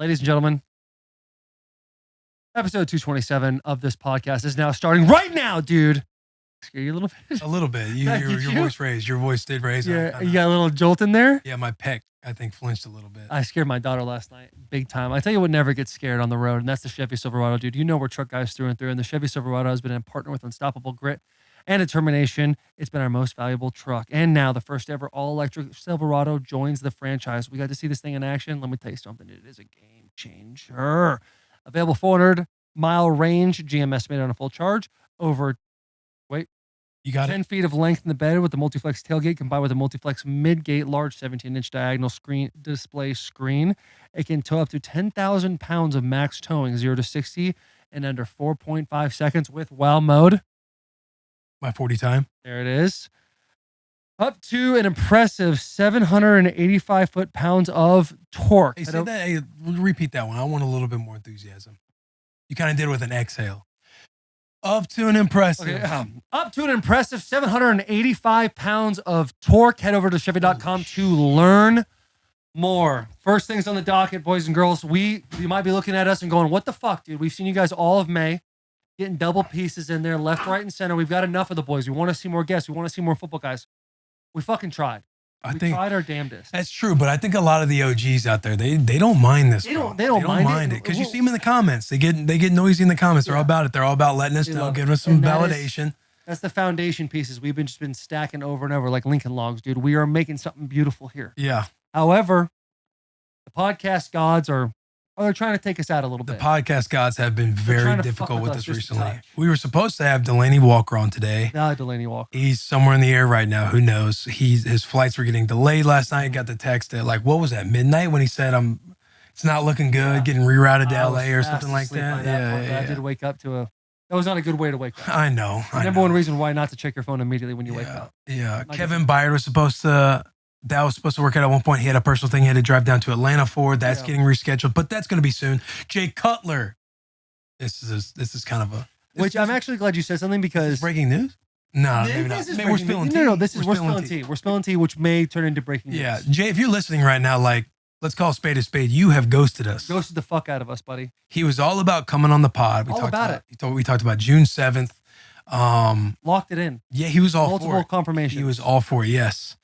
Ladies and gentlemen, episode 227 of this podcast is now starting right now, dude. Scare you a little bit? A little bit. Your voice raised. Your voice did raise. Yeah, you got a little jolt in there? Yeah, my pec, I think, flinched a little bit. I scared my daughter last night, big time. I tell you what never gets scared on the road, and that's the Chevy Silverado, dude. You know we're truck guys through and through, and the Chevy Silverado has been a partner with unstoppable grit and determination. It's been our most valuable truck. And now the first ever all-electric Silverado joins the franchise. We got to see this thing in action. Let me tell you something. It is a game changer. Available 400-mile range, GM estimated on a full charge, over, you got 10 feet of length in the bed with the multi-flex tailgate combined with a multi-flex mid-gate large 17-inch diagonal screen display screen. It can tow up to 10,000 pounds of max towing, 0 to 60 in under 4.5 seconds with WOW mode. My 40 time. There it is. Up to an impressive 785 foot-pounds of torque. Hey, say that. Hey, repeat that one. I want a little bit more enthusiasm. You kind of did it with an exhale. Up to an impressive. Okay, up to an impressive 785 pounds of torque. Head over to Chevy.com to learn more. First things on the docket, boys and girls. You might be looking at us and going, what the fuck, dude? We've seen you guys all of May getting double pieces in there, left, right, and center. We've got enough of the boys. We want to see more guests. We want to see more football guys. We fucking tried. We tried our damnedest. That's true, but I think a lot of the OGs out there, they don't mind this. They don't mind it because you see them in the comments. They get noisy in the comments. They're all about it. They're all about letting us know, giving us some validation. That's the foundation pieces we've just been stacking over and over like Lincoln Logs, dude. We are making something beautiful here. Yeah. However, the podcast gods they're trying to take us out a little bit. The podcast gods have been very difficult with us recently. We were supposed to have Delaney Walker on today. No, Delaney Walker. He's somewhere in the air right now. Who knows? His flights were getting delayed last night. Got the text at what was that, midnight when he said, it's not looking good, getting rerouted to LA or something like that. Yeah. I did wake up to that was not a good way to wake up. I know. Number one reason why not to check your phone immediately when you wake up. Yeah. Kevin Byard was supposed to work out at one point. He had a personal thing he had to drive down to Atlanta for. That's getting rescheduled, but that's going to be soon. Jay Cutler. This is kind of which I'm actually glad you said something because breaking news. No, maybe not. Maybe we're spilling tea. No, we're spilling tea. We're spilling tea, which may turn into breaking news. Yeah, Jay, if you're listening right now, let's call a spade a spade. You have ghosted us. Ghosted the fuck out of us, buddy. He was all about coming on the pod. We talked about June 7th. Locked it in. Yeah, he was all multiple for it. Confirmation. He was all for it. Yes.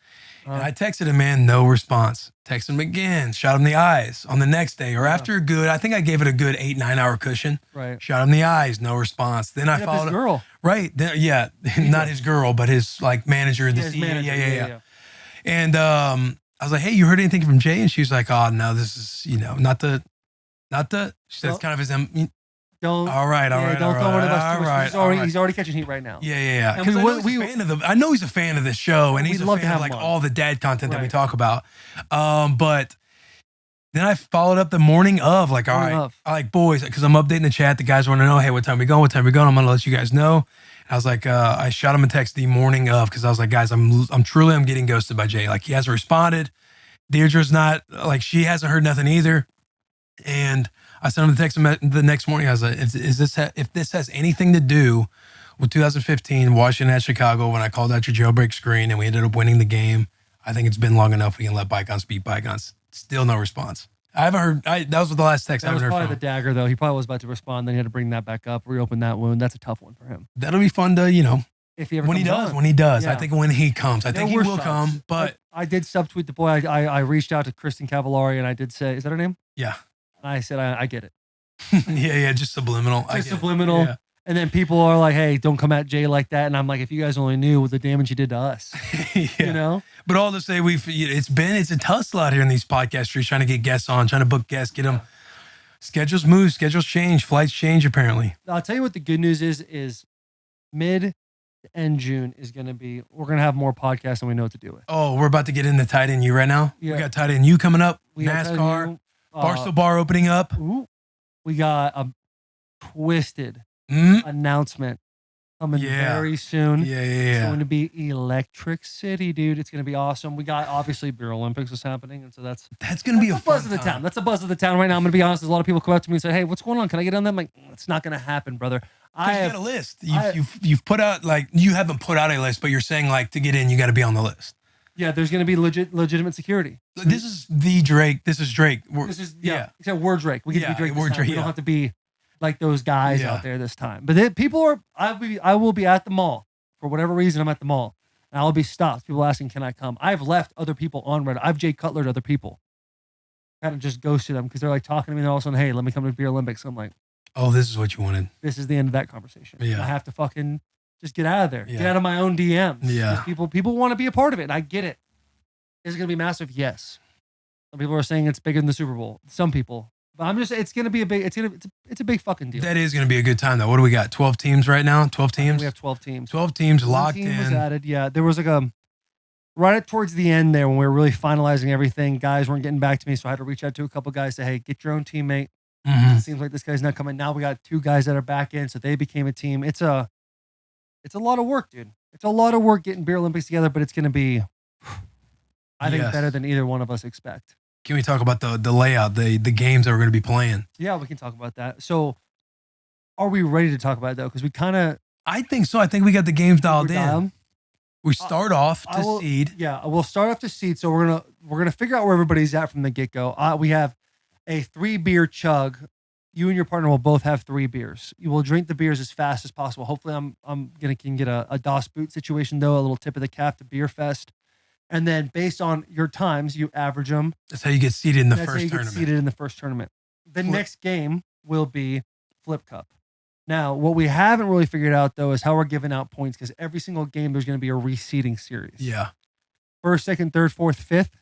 And I texted him, man, no response. Texted him again, shot him in the eyes on the next day or after I think I gave it a good 8-9 hour cushion. Right. Shot him in the eyes, no response. Then I followed his girl. Right. Then, not his girl, but his manager. Yeah. And I was like, hey, you heard anything from Jay? And she was like, oh no, this is, not the, she said it's kind of his, Don't. All right. Don't worry about it. He's already catching heat right now. Yeah. Because I know he's a fan of this show, and he's a fan of all the dad content that we talk about. But then I followed up the morning of, all right, boys, because I'm updating the chat. The guys want to know, hey, what time we going? I'm going to let you guys know. And I was like, I shot him a text the morning of because I was like, guys, I'm getting ghosted by Jay. He hasn't responded. Deirdre's not she hasn't heard nothing either, and I sent him the text the next morning. I was like, if this has anything to do with 2015 Washington at Chicago when I called out your jailbreak screen and we ended up winning the game, I think it's been long enough. We can let bygones be bygones. Still no response. I haven't heard. That was the last text I haven't heard from him. That was probably the dagger, though. He probably was about to respond. Then he had to bring that back up, reopen that wound. That's a tough one for him. That'll be fun to, if he ever when he does. Yeah. I think when he comes, I think he will come. But I did subtweet the boy. I reached out to Kristen Cavallari and I did say, is that her name? Yeah. I said, I get it. Just subliminal. Subliminal. Yeah. And then people are like, hey, don't come at Jay like that. And I'm like, if you guys only knew the damage you did to us. But all to say, it's a tussle out here in these podcast streets trying to get guests on, trying to book guests, get them. Schedules move, schedules change, flights change apparently. I'll tell you what the good news is mid to end June is going to be, we're going to have more podcasts and we know what to do with. Oh, we're about to get into Tight End U right now? Yeah. We got Tight End U coming up, NASCAR, Barstool Bar opening up. Ooh. We got a twisted announcement coming very soon. Yeah. It's going to be Electric City, dude. It's going to be awesome. We got, obviously, Beer Olympics is happening, and so that's going to be a buzz of the town. That's a buzz of the town right now. I'm going to be honest. There's a lot of people come up to me and say, hey, what's going on? Can I get on that? I'm like, it's not going to happen, brother. You got a list. You've put out, you haven't put out a list, but you're saying, to get in, you got to be on the list. Yeah, there's going to be legitimate security. This is the Drake. This is Drake. Except we're Drake. We get to be Drake. We're Drake. We don't have to be like those guys out there this time. But people are. I will be at the mall for whatever reason. I'm at the mall, and I'll be stopped. People asking, "Can I come?" I've left other people on Reddit. I've Jay Cutlered other people. Kind of just ghosted them because they're like talking to me, and all of a sudden, "Hey, let me come to Beer Olympics." I'm like, "Oh, this is what you wanted." This is the end of that conversation. Yeah. I have to fucking just get out of there. Get out of my own DMs. Yeah. People want to be a part of it, and I get it. Is it going to be massive? Yes. Some people are saying it's bigger than the Super Bowl. Some people, but I'm just. It's going to be a big. It's a big fucking deal. That is going to be a good time though. What do we got? 12 teams right now. 12 teams. We have 12 teams. 12 teams locked in. Was added. Yeah, there was like right towards the end there when we were really finalizing everything. Guys weren't getting back to me, so I had to reach out to a couple guys. Say, hey, get your own teammate. It seems like this guy's not coming. Now we got 2 guys that are back in, so they became a team. It's a lot of work, dude. It's a lot of work getting Beer Olympics together, but it's going to be. I think better than either one of us expect. Can we talk about the layout, the games that we're going to be playing? Yeah, we can talk about that. So, are we ready to talk about it though? Because we kind of. I think so. I think we got the games dialed in. We start off to seed. Yeah, we'll start off to seed. So we're gonna figure out where everybody's at from the get go. We have a 3-beer chug. You and your partner will both have 3 beers. You will drink the beers as can possible. Hopefully, I'm can get a DOS boot situation though, a little tip of the cap to Beer Fest. And then based on your times, you average them. That's how you get seated in the first tournament. The next game will be Flip Cup. Now, what we haven't really figured out, though, is how we're giving out points because every single game there's going to be a reseeding series. Yeah. First, second, third, fourth, fifth.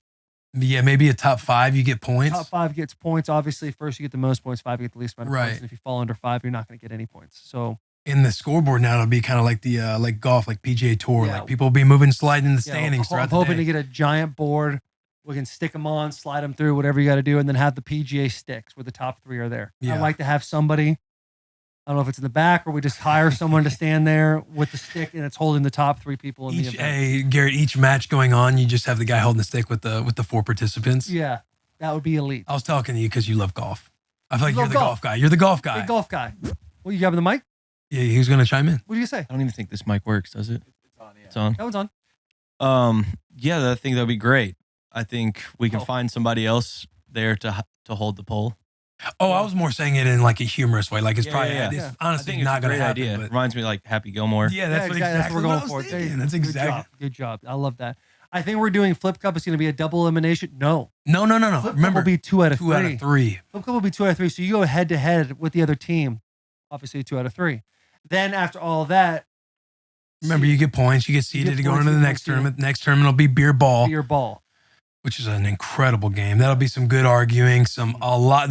Yeah, maybe a top 5, you get points. Top 5 gets points. Obviously, first you get the most points, 5 you get the least amount of points. And if you fall under 5, you're not going to get any points. So in the scoreboard now, it'll be kind of like the like golf, like PGA Tour. Like people will be moving, sliding in the standings throughout the day. I'm hoping to get a giant board. We can stick them on, slide them through, whatever you got to do, and then have the PGA sticks where the top 3 are there. Yeah. I'd like to have somebody, I don't know if it's in the back or we just hire someone to stand there with the stick and it's holding the top 3 people in the event. Hey, Garrett, each match going on, you just have the guy holding the stick with the 4 participants. Yeah, that would be elite. I was talking to you because you love golf. I feel like you're the golf guy. You're the golf guy. Big golf guy. Well, you grabbing the mic? Yeah, he was going to chime in. What do you say? I don't even think this mic works, does it? It's on, yeah. It's on. That one's on. Yeah, I think that'd be great. I think we can find somebody else there to hold the pole. Oh, I was more saying it in like a humorous way. Like it's probably It's honestly not going to happen. Idea. It reminds me of like Happy Gilmore. Yeah, that's exactly what we're going for. That's exactly. Good job. I love that. I think we're doing Flip Cup. It's going to be a double elimination. No. Flip Remember, will be 2 out of 3. 2 out of 3. Flip Cup will be 2 out of 3. So you go head to head with the other team. Obviously, 2 out of 3. Then after all that, remember you get points. You get seeded to go into the next tournament. The next tournament will be Beer Ball. Beer Ball, which is an incredible game. That'll be some good arguing. A lot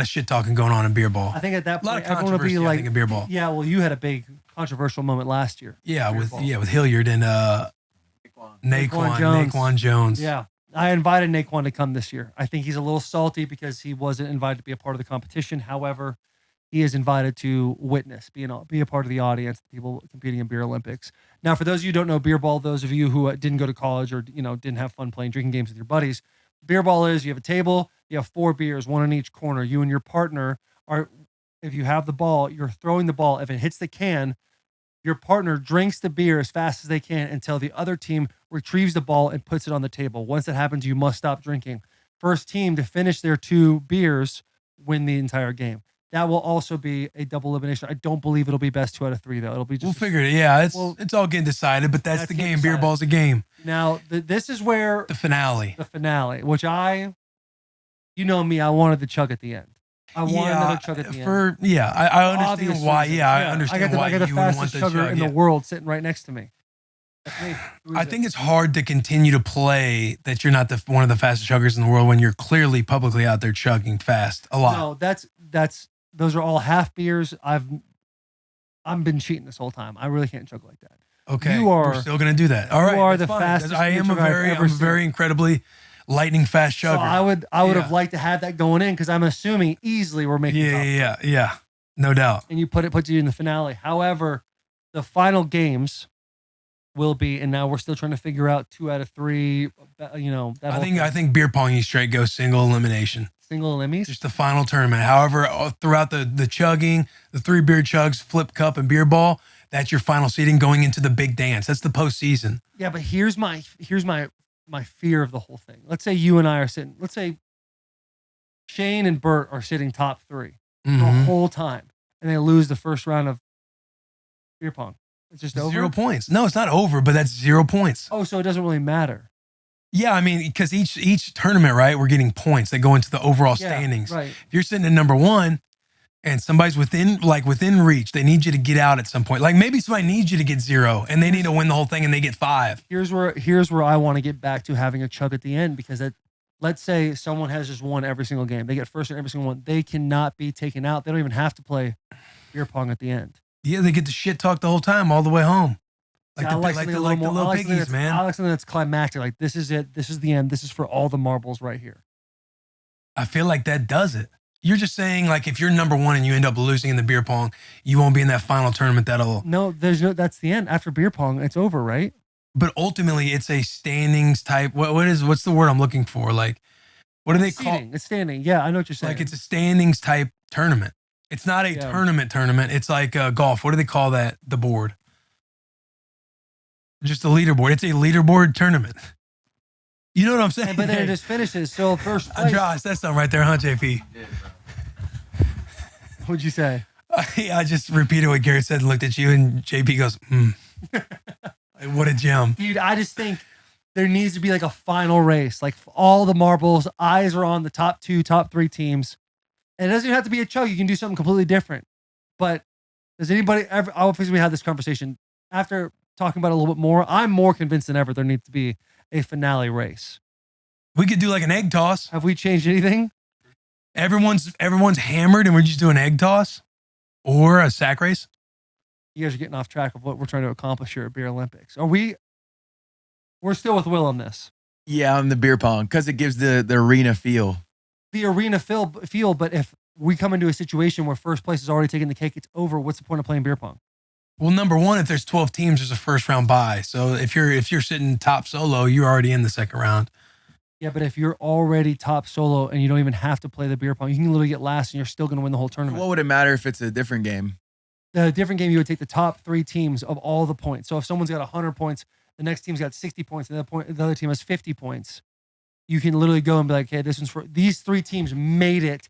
of shit talking going on in Beer Ball. I think at that point, a lot of controversy be like in Beer Ball. Yeah, well, you had a big controversial moment last year. Yeah, with Hilliard and Naquan Jones. Yeah, I invited Naquan to come this year. I think he's a little salty because he wasn't invited to be a part of the competition. However, he is invited to witness, be a part of the audience, people competing in Beer Olympics. Now, for those of you who don't know Beer Ball, those of you who didn't go to college or didn't have fun playing drinking games with your buddies, Beer Ball is you have a table, you have 4 beers, 1 in each corner. You and your partner if you have the ball, you're throwing the ball. If it hits the can, your partner drinks the beer as fast as they can until the other team retrieves the ball and puts it on the table. Once that happens, you must stop drinking. First team to finish their 2 beers win the entire game. That will also be a double elimination. I don't believe it'll be best 2 out of 3 though. It'll be just we'll figure it. Yeah, it's all getting decided, but that's the game. Decided. Beer Ball's a game. Now this is where the finale, which you know me, I wanted the chug at the end. I want another chug at the end. I understand why. I understand why I got the fastest chugger in the world sitting right next to me. That's me. I think it's hard to continue to play that you're not one of the fastest chuggers in the world when you're clearly publicly out there chugging fast a lot. No, those are all half beers. I've been cheating this whole time. I really can't chug like that. Okay, we're still gonna do that. All right, you are the fastest. I am a very incredibly lightning fast chugger. So I would have liked to have that going in because I'm assuming easily we're making. Yeah, no doubt. And you puts you in the finale. However, the final games will be, and now we're still trying to figure out 2 out of 3. I think beer pong you straight go single elimination. Single elimies? Just the final tournament. However, throughout the chugging, the 3 beer chugs, Flip Cup, and Beer Ball, That's your final seeding going into the big dance. That's the postseason. Yeah, but here's my fear of the whole thing. Let's say you and I are sitting. Let's say Shane and Bert are sitting top 3 the whole time, and they lose the first round of beer pong. It's just over? 0 points. No, it's not over, but that's 0 points. Oh, so it doesn't really matter. Yeah, I mean, because each tournament, right, we're getting points that go into the overall standings. Right. If you're sitting at number 1 and somebody's within reach, they need you to get out at some point. Like maybe somebody needs you to get 0 and they need to win the whole thing and they get 5. Here's where I want to get back to having a chug at the end, because let's say someone has just won every single game. They get first in every single one. They cannot be taken out. They don't even have to play beer pong at the end. Yeah, they get the shit talk the whole time all the way home. Like I like the little piggies, man. I like something that's climactic. Like, this is it. This is the end. This is for all the marbles right here. I feel like that does it. You're just saying, like, if you're number 1 and you end up losing in the beer pong, you won't be in that final tournament. That's the end. After beer pong, it's over, right? But ultimately, it's a standings type. What's the word I'm looking for? Like, what do they call? It's standing. Yeah, I know what you're saying. Like, it's a standings type tournament. It's not a tournament. It's like golf. What do they call that? The board. Just a leaderboard. It's a leaderboard tournament. You know what I'm saying? But then it just finishes. So first place. Josh, that's something right there, huh, JP? What'd you say? I just repeated what Garrett said and looked at you, and JP goes, Like, what a gem. Dude, I just think there needs to be like a final race. Like, all the marbles, eyes are on the top 2, top 3 teams. And it doesn't even have to be a chug. You can do something completely different. But does anybody ever, obviously we had this conversation after talking about it a little bit more, I'm more convinced than ever there needs to be a finale race. We could do like an egg toss. Have we changed anything? Everyone's hammered and we're just doing an egg toss or a sack race. You guys are getting off track of what we're trying to accomplish here at Beer Olympics. We're still with Will on this. Yeah, on the beer pong, because it gives the arena feel. The arena feel, but if we come into a situation where first place is already taking the cake, it's over. What's the point of playing beer pong? Well, number 1, if there's 12 teams, there's a first round bye. So if you're sitting top solo, you're already in the second round. Yeah, but if you're already top solo and you don't even have to play the beer pong, you can literally get last and you're still going to win the whole tournament. What would it matter if it's a different game? The different game, you would take the top 3 teams of all the points. So if someone's got 100 points, the next team's got 60 points, and the other team has 50 points. You can literally go and be like, hey, this one's for these 3 teams made it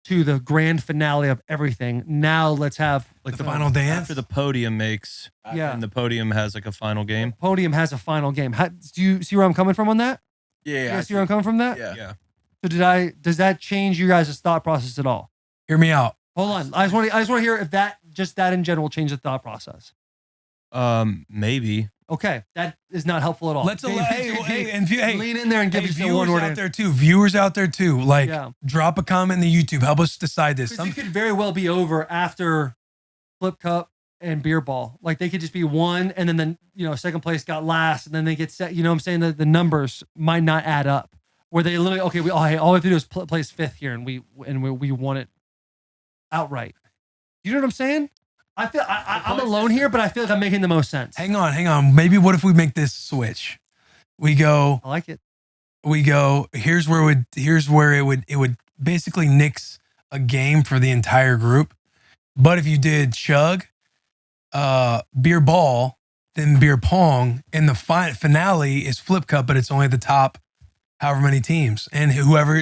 to the grand finale of everything. Now let's have like the final dance. After the podium makes, and the podium has like a final game. The podium has a final game. Do you see where I'm coming from on that? Yeah. You see where I'm coming from that? Yeah. So does that change you guys' thought process at all? Hear me out. Hold on. I just want to hear if that in general changed the thought process. Maybe. Okay, that is not helpful at all. Let's lean in there and give us the viewers one word out there too. Viewers out there too. Like, drop a comment in the YouTube. Help us decide this. It could very well be over after Flip Cup and Beer Ball. Like, they could just be 1, and then second place got last, and then they get set. You know what I'm saying? The numbers might not add up. Where they literally all we have to do is place 5th here, and we won it outright. You know what I'm saying? I feel I'm alone here, but I feel like I'm making the most sense. Hang on. Maybe what if we make this switch? We go. I like it. We go. Here's where it would basically nix a game for the entire group. But if you did chug, beer ball, then beer pong, and the finale is Flip Cup, but it's only the top however many teams, and whoever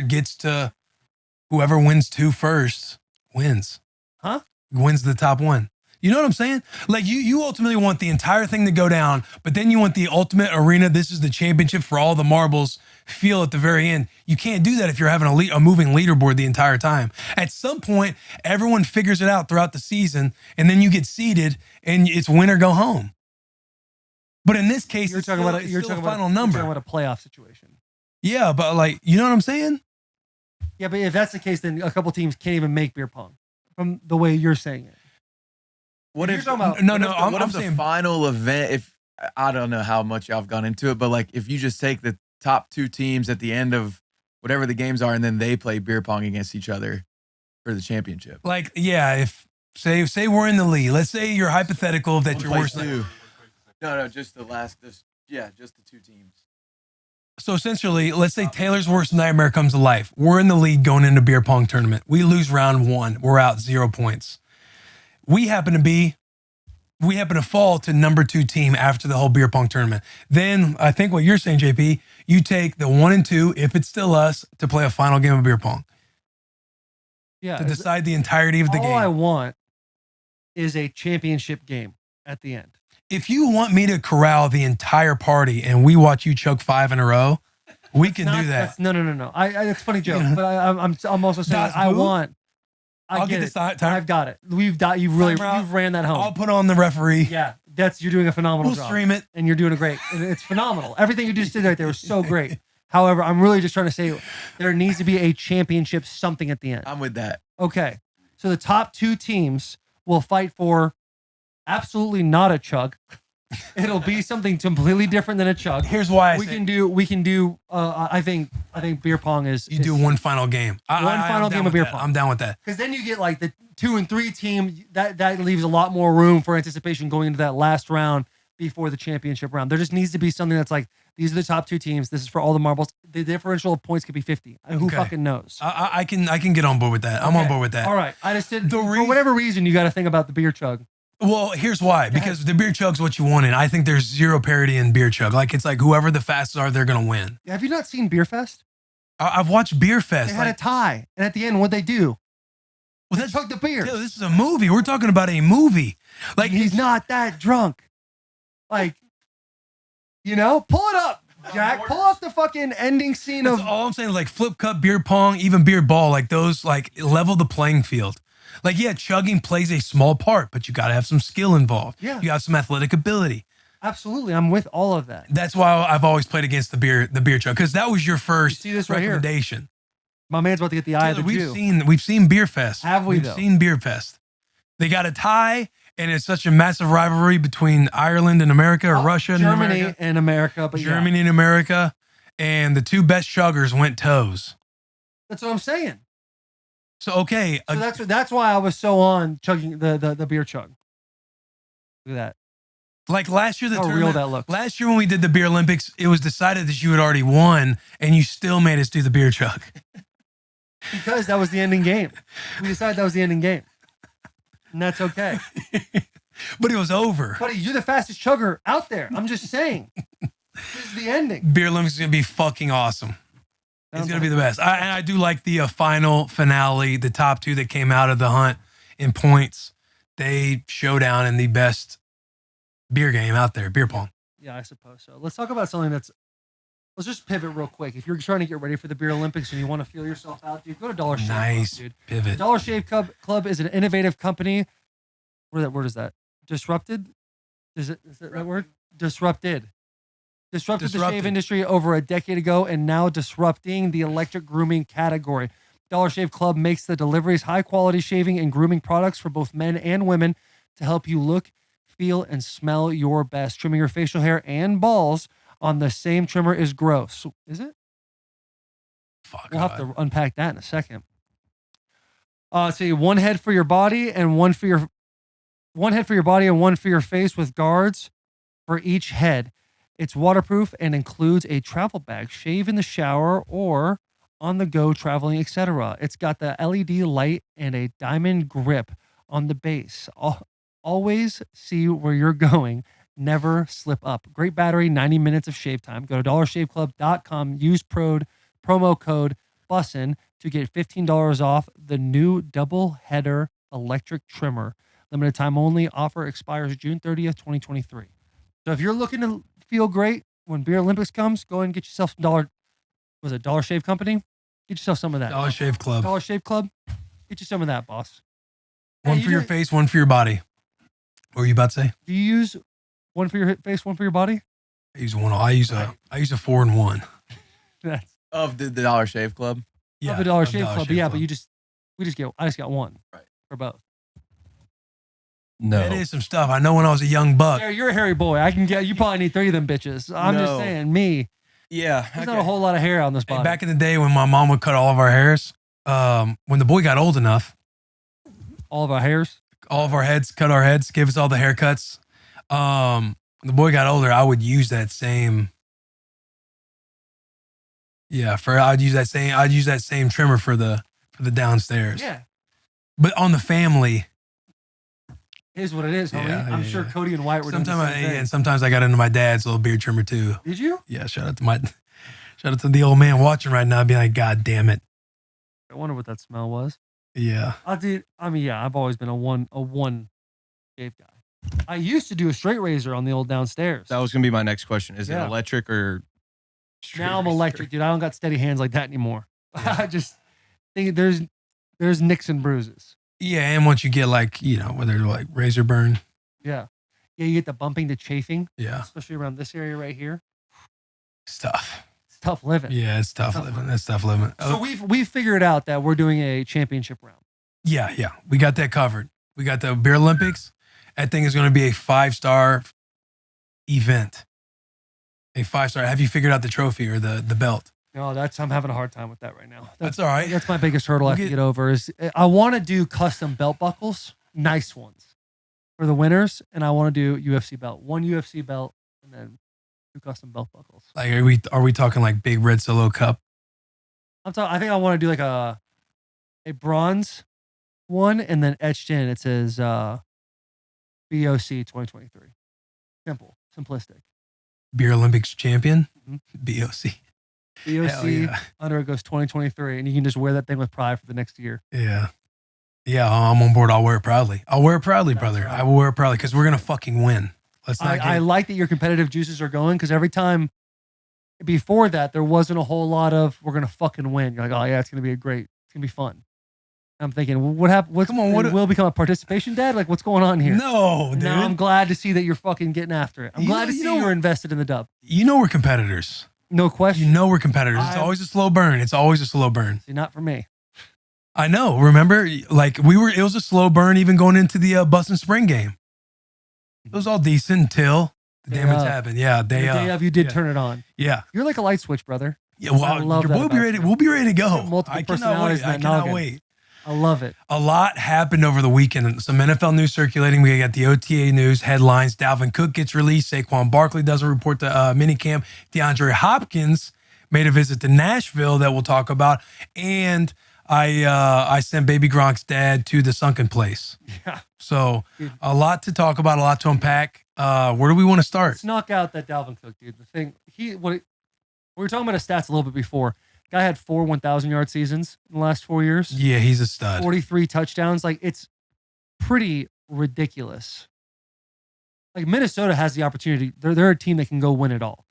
wins 2 first wins. Huh? Wins the top 1. You know what I'm saying? Like, you ultimately want the entire thing to go down, but then you want the ultimate arena. This is the championship for all the marbles feel at the very end. You can't do that if you're having a moving leaderboard the entire time. At some point, everyone figures it out throughout the season, and then you get seeded, and it's win or go home. But in this case, you're talking about a final number. You're talking about a playoff situation. Yeah, but like, you know what I'm saying? Yeah, but if that's the case, then a couple teams can't even make beer pong from the way you're saying it. What if I'm saying the final event? If I don't know how much y'all have gone into it, but like, if you just take the top 2 teams at the end of whatever the games are, and then they play beer pong against each other for the championship. Like, yeah, if say we're in the lead. Let's say you're hypothetical that you're worse than. No, just just the 2 teams. So essentially, let's say Taylor's worst nightmare comes to life. We're in the lead going into beer pong tournament. We lose round 1. We're out 0 points. We happen to be we happen to fall to number 2 team after the whole beer pong tournament. Then I think what you're saying, JP, you take the 1 and 2, if it's still us, to play a final game of beer pong. Yeah. To decide the entirety of the game. All I want is a championship game at the end. If you want me to corral the entire party and we watch you choke 5 in a row, we can do that. No. It's a funny joke, but I'm also saying I'll get it. I've got it. You've ran that home. I'll put on the referee. Yeah, you're doing a phenomenal job. We'll stream it, and you're doing a great. And it's phenomenal. Everything you just did right there was so great. However, I'm really just trying to say there needs to be a championship something at the end. I'm with that. Okay, so the top 2 teams will fight for absolutely not a chug. It'll be something completely different than a chug. Here's why we can do. I think beer pong is. You do one final game. Final game of beer pong. I'm down with that. Because then you get like the 2 and 3 team. That leaves a lot more room for anticipation going into that last round before the championship round. There just needs to be something that's like, these are the top 2 teams. This is for all the marbles. The differential of points could be 50. Who fucking knows? I can get on board with that. I'm on board with that. All right. I just did. For whatever reason, you got to think about the beer chug. Well, here's why. Because the beer chug's what you want, and I think there's zero parity in beer chug. Like, it's like whoever the fastest are, they're going to win. Have you not seen Beer Fest? I've watched Beer Fest. They had a tie, and at the end, what'd they do? Well, they chugged the beer. Dude, this is a movie. We're talking about a movie. Like, he's not that drunk. Like, pull it up, Jack. Pull up the fucking ending scene of. All I'm saying is like flip cup, beer pong, even beer ball. Like those, like level the playing field. Like, yeah, chugging plays a small part, but you got to have some skill involved. Yeah. You have some athletic ability. Absolutely. I'm with all of that. That's why I've always played against the beer chug, because that was your first recommendation. Right, my man's about to get the eye of the Jew. We've seen Beer Fest. Have we, We've seen Beer Fest. They got a tie, and it's such a massive rivalry between Ireland and America, or Russia and America. Germany and America. But Germany and America. And the 2 best chuggers went toes. That's what I'm saying. So, okay. So that's why I was so on chugging the beer chug. Look at that. Like last year, how real that looked. Last year when we did the Beer Olympics, it was decided that you had already won, and you still made us do the beer chug. Because that was the ending game. We decided that was the ending game. And that's okay. But it was over. Buddy, you're the fastest chugger out there. I'm just saying. This is the ending. Beer Olympics is going to be fucking awesome. It's going to be the best. And I do like the final finale, the top 2 that came out of the hunt in points. They showdown in the best beer game out there, beer pong. Yeah, I suppose so. Let's talk about something let's just pivot real quick. If you're trying to get ready for the Beer Olympics and you want to feel yourself out, dude, go to Dollar Shave Club, dude. Pivot. Dollar Shave Club is an innovative company. What word is that? Disrupted? Is that word? Disrupted the shave industry over a decade ago and now disrupting the electric grooming category. Dollar Shave Club makes the deliveries high-quality shaving and grooming products for both men and women to help you look, feel, and smell your best. Trimming your facial hair and balls on the same trimmer is gross. Is it? We'll have to unpack that in a second. See, one head for your body and one for your face with guards for each head. It's waterproof and includes a travel bag, shave in the shower or on the go traveling, etc. It's got the LED light and a diamond grip on the base. Always see where you're going. Never slip up. Great battery, 90 minutes of shave time. Go to dollarshaveclub.com. Use promo code Bussin to get $15 off the new double header electric trimmer. Limited time only. Offer expires June 30th, 2023. So if you're looking to feel great when Beer Olympics comes, go ahead and get yourself some Dollar Shave Company? Get yourself some of that. Dollar Shave Club. Dollar Shave Club. Get you some of that, boss. One for your face, one for your body. What were you about to say? Do you use one for your face, one for your body? I use one. I use a 4-in-1. That's of the Dollar Shave Club. Yeah, of the Dollar Shave Club. But I just got one. Right. For both. No. That is some stuff. I know when I was a young buck. You're a hairy boy. You probably need 3 of them bitches. I'm just saying, me. Yeah. There's not a whole lot of hair on this body. Hey, back in the day when my mom would cut all of our hairs, when the boy got old enough. All of our hairs? All of our heads, cut our heads, give us all the haircuts. When the boy got older, I would use that same. Yeah, I'd use that same trimmer for the downstairs. Yeah. But on the family, It is what it is, homie. Yeah, I'm sure Cody and White were doing the same thing. And sometimes I got into my dad's little beard trimmer too. Did you? Yeah, shout out to the old man watching right now, being like, God damn it. I wonder what that smell was. Yeah. I've always been a one shave guy. I used to do a straight razor on the old downstairs. That was gonna be my next question. Is it electric or now I'm electric, dude. I don't got steady hands like that anymore. Yeah. I just think there's nicks and bruises. Yeah, and once you get like, whether like razor burn. Yeah. Yeah, you get the bumping, the chafing. Yeah. Especially around this area right here. It's tough. It's tough living. Yeah, it's tough living. It's tough living. So we've figured out that we're doing a championship round. Yeah. We got that covered. We got the Beer Olympics. That thing is going to be a 5-star event. A 5-star. Have you figured out the trophy or the belt? No, I'm having a hard time with that right now. That's all right. That's my biggest hurdle I have to get over is I want to do custom belt buckles, nice ones for the winners. And I want to do UFC belt, one UFC belt and then 2 custom belt buckles. Like, are we talking like big red solo cup? I think I want to do like a bronze one and then etched in, it says, BOC 2023. Simple, simplistic. Beer Olympics champion, Mm-hmm. BOC. BOC under it goes 2023, and you can just wear that thing with pride for the next year. Yeah, I'm on board. I'll wear it proudly. Brother. Right. I will wear it proudly because we're gonna fucking win. Let's not. I like that your competitive juices are going because every time before that there wasn't a whole lot of we're gonna fucking win. You're like, oh yeah, it's gonna be fun. I'm thinking, well, what happened? Come on, will become a participation dad? Like, what's going on here? No, dude. Now I'm glad to see that you're fucking getting after it. I'm glad to see you're invested in the dub. We're competitors. No question. We're competitors. It's always a slow burn. See, not for me. I know. Remember, like it was a slow burn even going into the Bussin spring game. It was all decent until the damage happened. Yeah, the day of you did turn it on. Yeah, you're like a light switch, brother. Yeah, well, we'll be ready. We'll be ready to go. Multiple I personalities. cannot wait. I love it. A lot happened over the weekend. Some NFL news circulating. We got the OTA news headlines. Dalvin Cook gets released. Saquon Barkley doesn't report to minicamp. DeAndre Hopkins made a visit to Nashville that we'll talk about. And I sent baby Gronk's dad to the sunken place. Yeah. So a lot to talk about, a lot to unpack. Where do we want to start? Let's knock out that Dalvin Cook, dude. The thing, we were talking about his stats a little bit before. Guy had 4 1,000-yard seasons in the last 4 years. Yeah, he's a stud. 43 touchdowns. Like, it's pretty ridiculous. Like, Minnesota has the opportunity. They're a team that can go win it all.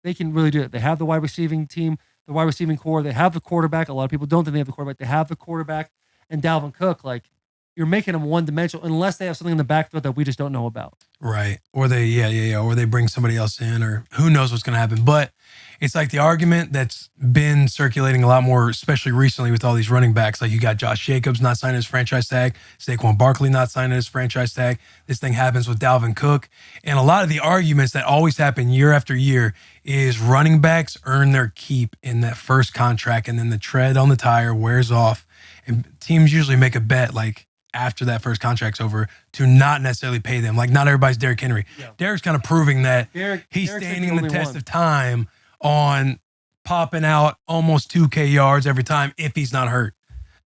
They can really do it. They have the wide receiving team, the wide receiving core. They have the quarterback. A lot of people don't think they have the quarterback. They have the quarterback. And Dalvin Cook, like, you're making them one-dimensional unless they have something in the backfield that we just don't know about. Right. Or they, or they bring somebody else in, or who knows what's going to happen. But it's like the argument that's been circulating a lot more, especially recently with all these running backs. Like you got Josh Jacobs not signing his franchise tag, Saquon Barkley not signing his franchise tag. This thing happens with Dalvin Cook. And a lot of the arguments that always happen year after year is running backs earn their keep in that first contract, and then the tread on the tire wears off. And teams usually make a bet like after that first contract's over to not necessarily pay them. Like not everybody's Derrick Henry. Yeah. Derrick's kind of proving that he's standing the test of time on popping out almost 2K yards every time if he's not hurt.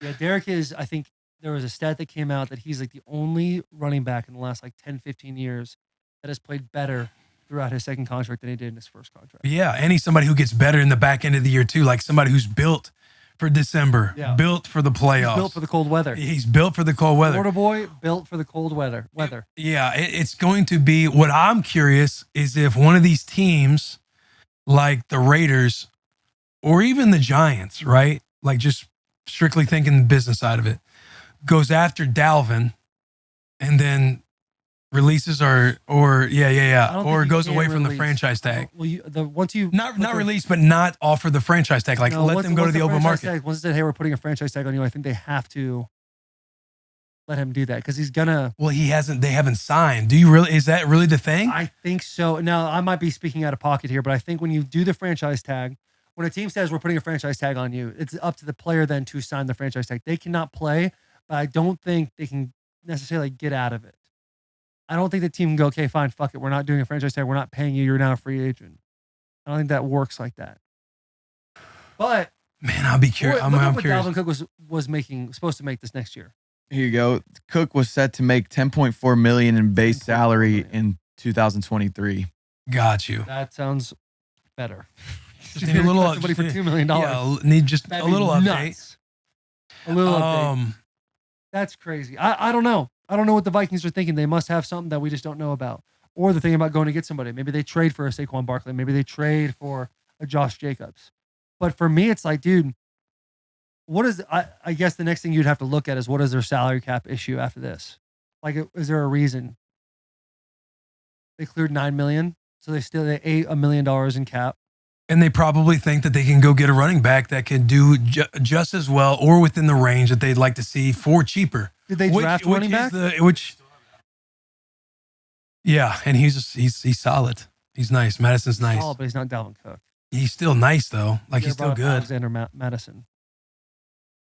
Yeah, Derrick is, I think there was a stat that came out that he's like the only running back in the last like 10, 15 years that has played better throughout his second contract than he did in his first contract. Yeah, and he's somebody who gets better in the back end of the year too, like somebody who's built for December, built for the playoffs. He's built for the cold weather. He's built for the cold weather. Florida boy, built for the cold weather. Yeah, it's going to be, what I'm curious is if one of these teams like the Raiders or even the Giants, right? Like just strictly thinking the business side of it, goes after Dalvin and then releases or goes away from the franchise tag. Well, once you not release, but not offer the franchise tag. Like let them go to the open market. Tag, once it said, hey, we're putting a franchise tag on you, I think they have to let him do that because he's gonna. Well, they haven't signed. Do you really? Is that really the thing? I think so. Now I might be speaking out of pocket here, but I think when you do the franchise tag, when a team says we're putting a franchise tag on you, it's up to the player then to sign the franchise tag. They cannot play, but I don't think they can necessarily get out of it. I don't think the team can go, okay, fine, fuck it. We're not doing a franchise tag. We're not paying you. You're now a free agent. I don't think that works like that. But man, I'll be curious. I'm curious. Dalvin Cook was supposed to make this next year. Here you go. Cook was set to make $10.4 million in base salary in 2023. Got you. That sounds better. Just need a little somebody for $2 million. Yeah, need just That'd a little update. Nuts. A little update. That's crazy. I don't know. I don't know what the Vikings are thinking. They must have something that we just don't know about. Or they're thinking about going to get somebody. Maybe they trade for a Saquon Barkley. Maybe they trade for a Josh Jacobs. But for me, it's like, dude, what is, I guess the next thing you'd have to look at is what is their salary cap issue after this? Like, is there a reason? They cleared $9 million, so they ate $1 million in cap. And they probably think that they can go get a running back that can do just as well or within the range that they'd like to see for cheaper. Did they draft running back? Yeah, and he's solid. He's nice. Madison's nice. Solid, but he's not Dalvin Cook. He's still nice though. Like he's still good. Alexander Madison.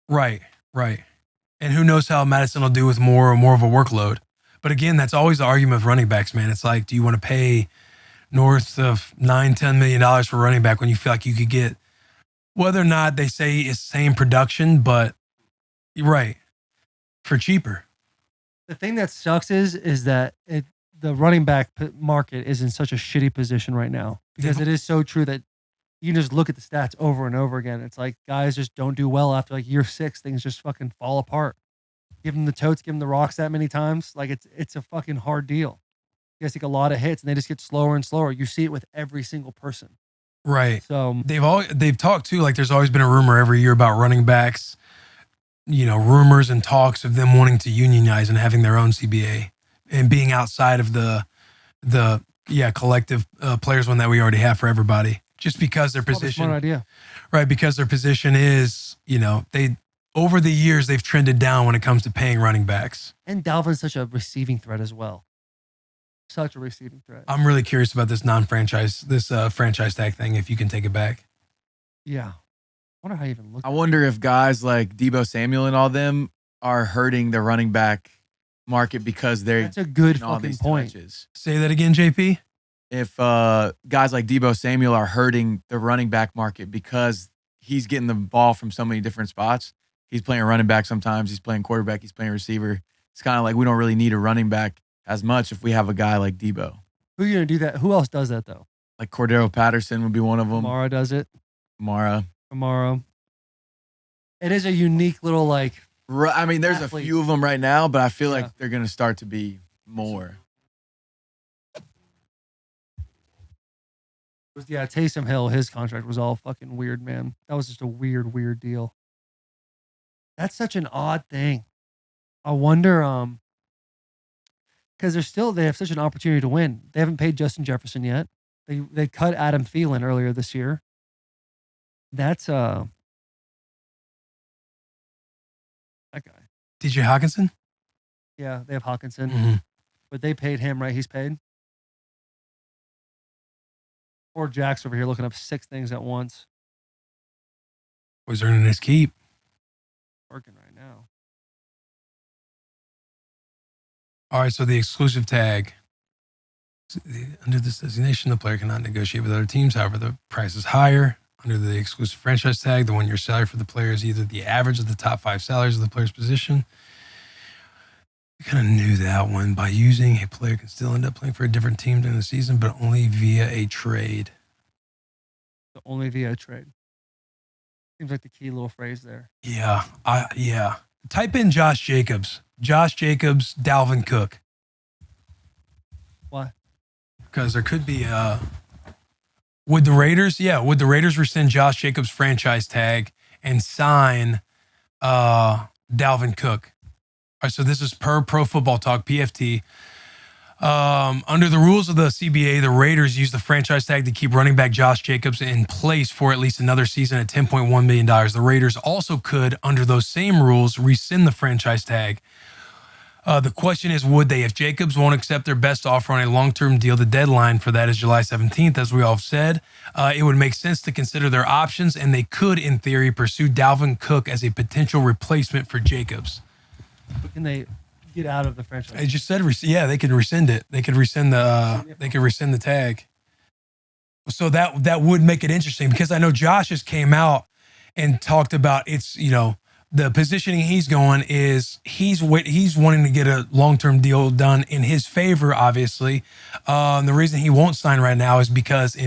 Right. And who knows how Madison will do with more of a workload. But again, that's always the argument of running backs, man. It's like, do you want to pay north of $9-10 million for running back when you feel like you could get, whether or not they say it's same production, but you're right, for cheaper. The thing that sucks is that the running back market is in such a shitty position right now, because it is so true that you can just look at the stats over and over again. It's like guys just don't do well after like year 6. Things just fucking fall apart. Give them the totes, give them the rocks that many times. Like it's a fucking hard deal. You guys take a lot of hits and they just get slower and slower. You see it with every single person. Right. So they've talked too, like there's always been a rumor every year about running backs, rumors and talks of them wanting to unionize and having their own CBA and being outside of the collective players one that we already have for everybody. Just because their position, smart idea. Right? Because their position is, they over the years they've trended down when it comes to paying running backs. And Dalvin's such a receiving threat as well. Such a receiving threat. I'm really curious about this franchise tag thing. If you can take it back. Yeah, I wonder how you even look. I wonder if guys like Deebo Samuel and all them are hurting the running back market because they're. That's a good fucking point. Touches. Say that again, JP. If guys like Deebo Samuel are hurting the running back market because he's getting the ball from so many different spots. He's playing running back sometimes. He's playing quarterback. He's playing receiver. It's kind of like we don't really need a running back as much if we have a guy like Deebo. Who are you going to do that? Who else does that, though? Like Cordero Patterson would be one of them. Kamara does it. Kamara. It is a unique little, like... I mean, there's athlete. a few of them right now, but I feel like they're going to start to be more. Yeah, Taysom Hill, his contract was all fucking weird, man. That was just a weird deal. That's such an odd thing. I wonder, because they have such an opportunity to win. They haven't paid Justin Jefferson yet. They cut Adam Thielen earlier this year. That's that guy. DJ Hawkinson? Yeah, they have Hawkinson. Mm-hmm. But they paid him, right? He's paid. Poor Jack's over here looking up 6 things at once. Was earning his keep. Working right now. All right, so the exclusive tag. Under this designation, the player cannot negotiate with other teams. However, the price is higher. Under the exclusive franchise tag, the 1-year salary for the player is either the average of the top 5 salaries of the player's position. We kind of knew that one. By using, a player can still end up playing for a different team during the season, but only via a trade. Only via a trade. Seems like the key little phrase there. Yeah. Type in Josh Jacobs. Josh Jacobs, Dalvin Cook. Why? Because there could be would the Raiders rescind Josh Jacobs' franchise tag and sign Dalvin Cook? All right, so this is per Pro Football Talk, PFT. Under the rules of the CBA, the Raiders use the franchise tag to keep running back Josh Jacobs in place for at least another season at $10.1 million. The Raiders also could, under those same rules, rescind the franchise tag. The question is, would they? If Jacobs won't accept their best offer on a long-term deal, the deadline for that is July 17th, as we all have said. It would make sense to consider their options, and they could, in theory, pursue Dalvin Cook as a potential replacement for Jacobs. But can they get out of the franchise? I just said, they could rescind it. They could rescind the tag. So that would make it interesting, because I know Josh just came out and talked about it's, the positioning he's going is he's wanting to get a long-term deal done in his favor, obviously. The reason he won't sign right now is because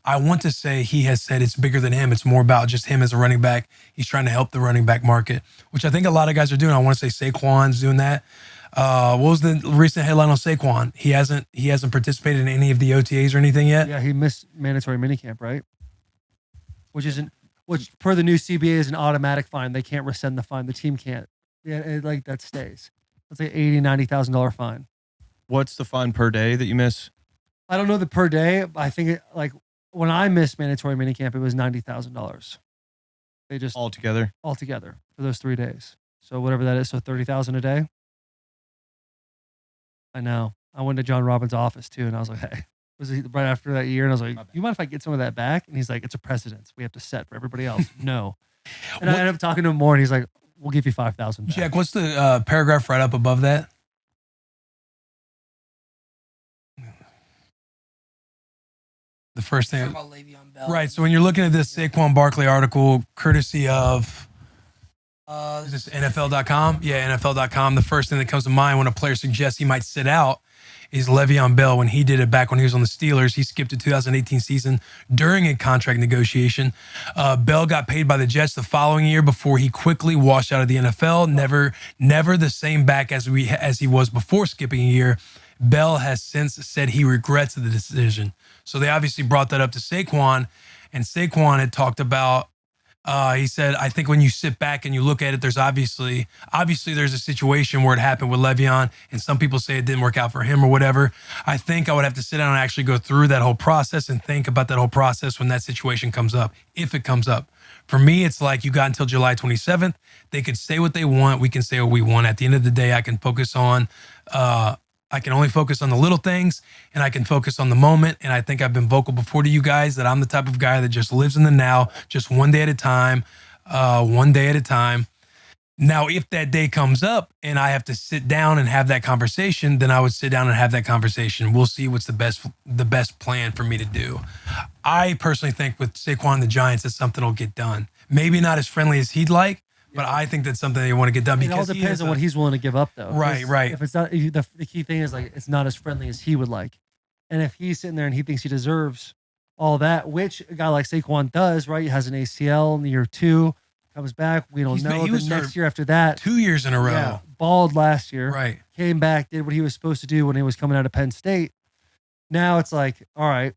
I want to say he has said it's bigger than him. It's more about just him as a running back. He's trying to help the running back market, which I think a lot of guys are doing. I want to say Saquon's doing that. What was the recent headline on Saquon? He hasn't participated in any of the OTAs or anything yet. Yeah, he missed mandatory minicamp, right? Which per the new CBA is an automatic fine. They can't rescind the fine. The team can't. Yeah, that stays. That's like $80,000-$90,000 fine. What's the fine per day that you miss? I don't know the per day. I think when I missed mandatory minicamp, it was $90,000. They just altogether for those 3 days. So whatever that is, so $30,000 a day. I know. I went to John Robbins' office too, and I was like, "Hey." Was he right after that year? And I was like, "You mind if I get some of that back?" And he's like, "It's a precedence. We have to set for everybody else." No. And I ended up talking to him more, and he's like, "We'll give you $5,000 back." Jack, what's the paragraph right up above that? The first thing. Right. So when you're looking at this Saquon Barkley article, courtesy of is this NFL.com? Yeah, NFL.com. The first thing that comes to mind when a player suggests he might sit out is Le'Veon Bell. When he did it back when he was on the Steelers, he skipped the 2018 season during a contract negotiation. Bell got paid by the Jets the following year before he quickly washed out of the NFL. Never the same back as he was before skipping a year. Bell has since said he regrets the decision. So they obviously brought that up to Saquon, and Saquon had talked about, he said, I think when you sit back and you look at it, there's obviously there's a situation where it happened with Le'Veon, and some people say it didn't work out for him or whatever. I think I would have to sit down and actually go through that whole process and think about that whole process when that situation comes up, if it comes up. For me, it's like you got until July 27th. They could say what they want. We can say what we want. At the end of the day, I can only focus on the little things, and I can focus on the moment. And I think I've been vocal before to you guys that I'm the type of guy that just lives in the now, just one day at a time. Now, if that day comes up and I have to sit down and have that conversation, then I would sit down and have that conversation. We'll see what's the best plan for me to do. I personally think with Saquon and the Giants, that something will get done. Maybe not as friendly as he'd like, but I think that's something they want to get done. Because it all depends on what he's willing to give up, though. Right. If it's not, the key thing is it's not as friendly as he would like. And if he's sitting there and he thinks he deserves all that, which a guy like Saquon does, right? He has an ACL in year 2, comes back. We don't know. The next year after that, 2 years in a row. Yeah, balled last year. Right. Came back, did what he was supposed to do when he was coming out of Penn State. Now it's like, all right,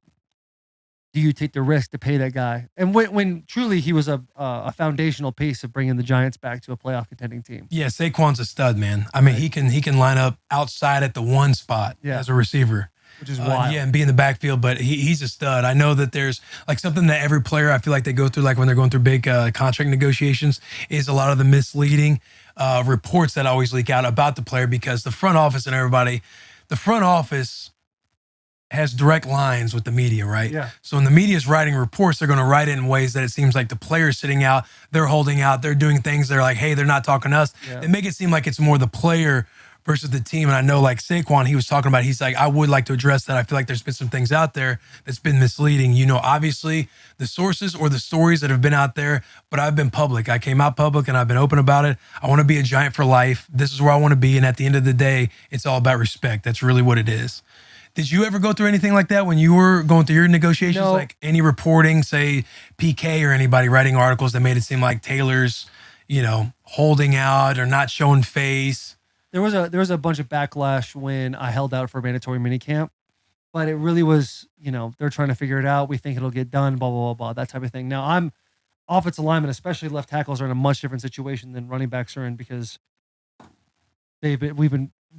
do you take the risk to pay that guy? And when truly he was a foundational piece of bringing the Giants back to a playoff contending team. Yeah, Saquon's a stud, man. I mean, he can line up outside at the one spot as a receiver. Which is wild. And be in the backfield, but he's a stud. I know that there's something that every player, I feel like they go through, when they're going through big contract negotiations, is a lot of the misleading reports that always leak out about the player, because the front office has direct lines with the media, right? Yeah. So when the media is writing reports, they're going to write it in ways that it seems like the player's sitting out, they're holding out, they're doing things, they're like, hey, they're not talking to us. Yeah. They make it seem like it's more the player versus the team. And I know Saquon, he was talking about, he's like, I would like to address that. I feel like there's been some things out there that's been misleading. Obviously the sources or the stories that have been out there, but I've been public. I came out public and I've been open about it. I want to be a Giant for life. This is where I want to be. And at the end of the day, it's all about respect. That's really what it is. Did you ever go through anything like that when you were going through your negotiations? No. Like any reporting, say PK or anybody writing articles that made it seem like Taylor's, holding out or not showing face? There was a bunch of backlash when I held out for mandatory minicamp, but it really was, they're trying to figure it out. We think it'll get done, blah, blah, blah, blah, that type of thing. Now I'm offensive linemen, especially left tackles, are in a much different situation than running backs are in, because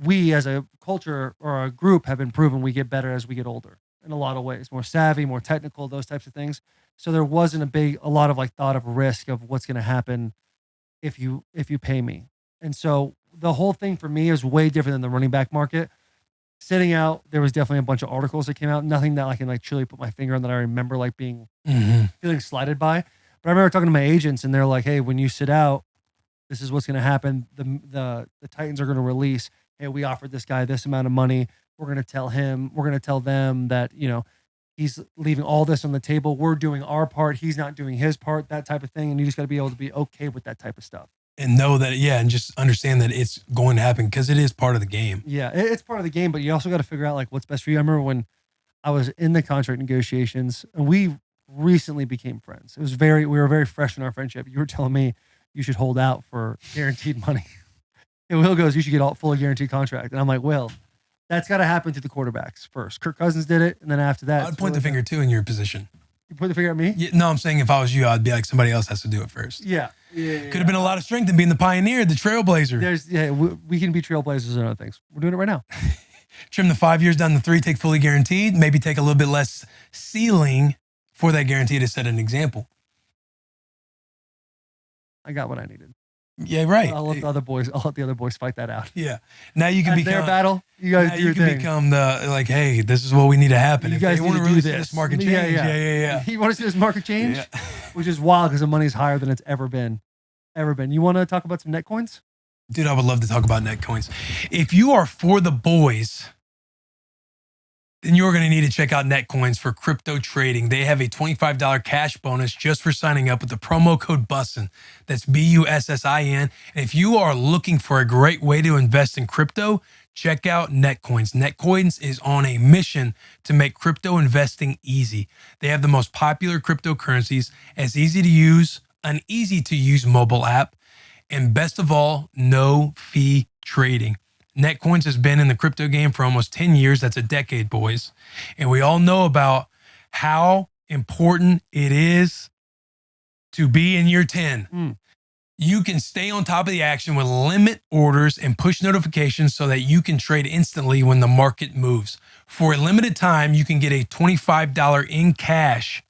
we as a culture or a group have been proven we get better as we get older in a lot of ways, more savvy, more technical, those types of things. So there wasn't a lot of thought of risk of what's going to happen if you pay me. And so the whole thing for me is way different than the running back market. Sitting out, there was definitely a bunch of articles that came out. Nothing that I can truly put my finger on that I remember being feeling slighted by. But I remember talking to my agents, and they're like, "Hey, when you sit out, this is what's going to happen. The Titans are going to release. Hey, we offered this guy this amount of money. We're going to tell them that he's leaving all this on the table. We're doing our part. He's not doing his part. That type of thing. And you just got to be able to be okay with that type of stuff." And know that, and just understand that it's going to happen because it is part of the game. Yeah, it's part of the game, but you also got to figure out like what's best for you. I remember when I was in the contract negotiations, and we recently became friends. We were very fresh in our friendship. You were telling me you should hold out for guaranteed money. And Will goes, you should get all fully guaranteed contract. And I'm like, Will, that's got to happen to the quarterbacks first. Kirk Cousins did it, and then after that, I'd point the finger too in your position. You point the finger at me? Yeah, no, I'm saying if I was you, I'd be like, somebody else has to do it first. Yeah. Could have been a lot of strength in being the pioneer, the trailblazer. We can be trailblazers and other things. We're doing it right now. Trim the 5 years down to 3, take fully guaranteed, maybe take a little bit less ceiling for that guarantee to set an example. I got what I needed. Yeah, right. I'll let the other boys fight that out. Yeah. Now you can become their battle. You guys do your thing. Become the like, hey, this is what we need to happen. You guys want to really see this market change. Yeah. You want to see this market change? Yeah. Which is wild because the money's higher than it's ever been. You want to talk about some net coins? Dude, I would love to talk about net coins. If you are for the boys, then you're going to need to check out Netcoins for crypto trading. They have a $25 cash bonus just for signing up with the promo code Bussin. That's Bussin. And if you are looking for a great way to invest in crypto, check out Netcoins. Netcoins is on a mission to make crypto investing easy. They have the most popular cryptocurrencies, as easy to use, an easy to use mobile app, and best of all, no fee trading. Netcoins has been in the crypto game for almost 10 years. That's a decade, boys. And we all know about how important it is to be in year 10. You can stay on top of the action with limit orders and push notifications so that you can trade instantly when the market moves. For a limited time, you can get a $25 in cash.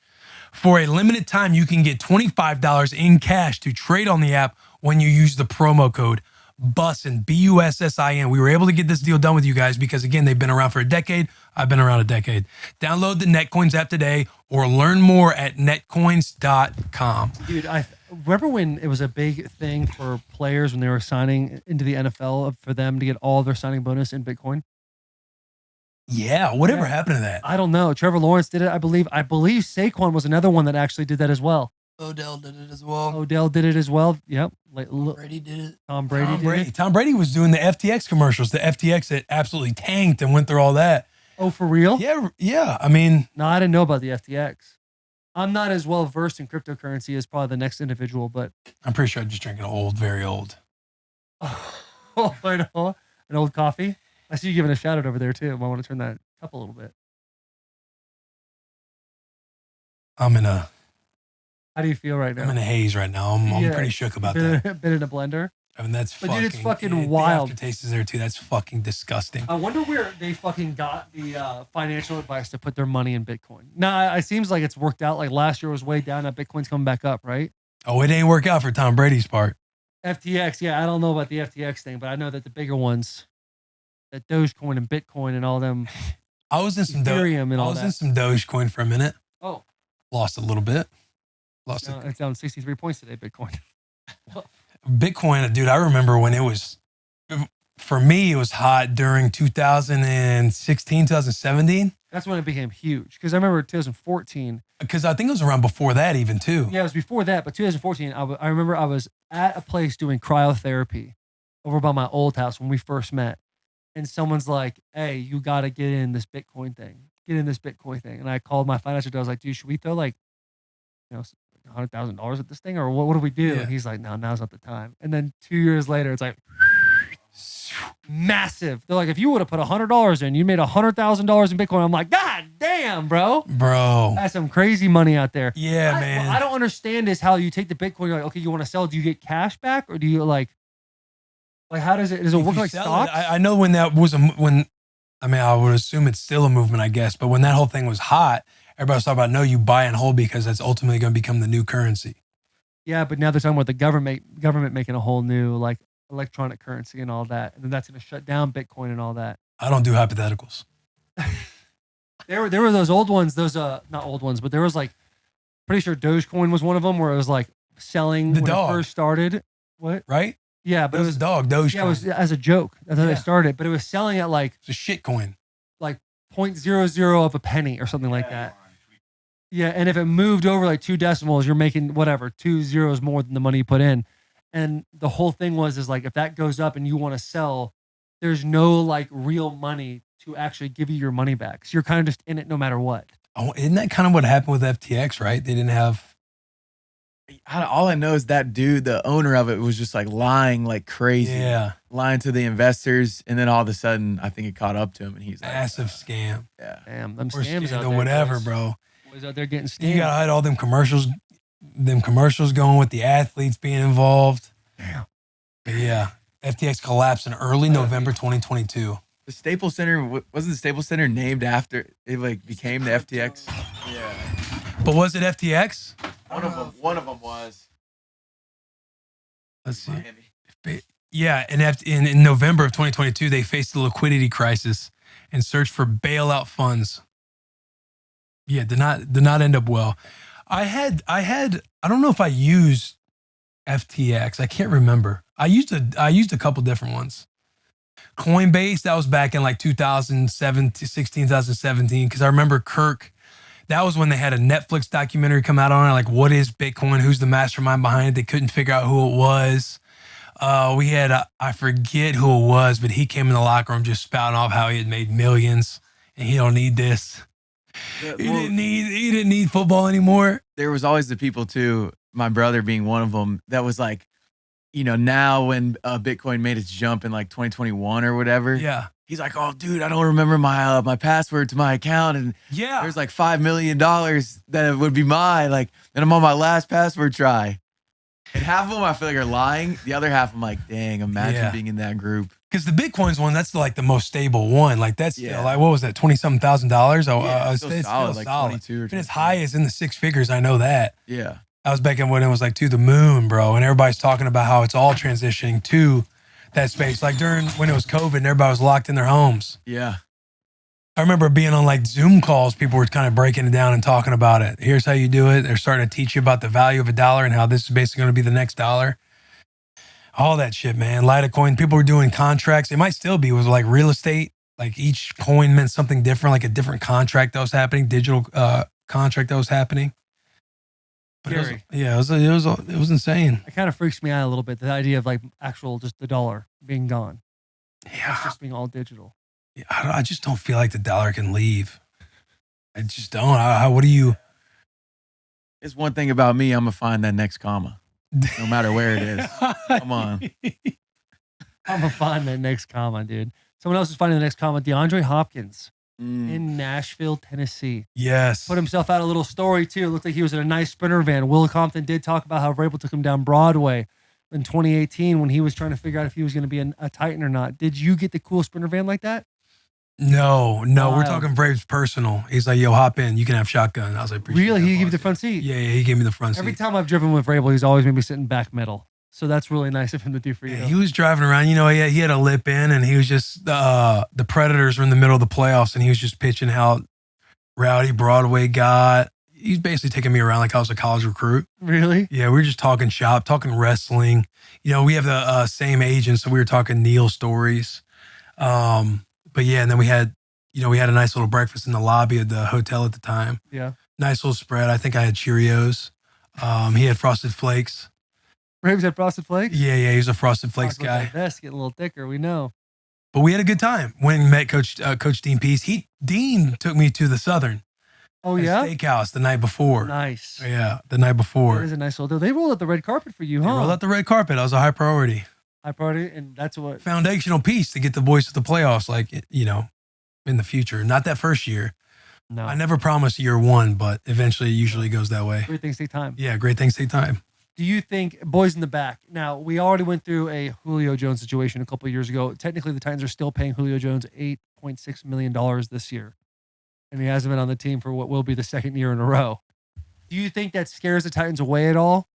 For a limited time, you can get $25 in cash to trade on the app when you use the promo code Bussin, Bussin. We were able to get this deal done with you guys because, again, they've been around for a decade. I've been around a decade. Download the Netcoins app today or learn more at netcoins.com. Dude, I remember when it was a big thing for players when they were signing into the NFL for them to get all their signing bonus in Bitcoin. Yeah, whatever happened to that? I don't know. Trevor Lawrence did it, I believe. I believe Saquon was another one that actually did that as well. Odell did it as well. Yep. Tom Brady did it. Tom Brady. Tom Brady was doing the FTX commercials. The FTX that absolutely tanked and went through all that. Oh, for real? Yeah. I mean, no, I didn't know about the FTX. I'm not as well versed in cryptocurrency as probably the next individual, but I'm pretty sure I just drank an old, very old. Oh, I know. An old coffee. I see you giving a shout out over there too. I want to turn that up a little bit. How do you feel right now? I'm in a haze right now. I'm pretty shook about that. Been in a blender. I mean, that's But dude, it's fucking wild. The aftertaste is there too. That's fucking disgusting. I wonder where they fucking got the financial advice to put their money in Bitcoin. Now, it seems like it's worked out. Like last year was way down. Now Bitcoin's coming back up, right? Oh, it ain't work out for Tom Brady's part. FTX, yeah. I don't know about the FTX thing, but I know that the bigger ones, that Dogecoin and Bitcoin and all them. I was in some Ethereum and all that. in some Dogecoin for a minute. Oh. Lost a little bit. It's down 63 points today, Bitcoin. Bitcoin, dude, I remember when it was, for me, it was hot during 2016, 2017. That's when it became huge. Because I remember 2014. Because I think it was around before that even too. Yeah, it was before that. But 2014, I remember I was at a place doing cryotherapy over by my old house when we first met. And someone's like, hey, you got to get in this Bitcoin thing. And I called my financial advisor. I was like, dude, should we throw like, $100,000 at this thing, or what do we do? Yeah. And he's like, no, now's not the time. And then 2 years later, it's like massive. They're like, if you would have put $100 in, you made $100,000 in Bitcoin. I'm like, God damn, bro. That's some crazy money out there. Yeah, man. What I don't understand is how you take the Bitcoin. You're like, okay, you want to sell? Do you get cash back, or do you like how does it work like stocks? I know when that was I would assume it's still a movement, I guess. But when that whole thing was hot, everybody was talking about, no, you buy and hold because that's ultimately going to become the new currency. Yeah, but now they're talking about the government making a whole new like electronic currency and all that, and then that's going to shut down Bitcoin and all that. I don't do hypotheticals. There were those old ones, not old ones, but there was like, pretty sure Dogecoin was one of them where it was like selling when it first started. What? Right? Yeah, but it was Dogecoin. Yeah, it was as a joke. That's how they started, but it was selling at like it's a shit coin, like 0.00 of a penny or something like that. Yeah, and if it moved over like 2 decimals, you're making whatever 2 zeros more than the money you put in. And the whole thing is like, if that goes up and you want to sell, there's no like real money to actually give you your money back. So you're kind of just in it no matter what. Oh, isn't that kind of what happened with FTX, right? They didn't have. All I know is that dude, the owner of it, was just like lying like crazy. Yeah. Lying to the investors. And then all of a sudden, I think it caught up to him and he's like, Massive scam. Yeah. Damn, them Or scams out or there. whatever, boys. bro. Boys out there getting scammed. You got to hide all them commercials going with the athletes being involved. Damn. But yeah, FTX collapsed in early November 2022. The Staples Center, wasn't the Staples Center named after it like became the FTX? Yeah. But was it FTX? One of them was. Let's see. Miami. Yeah, in November of 2022, they faced a liquidity crisis and searched for bailout funds. Yeah, did not end up well. I don't know if I used FTX. I can't remember. I used a couple different ones. Coinbase, that was back in like 2016, 2017, because I remember Kirk. That was when they had a Netflix documentary come out on it, like what is Bitcoin? Who's the mastermind behind it? They couldn't figure out who it was. We had I forget who it was, but he came in the locker room just spouting off how he had made millions and he don't need this. He didn't need football anymore. There was always the people too, my brother being one of them, that was like, now when Bitcoin made its jump in like 2021 or whatever. Yeah. He's like, oh, dude, I don't remember my password to my account. And yeah, there's like $5 million that would be mine. Like, and I'm on my last password try. And half of them I feel like are lying. The other half I'm like, dang, imagine being in that group. Because the Bitcoins one, that's like the most stable one. Like that's still like, what was that, $20-something thousand? Yeah, it's still solid, like 22 or and as high as in the six figures, I know that. Yeah. I was back in when it was like to the moon, bro. And everybody's talking about how it's all transitioning to that space. Like during when it was COVID and everybody was locked in their homes. Yeah. I remember being on like Zoom calls. People were kind of breaking it down and talking about it. Here's how you do it. They're starting to teach you about the value of a dollar and how this is basically going to be the next dollar. All that shit, man. Litecoin. People were doing contracts. It might still be. It was like real estate. Like each coin meant something different, like a different contract that was happening, digital contract that was happening. But it was insane. It kind of freaks me out a little bit. The idea of like actual just the dollar being gone. Yeah, it's just being all digital. Yeah, I just don't feel like the dollar can leave. I just don't. What do you? It's one thing about me. I'm gonna find that next comma, no matter where it is. Come on. I'm gonna find that next comma, dude. Someone else is finding the next comma. DeAndre Hopkins. In Nashville, Tennessee. Yes. Put himself out a little story, too. It looked like he was in a nice Sprinter van. Will Compton did talk about how Vrabel took him down Broadway in 2018 when he was trying to figure out if he was going to be a Titan or not. Did you get the cool Sprinter van like that? No. We're talking Braves personal. He's like, yo, hop in. You can have shotgun. I was like, really? He gave you the front seat? Yeah, he gave me the front seat. Every time I've driven with Vrabel, he's always made me sit in back middle. So that's really nice of him to do for you. Yeah, he was driving around, he had a lip in and he was just, the Predators were in the middle of the playoffs and he was just pitching how rowdy Broadway got. He's basically taking me around like I was a college recruit. Really? Yeah, we were just talking shop, talking wrestling. We have the same agent, so we were talking Neil stories. But yeah, and then we had a nice little breakfast in the lobby of the hotel at the time. Yeah. Nice little spread. I think I had Cheerios. He had Frosted Flakes. Braves had Frosted Flakes? Yeah, he's a Frosted Flakes guy. Vest getting a little thicker, we know. But we had a good time. Went and met Coach Dean Pease. Dean took me to the Southern. Oh, yeah? Steakhouse the night before. Nice. Yeah, the night before. It is a nice little deal. They rolled out the red carpet for you, huh? They rolled out the red carpet. That was a high priority. High priority, and that's what... Foundational piece to get the boys to the playoffs, in the future. Not that first year. No. I never promised year one, but eventually it usually goes that way. Great things take time. Yeah, great things take time. Do you think, boys in the back, now we already went through a Julio Jones situation a couple of years ago. Technically, the Titans are still paying Julio Jones $8.6 million this year. And he hasn't been on the team for what will be the second year in a row. Do you think that scares the Titans away at all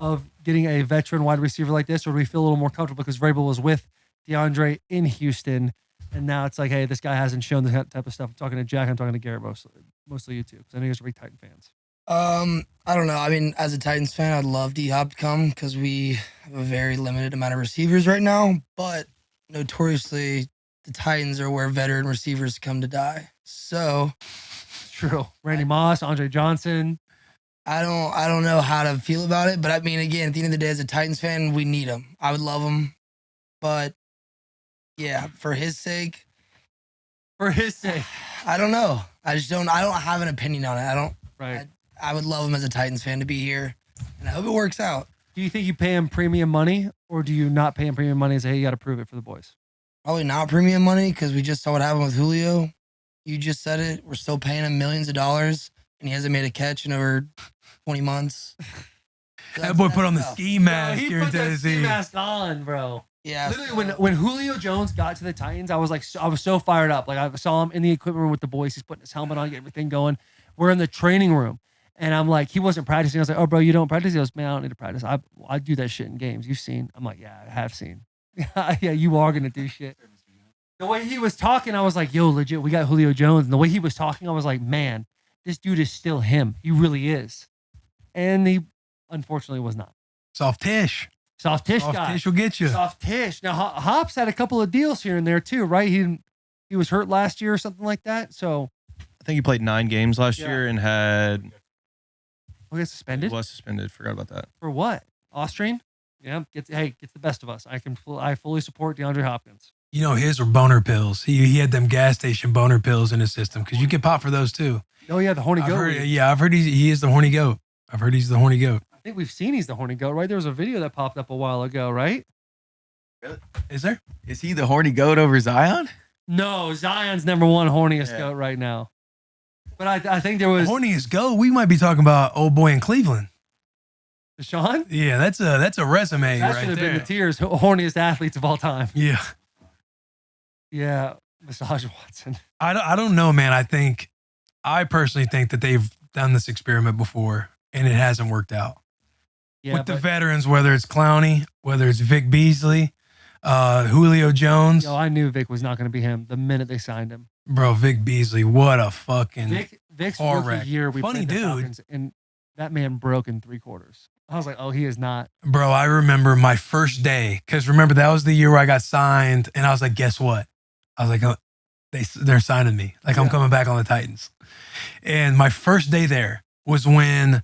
of getting a veteran wide receiver like this? Or do we feel a little more comfortable because Vrabel was with DeAndre in Houston and now it's like, hey, this guy hasn't shown this type of stuff. I'm talking to Jack, I'm talking to Garrett, mostly you two, because I know you guys are big Titan fans. I don't know. I mean, as a Titans fan, I'd love D-Hop to come because we have a very limited amount of receivers right now. But notoriously, the Titans are where veteran receivers come to die. So, it's true. Randy Moss, Andre Johnson. I don't know how to feel about it, but I mean, again, at the end of the day, as a Titans fan, we need him. I would love him, but yeah, for his sake, I don't know. I don't have an opinion on it. I don't. Right. I would love him as a Titans fan to be here, and I hope it works out. Do you think you pay him premium money, or do you not pay him premium money and say, hey, you got to prove it for the boys? Probably not premium money because we just saw what happened with Julio. You just said it. We're still paying him millions of dollars, and he hasn't made a catch in over 20 months. So that boy put on the ski mask he here in put that Tennessee. ski mask on, bro. Yeah. Literally, when Julio Jones got to the Titans, I was like, I was so fired up. Like I saw him in the equipment room with the boys. He's putting his helmet on, getting everything going. We're in the training room, and I'm like, he wasn't practicing. I was like, oh, bro, you don't practice? He goes, man, I don't need to practice. I do that shit in games. You've seen? I'm like, yeah, I have seen. Yeah, you are gonna do shit. The way he was talking, I was like, yo, legit, we got Julio Jones. And the way he was talking, I was like, man, this dude is still him. He really is. And he unfortunately was not. Soft tish. Soft tish Soft guy. tish will get you. Soft tish. Now, Hops had a couple of deals here and there too, right? He was hurt last year or something like that. So I think he played 9 games last year and had. he got suspended? He was suspended. Forgot about that. For what? Austrian? Yeah. Gets the best of us. I fully support DeAndre Hopkins. You know, his were boner pills. He had them gas station boner pills in his system because you get pop for those too. Oh, yeah, the horny goat. I've heard he is the horny goat. I've heard he's the horny goat. I think we've seen he's the horny goat, right? There was a video that popped up a while ago, right? Is there? Is he the horny goat over Zion? No, Zion's number one horniest goat right now. But I think there was... Horniest goat? We might be talking about old boy in Cleveland. Deshaun? Yeah, that's a resume that right should have there. been the tiers, horniest athletes of all time. Yeah. Yeah, Massage Watson. I don't know, man. I personally think that they've done this experiment before and it hasn't worked out. Yeah, with the veterans, whether it's Clowney, whether it's Vic Beasley, Julio Jones. Yo, I knew Vic was not going to be him the minute they signed him. Bro, Vic Beasley, what a fucking Vic's car rookie wreck. year. We Funny played the dude. Falcons, and that man broke in 3 quarters. I was like, oh, he is not. Bro, I remember my first day because remember that was the year where I got signed, and I was like, guess what? I was like, oh, they're signing me. Like I'm coming back on the Titans. And my first day there was when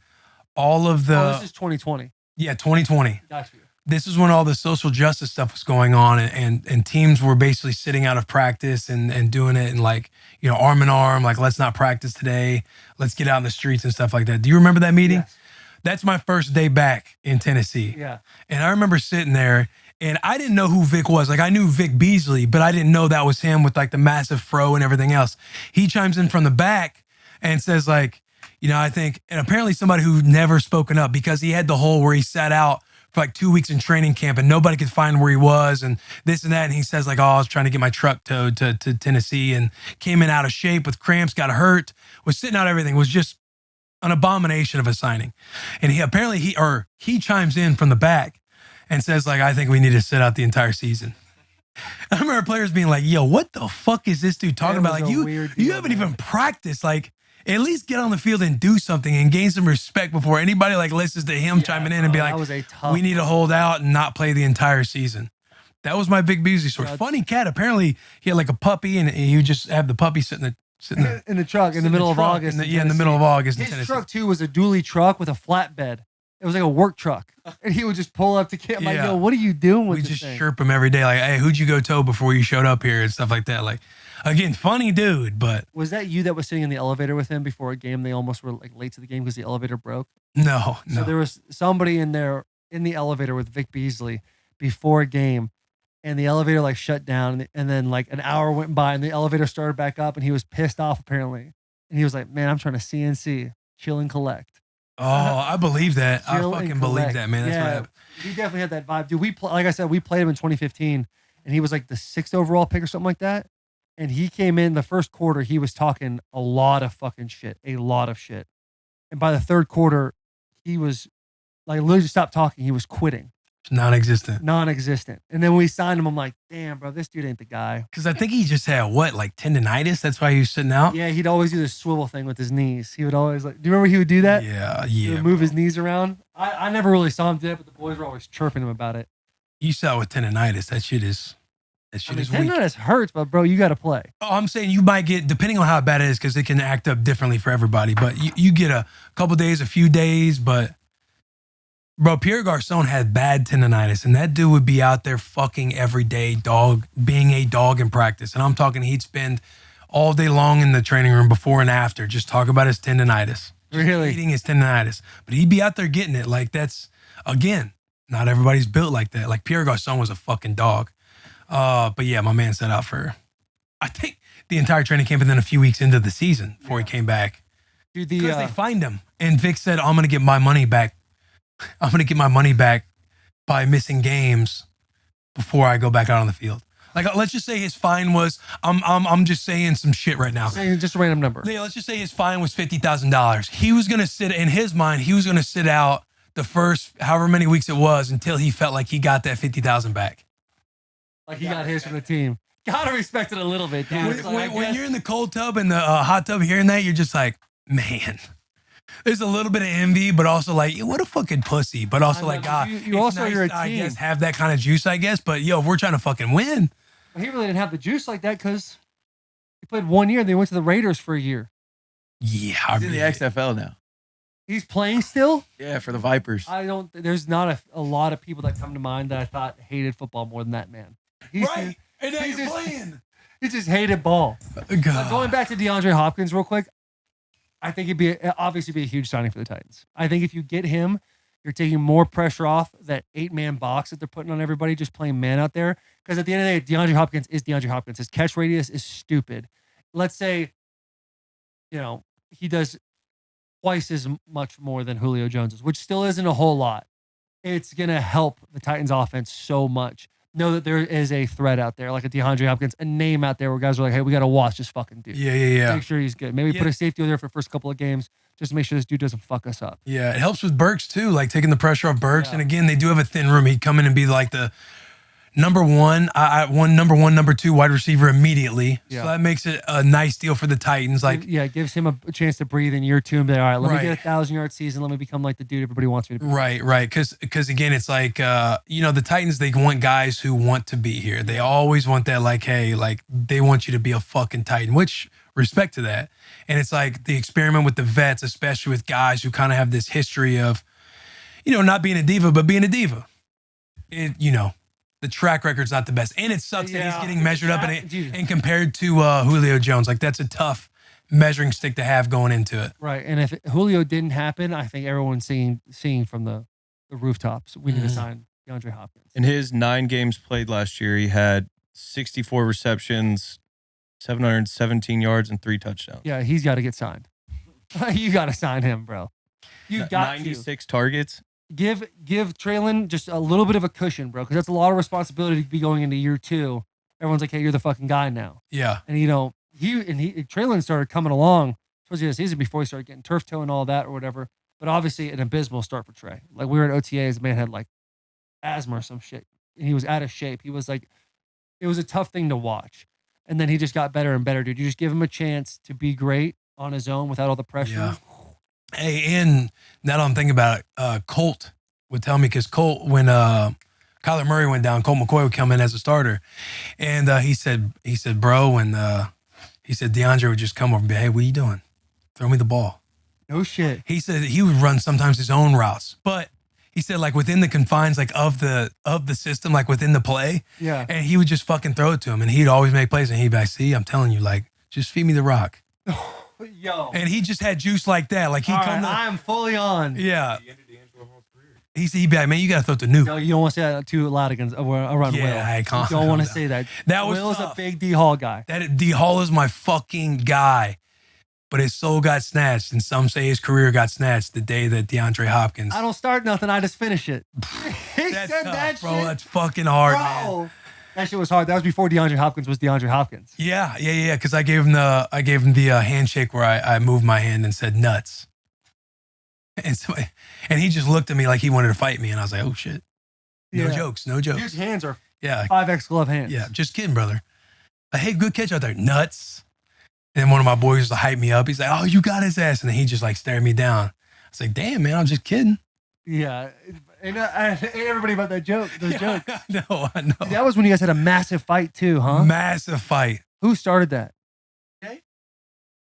all of the this is 2020. Yeah, 2020. Got you. This is when all the social justice stuff was going on, and teams were basically sitting out of practice and doing it and like, you know, arm in arm, like let's not practice today, let's get out in the streets and stuff like that. Do you remember that meeting? Yes. That's my first day back in Tennessee. Yeah. And I remember sitting there and I didn't know who Vic was. Like I knew Vic Beasley, but I didn't know that was him with like the massive fro and everything else. He chimes in from the back and says like, you know, I think, and apparently somebody who never spoken up because he had the whole where he sat out for like 2 weeks in training camp and nobody could find where he was and this and that. And he says like, oh, I was trying to get my truck towed to Tennessee and came in out of shape with cramps, got hurt, was sitting out everything, was just an abomination of a signing. And he chimes in from the back and says like, I think we need to sit out the entire season. I remember players being like, yo, what the fuck is this dude talking about? Like you haven't even practiced. Like at least get on the field and do something and gain some respect before anybody like listens to him chiming in and be like, we need to hold out and not play the entire season. That was my Big Beasley story. Funny cat. Apparently he had like a puppy and he would just have the puppy sitting in the truck in the middle of August. In the middle of August. His truck too was a dually truck with a flatbed. It was like a work truck. And he would just pull up to get like, yo, what are you doing with this thing? We just chirp him every day. Like, hey, who'd you go tow before you showed up here and stuff like that. Like, again, funny dude, but. Was that you that was sitting in the elevator with him before a game? They almost were like late to the game because the elevator broke? No. So there was somebody in there in the elevator with Vic Beasley before a game and the elevator like shut down and then like an hour went by and the elevator started back up and he was pissed off apparently. And he was like, man, I'm trying to CNC, chill and collect. Oh, I believe that. I fucking believe that, man. That's what happened. He definitely had that vibe. Dude, like I said, we played him in 2015 and he was like the 6th overall pick or something like that. And he came in the first quarter, he was talking a lot of fucking shit, a lot of shit. And by the 3rd quarter, he was like literally just stopped talking. He was quitting. Non-existent. And then when we signed him, I'm like, damn, bro, this dude ain't the guy. Because I think he just had like tendonitis. That's why he was sitting out. Yeah, he'd always do this swivel thing with his knees. He would always like, do you remember he would do that? Yeah. He would move his knees around. I never really saw him do it, but the boys were always chirping him about it. You saw with tendonitis, that shit is That shit is weak. Tendonitis hurts, but bro, you got to play. Oh, I'm saying you might get, depending on how bad it is, because it can act up differently for everybody. But you get a couple days, a few days. But bro, Pierre Garçon had bad tendonitis, and that dude would be out there fucking every day, being a dog in practice. And I'm talking, he'd spend all day long in the training room before and after, just talk about his tendonitis. Really? Eating his tendonitis. But he'd be out there getting it. Like, that's, again, not everybody's built like that. Like, Pierre Garçon was a fucking dog. But yeah, my man set out for, I think, the entire training camp and then a few weeks into the season before he came back. Dude, because they fined him. And Vic said, I'm going to get my money back. I'm going to get my money back by missing games before I go back out on the field. Like, let's just say his fine was, I'm just saying some shit right now. Saying just a random number. Yeah, let's just say his fine was $50,000. He was going to sit, in his mind, he was going to sit out the first however many weeks it was until he felt like he got that $50,000 back. Like he got his from the team. Gotta respect it a little bit, dude. When you're in the cold tub and the hot tub hearing that, you're just like, man. There's a little bit of envy, but also like, what a fucking pussy. But also like, God, you also nice you're a to, team. I guess, have that kind of juice, I guess. But yo, if we're trying to fucking win. He really didn't have the juice like that because he played 1 year and they went to the Raiders for a year. Yeah, he's in the XFL now. He's playing still? Yeah, for the Vipers. There's not a lot of people that come to mind that I thought hated football more than that man. Right. And now you're playing. He just hated ball. Going back to DeAndre Hopkins real quick, I think it'd obviously be a huge signing for the Titans. I think if you get him, you're taking more pressure off that 8-man box that they're putting on everybody, just playing man out there. Because at the end of the day, DeAndre Hopkins is DeAndre Hopkins. His catch radius is stupid. Let's say, he does twice as much more than Julio Jones is, which still isn't a whole lot. It's going to help the Titans offense so much. Know that there is a threat out there, like a DeAndre Hopkins, a name out there where guys are like, hey, we got to watch this fucking dude. Yeah. Make sure he's good. Maybe put a safety over there for the first couple of games just to make sure this dude doesn't fuck us up. Yeah, it helps with Burks too, like taking the pressure off Burks. Yeah. And again, they do have a thin room. He'd come in and be like the number one, number two wide receiver immediately. Yeah. So that makes it a nice deal for the Titans. Like, it gives him a chance to breathe in year 2 and be like, all right, let me get a 1,000-yard season. Let me become like the dude everybody wants me to be. Right. Because again, it's like, the Titans, they want guys who want to be here. They always want that, like, hey, like they want you to be a fucking Titan, which respect to that. And it's like the experiment with the vets, especially with guys who kind of have this history of, not being a diva, but being a diva. The track record's not the best. And it sucks that he's getting measured up and compared to Julio Jones. Like, that's a tough measuring stick to have going into it. Right. And if Julio didn't happen, I think everyone's singing from the rooftops. We need to sign DeAndre Hopkins. In his 9 games played last year, he had 64 receptions, 717 yards, and 3 touchdowns. Yeah, he's got to get signed. You got to sign him, bro. You got 96 targets. Give Traylon just a little bit of a cushion, bro, because that's a lot of responsibility to be going into year 2. Everyone's like, hey, you're the fucking guy now. Yeah. And Traylon started coming along towards the end of the season before he started getting turf toe and all that or whatever. But obviously an abysmal start for Trey. Like, we were at OTAs, the man had like asthma or some shit. And he was out of shape. He was like, it was a tough thing to watch. And then he just got better and better, dude. You just give him a chance to be great on his own without all the pressure. Yeah. Hey, and now that I'm thinking about it, Colt would tell me, because Colt, when Kyler Murray went down, Colt McCoy would come in as a starter. And he said, bro, and he said DeAndre would just come over and be, hey, what are you doing? Throw me the ball. No shit. He said he would run sometimes his own routes, but he said, like, within the confines, like, of the system, like within the play. Yeah. And he would just fucking throw it to him, and he'd always make plays, and he'd be like, see, I'm telling you, like, just feed me the rock. Yo. And he just had juice like that. Like, he'd come. I'm fully on. Yeah. He'd be like, man, you got to throw it to Nuke. No, you don't want to say that too loud against around Will. I can't. You don't want to say that. That was Will's tough. a big D Hall guy. D Hall is my fucking guy. But his soul got snatched, and some say his career got snatched the day that DeAndre Hopkins. I don't start nothing. I just finish it. He That's said tough, that bro. shit. That's fucking hard, man. That shit was hard. That was before DeAndre Hopkins was DeAndre Hopkins. Yeah. Because I gave him the handshake where I moved my hand and said nuts, and he just looked at me like he wanted to fight me, and I was like, oh shit, no jokes. His hands are 5X glove hands. Yeah, just kidding, brother. Hey, good catch out there, nuts. And then one of my boys to hype me up. He's like, oh, you got his ass, and then he just like stared me down. I was like, damn, man, I'm just kidding. Yeah, Ain't everybody about that joke. Those jokes. I know. That was when you guys had a massive fight too, huh? Massive fight. Who started that? Okay.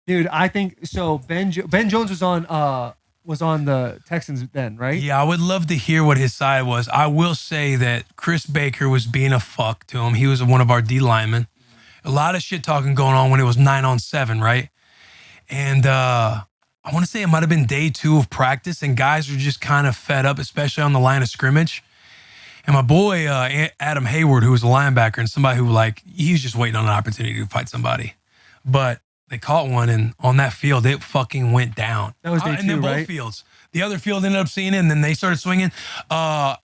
Dude, I think so. Ben Jones was on the Texans then, right? Yeah, I would love to hear what his side was. I will say that Chris Baker was being a fuck to him. He was one of our D linemen. A lot of shit talking going on when it was 9-on-7, right? And I want to say it might have been day 2 of practice, and guys were just kind of fed up, especially on the line of scrimmage. And my boy, Adam Hayward, who was a linebacker and somebody who, like, he was just waiting on an opportunity to fight somebody. But they caught one, and on that field, it fucking went down. That was day 2, and then right? both fields. The other field ended up seeing it, and then they started swinging. Well,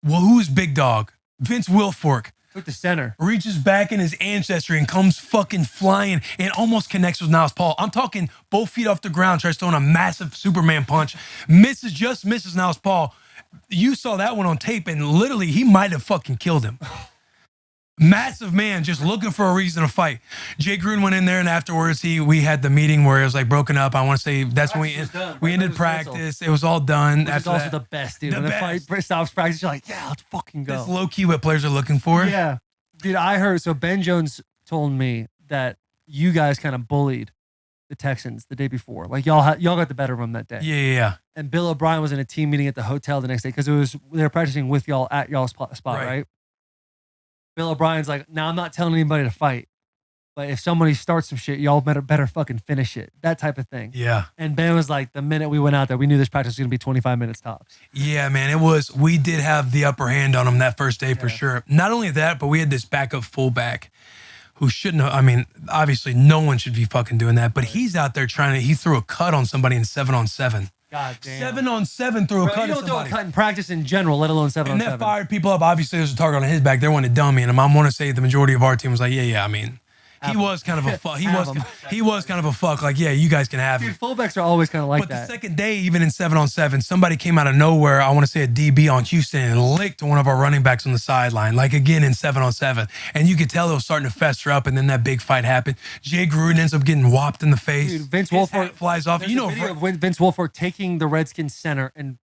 who's big dog? Vince Wilfork. Took the center. Reaches back in his ancestry and comes fucking flying and almost connects with Niles Paul. I'm talking both feet off the ground, tries throwing a massive Superman punch. Just misses Niles Paul. You saw that one on tape, and literally he might have fucking killed him. Massive man just looking for a reason to fight. Jay Gruden went in there, and afterwards we had the meeting where it was like broken up. I want to say that's when we ended practice. It was all done. Which is also the best, dude. When the fight stops practice, you're like, yeah, let's fucking go. That's low key what players are looking for. Yeah, dude. I heard. So Ben Jones told me that you guys kind of bullied the Texans the day before. Like y'all got the better of them that day. Yeah. And Bill O'Brien was in a team meeting at the hotel the next day because they were practicing with y'all at y'all's spot, right? Bill O'Brien's like, now I'm not telling anybody to fight, but if somebody starts some shit, y'all better fucking finish it. That type of thing. Yeah. And Ben was like, the minute we went out there, we knew this practice was going to be 25 minutes tops. Yeah, man, we did have the upper hand on them that first day for sure. Not only that, but we had this backup fullback who shouldn't have, I mean, obviously no one should be fucking doing that, but he's out there he threw a cut on somebody in 7-on-7. God damn. 7-on-7 threw a cut. You don't throw a cut in practice in general, let alone 7-on-7. And that fired people up. Obviously, there's a target on his back. They wanted to dummy him. I want to say the majority of our team was like, yeah. I mean, he was kind of a fuck. He was kind of a fuck. Like, yeah, you guys can have him. Dude, fullbacks are always kind of like but that. The second day, even in 7-on-7, somebody came out of nowhere. I want to say a DB on Houston and licked one of our running backs on the sideline. Like again in 7-on-7, and you could tell it was starting to fester up. And then that big fight happened. Jay Gruden ends up getting whopped in the face. Dude, Vince Wilfork flies off. You know, Vince Wilfork taking the Redskins center and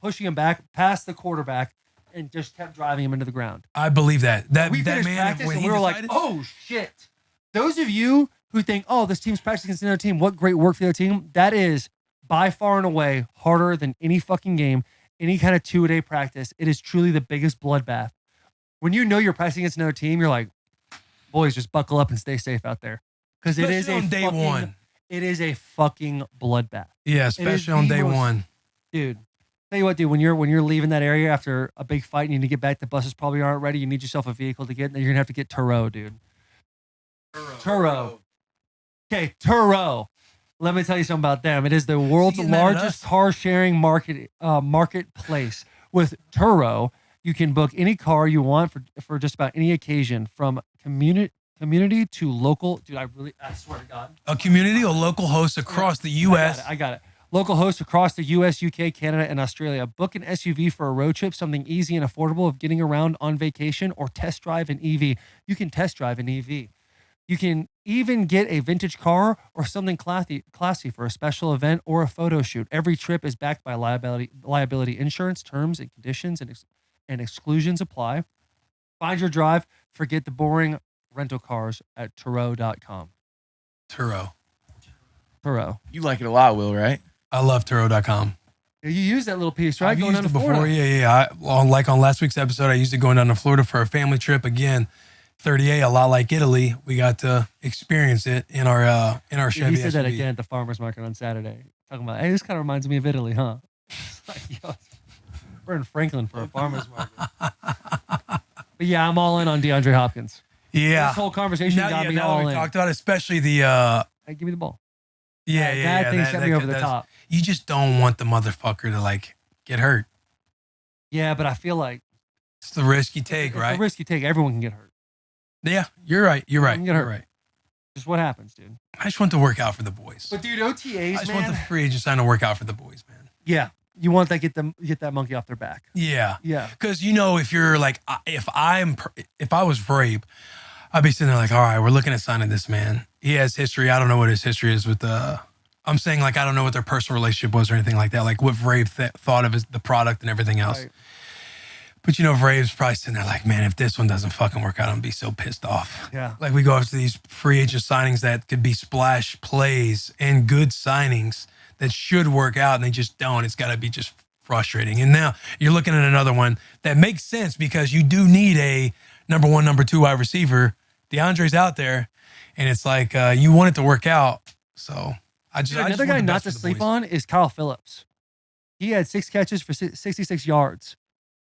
pushing him back past the quarterback and just kept driving him into the ground. I believe that. That man, practice when and we were like, oh shit. Those of you who think, oh, this team's practicing against another team, what great work for the other team, that is by far and away harder than any fucking game, any kind of 2-a-day practice. It is truly the biggest bloodbath. When you know you're practicing against another team, you're like, boys, just buckle up and stay safe out there. Because it is on day one. It is a fucking bloodbath. Yeah, especially on day one. Dude, tell you what, dude, when you're leaving that area after a big fight and you need to get back, the buses probably aren't ready. You need yourself a vehicle to get, and you're going to have to get Turo, dude. Turo. Okay, Turo. Let me tell you something about them. It is the world's largest car sharing marketplace. With Turo, you can book any car you want for just about any occasion, from community to local. Dude, I swear to God. A community or local host across the U.S. I got it. Local hosts across the U.S., UK, Canada, and Australia. Book an SUV for a road trip, something easy and affordable of getting around on vacation, or test drive an EV. You can test drive an EV. You can even get a vintage car or something classy for a special event or a photo shoot. Every trip is backed by liability insurance. Terms and conditions and exclusions apply. Find your drive. Forget the boring rental cars at Turo.com. Turo. You like it a lot, Will, right? I love Turo.com. You used that little piece, right? I've used it before. Yeah. Like on last week's episode, I used it going down to Florida for a family trip. Again, 30A, a lot like Italy. We got to experience it in our Chevy. He said SUV. that again at the farmer's market on Saturday. Talking about, hey, this kind of reminds me of Italy, huh? Like, yo, we're in Franklin for a farmer's market. But yeah, I'm all in on DeAndre Hopkins. Yeah. This whole conversation got me all in. Talked about it, especially the Hey, give me the ball. Yeah. That thing set me over the top. You just don't want the motherfucker to like get hurt. Yeah, but I feel like it's the risk you take, it's right? the risk you take. Everyone can get hurt. Yeah, you're right. You're right. You're right. Just what happens, dude. I just want to work out for the boys. But dude, OTAs, I just want the free agent sign to work out for the boys, man. Yeah, you want that get that monkey off their back. Yeah. Because if you're like, if I was Vrabe, I'd be sitting there like, all right, we're looking at signing this man. He has history. I don't know what his history is with I'm saying, like, I don't know what their personal relationship was or anything like that. Like, what Vrave thought of the product and everything else. Right. But, Vrave's probably sitting there like, man, if this one doesn't fucking work out, I'm going to be so pissed off. Yeah. Like, we go after these free agent signings that could be splash plays and good signings that should work out, and they just don't. It's got to be just frustrating. And now you're looking at another one that makes sense because you do need a number 1, number 2 wide receiver. DeAndre's out there, and it's like you want it to work out. So another guy not to sleep on is Kyle Phillips. He had 6 catches for 66 yards.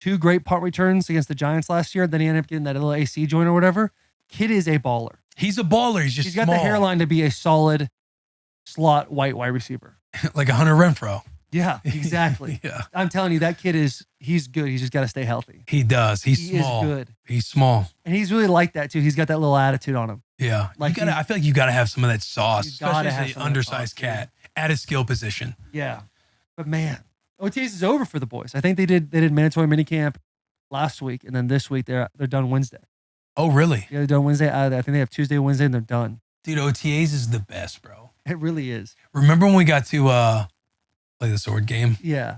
2 great punt returns against the Giants last year. Then he ended up getting that little AC joint or whatever. Kid is a baller. He's a baller. He's got the hairline to be a solid slot wide receiver. Like a Hunter Renfrow. Yeah, exactly. Yeah. I'm telling you, that kid he's good. He's just got to stay healthy. He does. He's small. Is good. He's small. And he's really like that too. He's got that little attitude on him. Yeah. Like I feel like you got to have some of that sauce, especially as an undersized cat at a skill position. Yeah. But man, OTAs is over for the boys. I think they did mandatory minicamp last week, and then this week they're done Wednesday. Oh, really? Yeah, they're done Wednesday. I think they have Tuesday, Wednesday, and they're done. Dude, OTAs is the best, bro. It really is. Remember when we got to play the sword game? Yeah.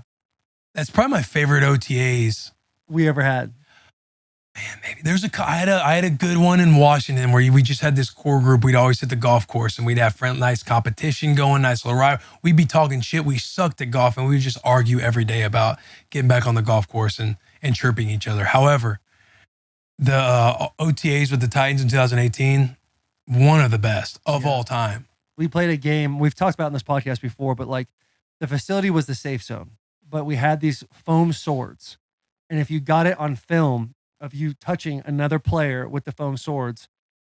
That's probably my favorite OTAs we ever had. Man, maybe there's I had a good one in Washington where we just had this core group. We'd always hit the golf course and we'd have nice competition going, nice little ride. We'd be talking shit. We sucked at golf and we would just argue every day about getting back on the golf course and chirping each other. However, the OTAs with the Titans in 2018, one of the best of all time. We played a game. We've talked about it in this podcast before, but like the facility was the safe zone, but we had these foam swords. And if you got it on film of you touching another player with the foam swords,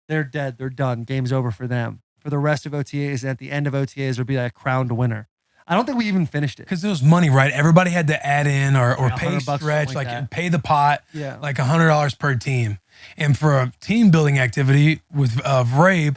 they're dead. They're done. Game's over for them. For the rest of OTAs, and at the end of OTAs, there'll be like a crowned winner. I don't think we even finished it. Because it was money, right? Everybody had to add in or pay stretch, like pay the pot, like $100 per team. And for a team building activity with Vrabe,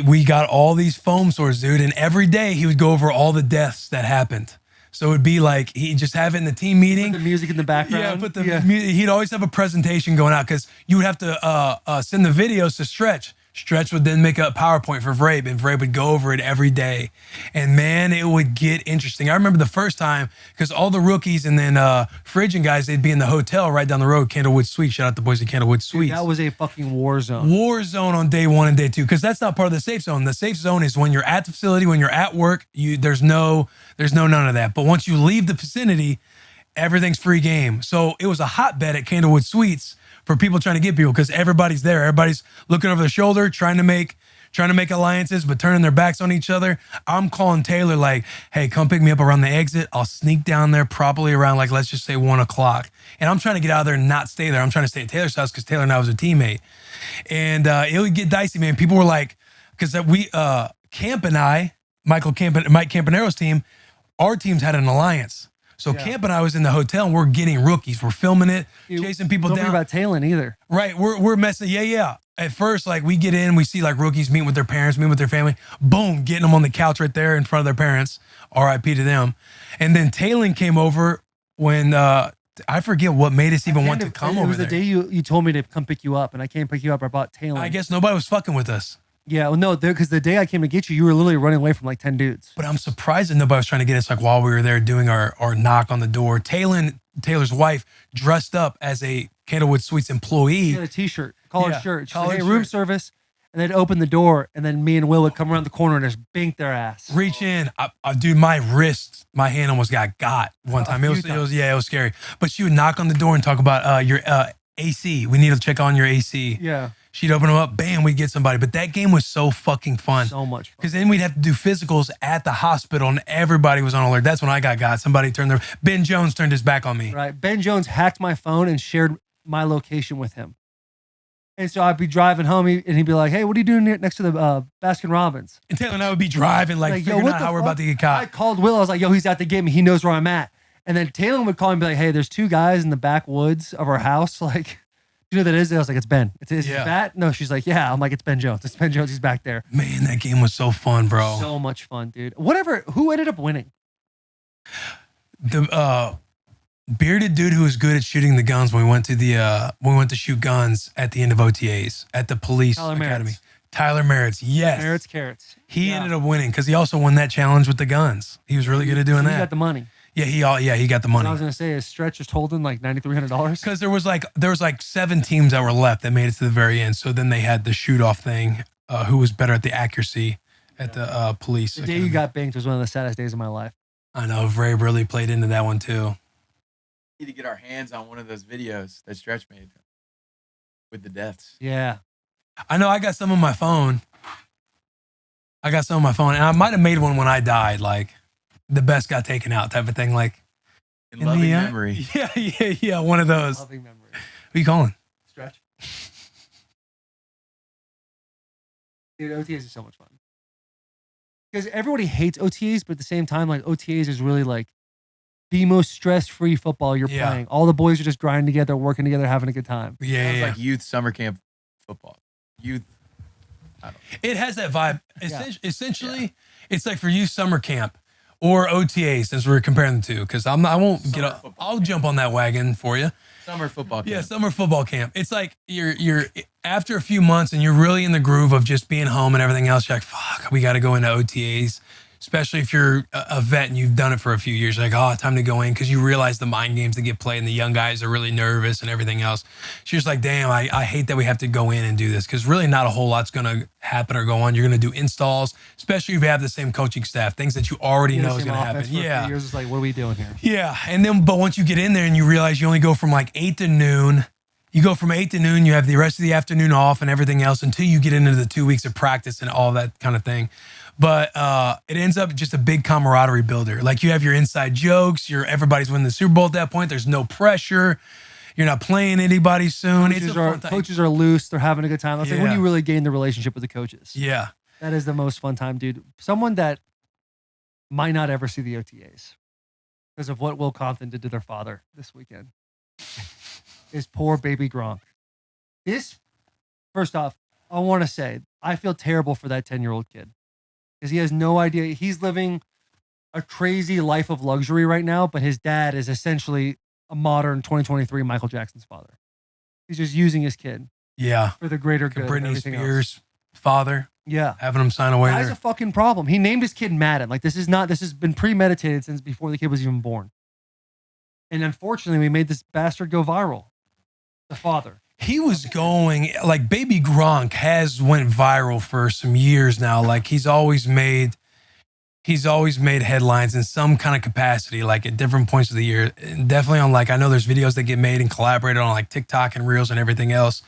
we got all these foam swords, dude. And every day he would go over all the deaths that happened. So it'd be like he'd just have it in the team meeting. Put the music in the background. Yeah, he'd always have a presentation going out because you would have to send the videos to Stretch. Stretch would then make a PowerPoint for Vrabe, and Vrabe would go over it every day. And man, it would get interesting. I remember the first time, because all the rookies and then Phrygian guys, they'd be in the hotel right down the road, Candlewood Suites. Shout out the boys at Candlewood Suites. Dude, that was a fucking war zone. War zone on day 1 and day 2, because that's not part of the safe zone. The safe zone is when you're at the facility, when you're at work, there's no none of that. But once you leave the vicinity, everything's free game. So it was a hotbed at Candlewood Suites for people trying to get people because everybody's there. Everybody's looking over their shoulder, trying to make alliances, but turning their backs on each other. I'm calling Taylor like, hey, come pick me up around the exit. I'll sneak down there probably around like, let's just say 1 o'clock. And I'm trying to get out of there and not stay there. I'm trying to stay at Taylor's house because Taylor and I was a teammate. And it would get dicey, man. People were like, because Camp and I, Mike Campanero's team, our teams had an alliance. So Camp and I was in the hotel and we're getting rookies. We're filming it, chasing people down. Don't worry about Talon either. Right. We're messing. Yeah. At first, like we get in, we see like rookies meeting with their parents, meeting with their family. Boom, getting them on the couch right there in front of their parents. RIP to them. And then Talon came over when I forget what made us even want to come over there. It was the day you told me to come pick you up, and I came pick you up. I bought Talon. I guess nobody was fucking with us. Yeah, well, no, because the day I came to get you, you were literally running away from like 10 dudes. But I'm surprised that nobody was trying to get us like while we were there doing our knock on the door. Taylor's wife dressed up as a Candlewood Suites employee. She had a t-shirt, collared shirt. She said, hey, room service. And they'd open the door, and then me and Will would come around the corner and just bink their ass. Reach in. Dude, my hand almost got one time. It was scary. But she would knock on the door and talk about your AC. We need to check on your AC. Yeah. She'd open them up, bam, we'd get somebody. But that game was so fucking fun. So much fun. Because then we'd have to do physicals at the hospital, and everybody was on alert. That's when I got. Somebody Ben Jones turned his back on me. Right. Ben Jones hacked my phone and shared my location with him. And so I'd be driving home, and he'd be like, hey, what are you doing next to the Baskin Robbins? And Taylor and I would be driving, like figuring out how we're about to get caught. I called Will. I was like, yo, he's out to get me. He knows where I'm at. And then Taylor would call me and be like, hey, there's 2 guys in the backwoods of our house. Like, you know who that is? I was like, it's Ben. Is that? No, she's like, yeah. I'm like, it's Ben Jones. It's Ben Jones. He's back there. Man, that game was so fun, bro. So much fun, dude. Who ended up winning? The bearded dude who was good at shooting the guns when we went to shoot guns at the end of OTAs at the police academy. Tyler Merritt's, yes. Merritt's Carrots. He ended up winning because he also won that challenge with the guns. He was really good at doing that. He got the money. Yeah, he got the money. I was gonna say his stretch just holding like $9,300 because there was like 7 teams that were left that made it to the very end. So then they had the shoot off thing. Who was better at the accuracy at the police? The day you got banked was one of the saddest days of my life. I know Ray really played into that one too. We need to get our hands on one of those videos that Stretch made with the deaths. Yeah, I know. I got some on my phone. And I might have made one when I died, like the best got taken out type of thing, like in loving memory. Yeah, one of those. Loving memory. Who you calling? Stretch. Dude, OTAs are so much fun. Because everybody hates OTAs, but at the same time, like OTAs is really like the most stress-free football you're playing. All the boys are just grinding together, working together, having a good time. Sounds like youth summer camp football. It has that vibe. Essentially, it's like for you summer camp or OTA, since we're comparing the two. Because I'll jump on that wagon for you. Summer football camp. Yeah, summer football camp. It's like you're after a few months and you're really in the groove of just being home and everything else. You're like, fuck, we got to go into OTAs. Especially if you're a vet and you've done it for a few years, like, oh, time to go in, because you realize the mind games that get played and the young guys are really nervous and everything else. So you're just like, damn, I hate that we have to go in and do this, because really not a whole lot's going to happen or go on. You're going to do installs, especially if you have the same coaching staff, things that you already know is going to happen. Yeah. Years, it's like, what are we doing here? Yeah. And then, but once you get in there and you realize you only go from like 8 to noon, you go from 8 to noon, you have the rest of the afternoon off and everything else until you get into the 2 weeks of practice and all that kind of thing. But it ends up just a big camaraderie builder. Like you have your inside jokes. Everybody's winning the Super Bowl at that point. There's no pressure. You're not playing anybody soon. Coaches are loose. They're having a good time. That's like when you really gain the relationship with the coaches. Yeah. That is the most fun time, dude. Someone that might not ever see the OTAs because of what Will Compton did to their father this weekend is poor baby Gronk. First off, I want to say, I feel terrible for that 10-year-old kid. Because he has no idea. He's living a crazy life of luxury right now, but his dad is essentially a modern 2023 Michael Jackson's father. He's just using his kid. Yeah. For the greater good. Britney Spears' father. Yeah. Having him sign away. That's a fucking problem. He named his kid Madden. Like this has been premeditated since before the kid was even born. And unfortunately, we made this bastard go viral. The father. He was going, like, baby Gronk went viral for some years now. Like he's always made headlines in some kind of capacity, like at different points of the year. And definitely on, like, I know there's videos that get made and collaborated on like TikTok and Reels and everything else.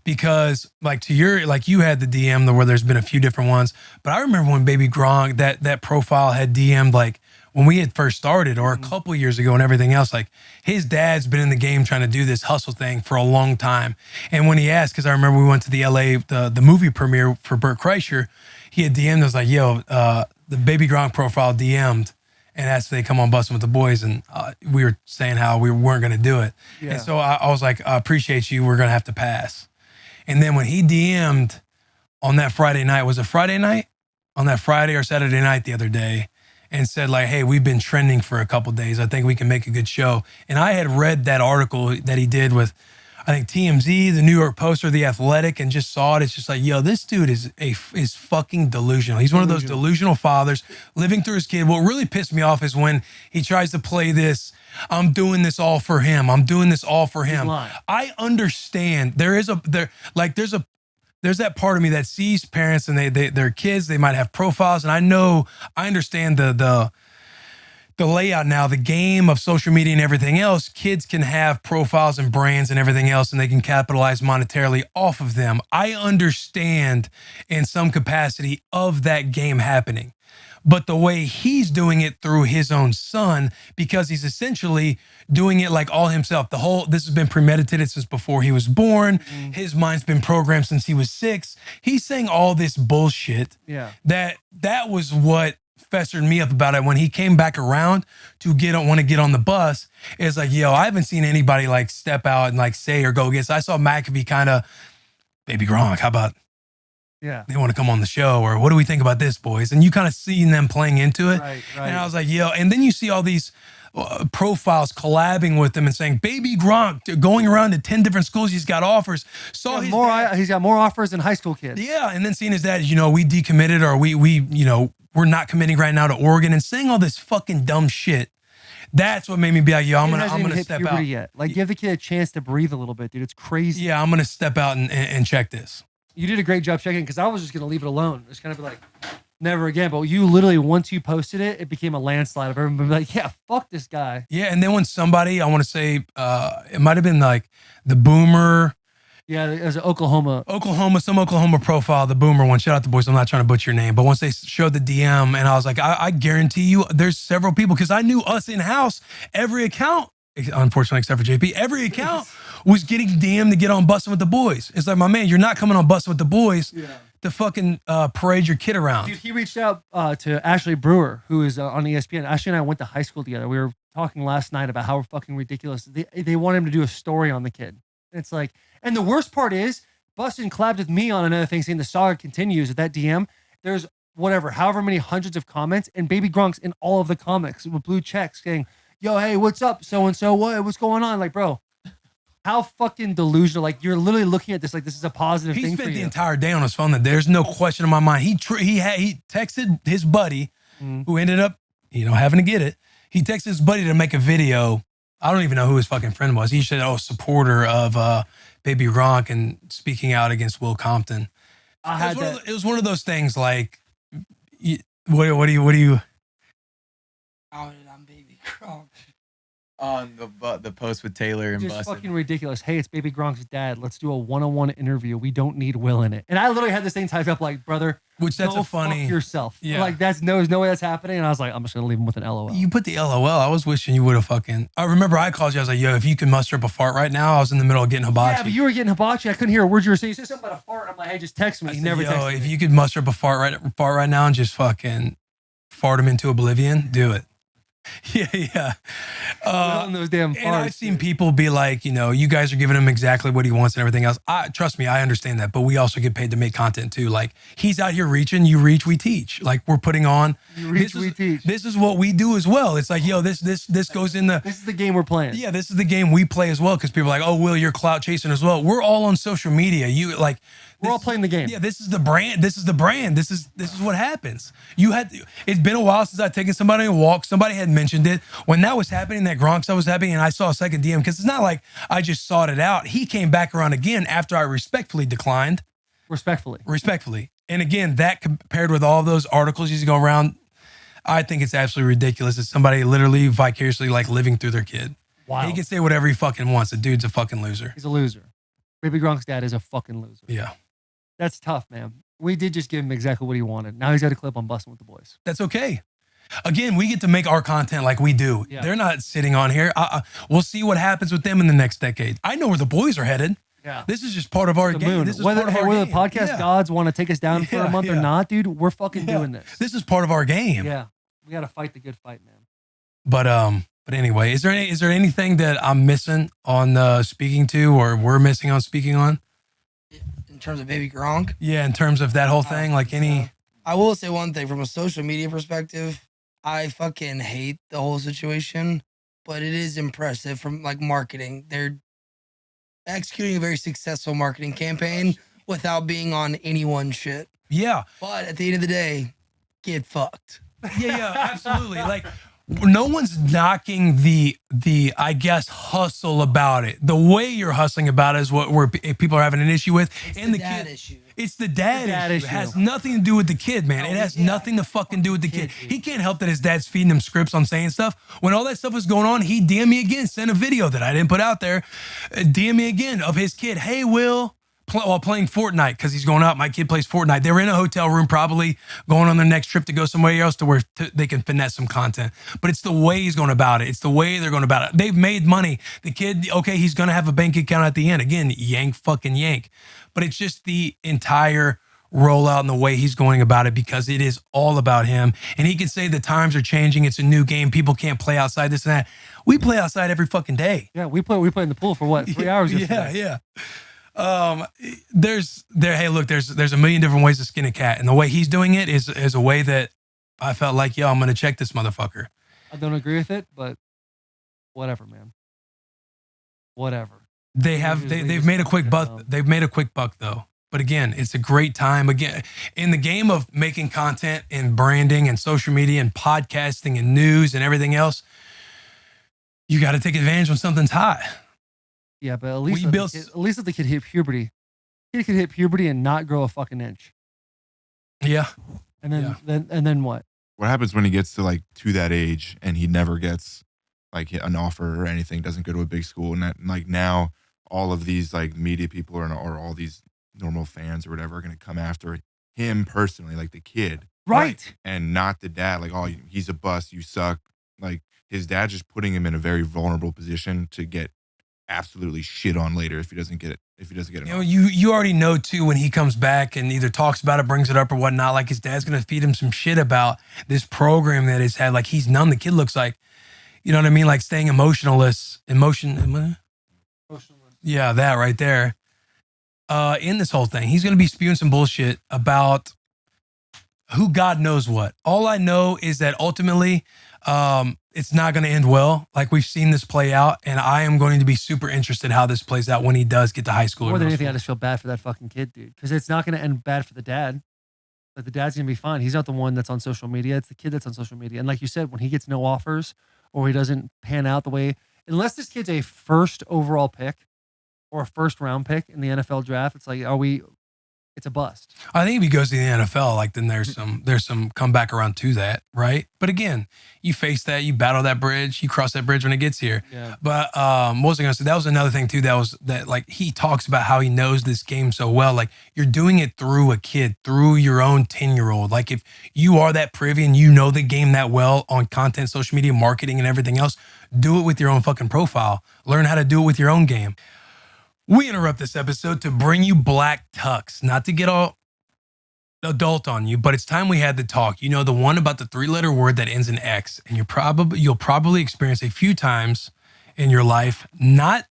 Because like you had the DM where there's been a few different ones. But I remember when baby Gronk, that profile had DM'd like when we had first started or a couple years ago and everything else, like his dad's been in the game trying to do this hustle thing for a long time. And when he asked, because I remember we went to the LA, the movie premiere for Burt Kreischer, he had DM'd us like, yo, the baby Gronk profile DM'd and asked if they come on Bussin' with the boys. And we were saying how we weren't going to do it. Yeah. And so I was like, I appreciate you. We're going to have to pass. And then when he DM'd on that Friday night, was it Friday night? On that Friday or Saturday night the other day, and said like, hey, we've been trending for a couple days. I think we can make a good show. And I had read that article that he did with, I think TMZ, the New York Post, or The Athletic, and just saw it. It's just like, yo, this dude is fucking delusional. He's one of those delusional fathers living through his kid. What really pissed me off is when he tries to play this, I'm doing this all for him. I'm doing this all for him. I understand. There's that part of me that sees parents and their kids, they might have profiles. And I understand the layout now, the game of social media and everything else. Kids can have profiles and brands and everything else, and they can capitalize monetarily off of them. I understand in some capacity of that game happening. But the way he's doing it through his own son, because he's essentially doing it like all himself. This has been premeditated since before he was born. His mind's been programmed since he was 6. He's saying all this bullshit. Yeah. That was what festered me up about it when he came back around to want to get on the bus. It's like, yo, I haven't seen anybody like step out and like say or go against. I saw McAfee kind of, baby Gronk, how about they want to come on the show, or what do we think about this, boys? And you kind of seen them playing into it. Right. And I was like, yo, and then you see all these profiles collabing with him and saying, "Baby Gronk," going around to 10 different schools. He's got offers. He's got more offers than high school kids. Yeah, and then seeing his dad, we decommitted, or we're not committing right now to Oregon, and saying all this fucking dumb shit. That's what made me be like, yo, I'm gonna step out. Yet. Like, give the kid a chance to breathe a little bit, dude. It's crazy. Yeah, I'm gonna step out and check this. You did a great job checking, because I was just gonna leave it alone. It's kind of like, never again. But you literally, once you posted it, it became a landslide of everyone being like, yeah, fuck this guy. Yeah, and then when somebody, I want to say, it might have been like the Boomer. Yeah, it was an Oklahoma, some Oklahoma profile, the Boomer one. Shout out to boys. I'm not trying to butcher your name, but once they showed the DM, and I was like, I guarantee you, there's several people, because I knew us in house, every account, unfortunately, except for JP, every account was getting DM to get on Bussin' with the Boys. It's like, my man, you're not coming on Bussin' with the Boys to fucking parade your kid around. Dude, he reached out to Ashley Brewer, who is on ESPN. Ashley and I went to high school together. We were talking last night about how fucking ridiculous. They want him to do a story on the kid. It's like, and the worst part is, Bussin collabed with me on another thing saying the saga continues with that DM. There's however many hundreds of comments, and Baby Gronk's in all of the comics with blue checks saying, yo, hey, what's up, so-and-so, what's going on? Like, bro, how fucking delusional. Like, you're literally looking at this like this is a positive thing for you. He spent the entire day on his phone. That there's no question in my mind. He texted his buddy, who ended up, having to get it. He texted his buddy to make a video. I don't even know who his fucking friend was. He said, supporter of Baby Gronk and speaking out against Will Compton. It was one of those things like, what do you? I'm Baby Gronk. On the post with Taylor and just Bussin. Fucking ridiculous. Hey, it's Baby Gronk's dad. Let's do a one-on-one interview. We don't need Will in it. And I literally had this thing typed up like, brother, which that's go a funny fuck yourself. Yeah. Like, there's no way that's happening. And I was like, I'm just gonna leave him with an LOL. You put the LOL. I was wishing you would have fucking. I remember I called you. I was like, yo, if you could muster up a fart right now. I was in the middle of getting hibachi. Yeah, but you were getting hibachi. I couldn't hear a word you were saying. You said something about a fart. I'm like, hey, just text me. He never texted me. If you could muster up a fart right now and just fucking fart him into oblivion, do it. Yeah. Those damn farts, and I've seen people be like, you guys are giving him exactly what he wants and everything else. Trust me, I understand that, but we also get paid to make content too. Like, he's out here reaching, you reach, we teach. Like, we're putting on. You reach, we teach. This is what we do as well. It's like, yo, this goes in the. This is the game we're playing. Yeah, this is the game we play as well, because people are like, oh, Will, you're clout chasing as well. We're all on social media. We're all playing the game. Yeah, this is the brand. This is the brand. This is what happens. It's been a while since I've taken somebody on a walk. Somebody had mentioned it. When that was happening, that Gronk stuff was happening, and I saw a second DM, because it's not like I just sought it out. He came back around again after I respectfully declined. Respectfully. And again, that compared with all those articles he's going around, I think it's absolutely ridiculous. It's somebody literally vicariously like living through their kid. Wow. He can say whatever he fucking wants. The dude's a fucking loser. He's a loser. Baby Gronk's dad is a fucking loser. Yeah. That's tough, man. We did just give him exactly what he wanted. Now he's got a clip on Bussin' with the Boys. That's okay. Again, we get to make our content like we do. Yeah. They're not sitting on here. We'll see what happens with them in the next decade. I know where the boys are headed. Yeah. This is just part of our game. This is whether part of our the game. podcast gods want to take us down for a month or not, dude, we're fucking doing this. This is part of our game. Yeah. We got to fight the good fight, man. But anyway, is there anything that I'm missing on speaking to, or we're missing on speaking on? In terms of Baby Gronk? Yeah, in terms of that whole thing, like any. I will say one thing from a social media perspective. I fucking hate the whole situation, but it is impressive from like marketing. They're executing a very successful marketing campaign without being on anyone's shit. Yeah. But at the end of the day, get fucked. Yeah, absolutely. Like, no one's knocking the I guess hustle about it. The way you're hustling about it is where people are having an issue with. It's and the dad issue. It's the dad issue. It has nothing to do with the kid, man. It has nothing to fucking do with the kid. He can't help that his dad's feeding him scripts on saying stuff. When all that stuff was going on, he DM'd me again, sent a video that I didn't put out there. DM me again of his kid. Hey, Will. While playing Fortnite, because he's going out. My kid plays Fortnite. They were in a hotel room, probably going on their next trip to go somewhere else to where they can finesse some content. But it's the way he's going about it. It's the way they're going about it. They've made money. The kid, okay, he's going to have a bank account at the end. Again, yank fucking yank. But it's just the entire rollout and the way he's going about it, because it is all about him. And he can say the times are changing. It's a new game. People can't play outside, this and that. We play outside every fucking day. Yeah, we play in the pool for what, 3 hours yesterday? Yeah. There's a million different ways to skin a cat, and the way he's doing it is a way that I felt like, yo, I'm gonna check this motherfucker. I don't agree with it, but whatever, man. Whatever. They've made a quick buck. They've made a quick buck though. But again, it's a great time. Again, in the game of making content and branding and social media and podcasting and news and everything else, you got to take advantage when something's hot. Yeah, but at least if the kid hit puberty, he could hit puberty and not grow a fucking inch. Yeah. And then what? What happens when he gets to that age and he never gets like an offer or anything, doesn't go to a big school, and that like now all of these like media people or all these normal fans or whatever are going to come after him personally, like the kid. Right. And not the dad, like, oh, he's a bust, you suck. Like his dad just putting him in a very vulnerable position to get absolutely shit on later if he doesn't get it. You already know too when he comes back and either talks about it, brings it up or whatnot, like his dad's gonna feed him some shit about this program that he's had. Like he's numb. The kid looks like, you know what I mean? Like staying emotionless. Yeah, that right there. In this whole thing, he's gonna be spewing some bullshit about who God knows what. All I know is that ultimately, it's not going to end well. Like we've seen this play out, and I am going to be super interested how this plays out when he does get to high school. More than anything, I just feel bad for that fucking kid, dude, because it's not going to end bad for the dad. Like the dad's going to be fine. He's not the one that's on social media. It's the kid that's on social media. And like you said, when he gets no offers or he doesn't pan out the way, unless this kid's a first overall pick or a first round pick in the NFL draft, it's like, it's a bust. I think if he goes to the NFL, like then there's some comeback around to that, right? But again, you face that, you battle that bridge, you cross that bridge when it gets here. Yeah. But what was I gonna say? That was another thing too. That like he talks about how he knows this game so well. Like you're doing it through a kid, through your own 10-year-old. Like if you are that privy and you know the game that well on content, social media, marketing, and everything else, do it with your own fucking profile. Learn how to do it with your own game. We interrupt this episode to bring you Black Tux, not to get all adult on you, but it's time we had the talk. You know, the one about the 3-letter word that ends in X, and you'll probably experience a few times in your life. Let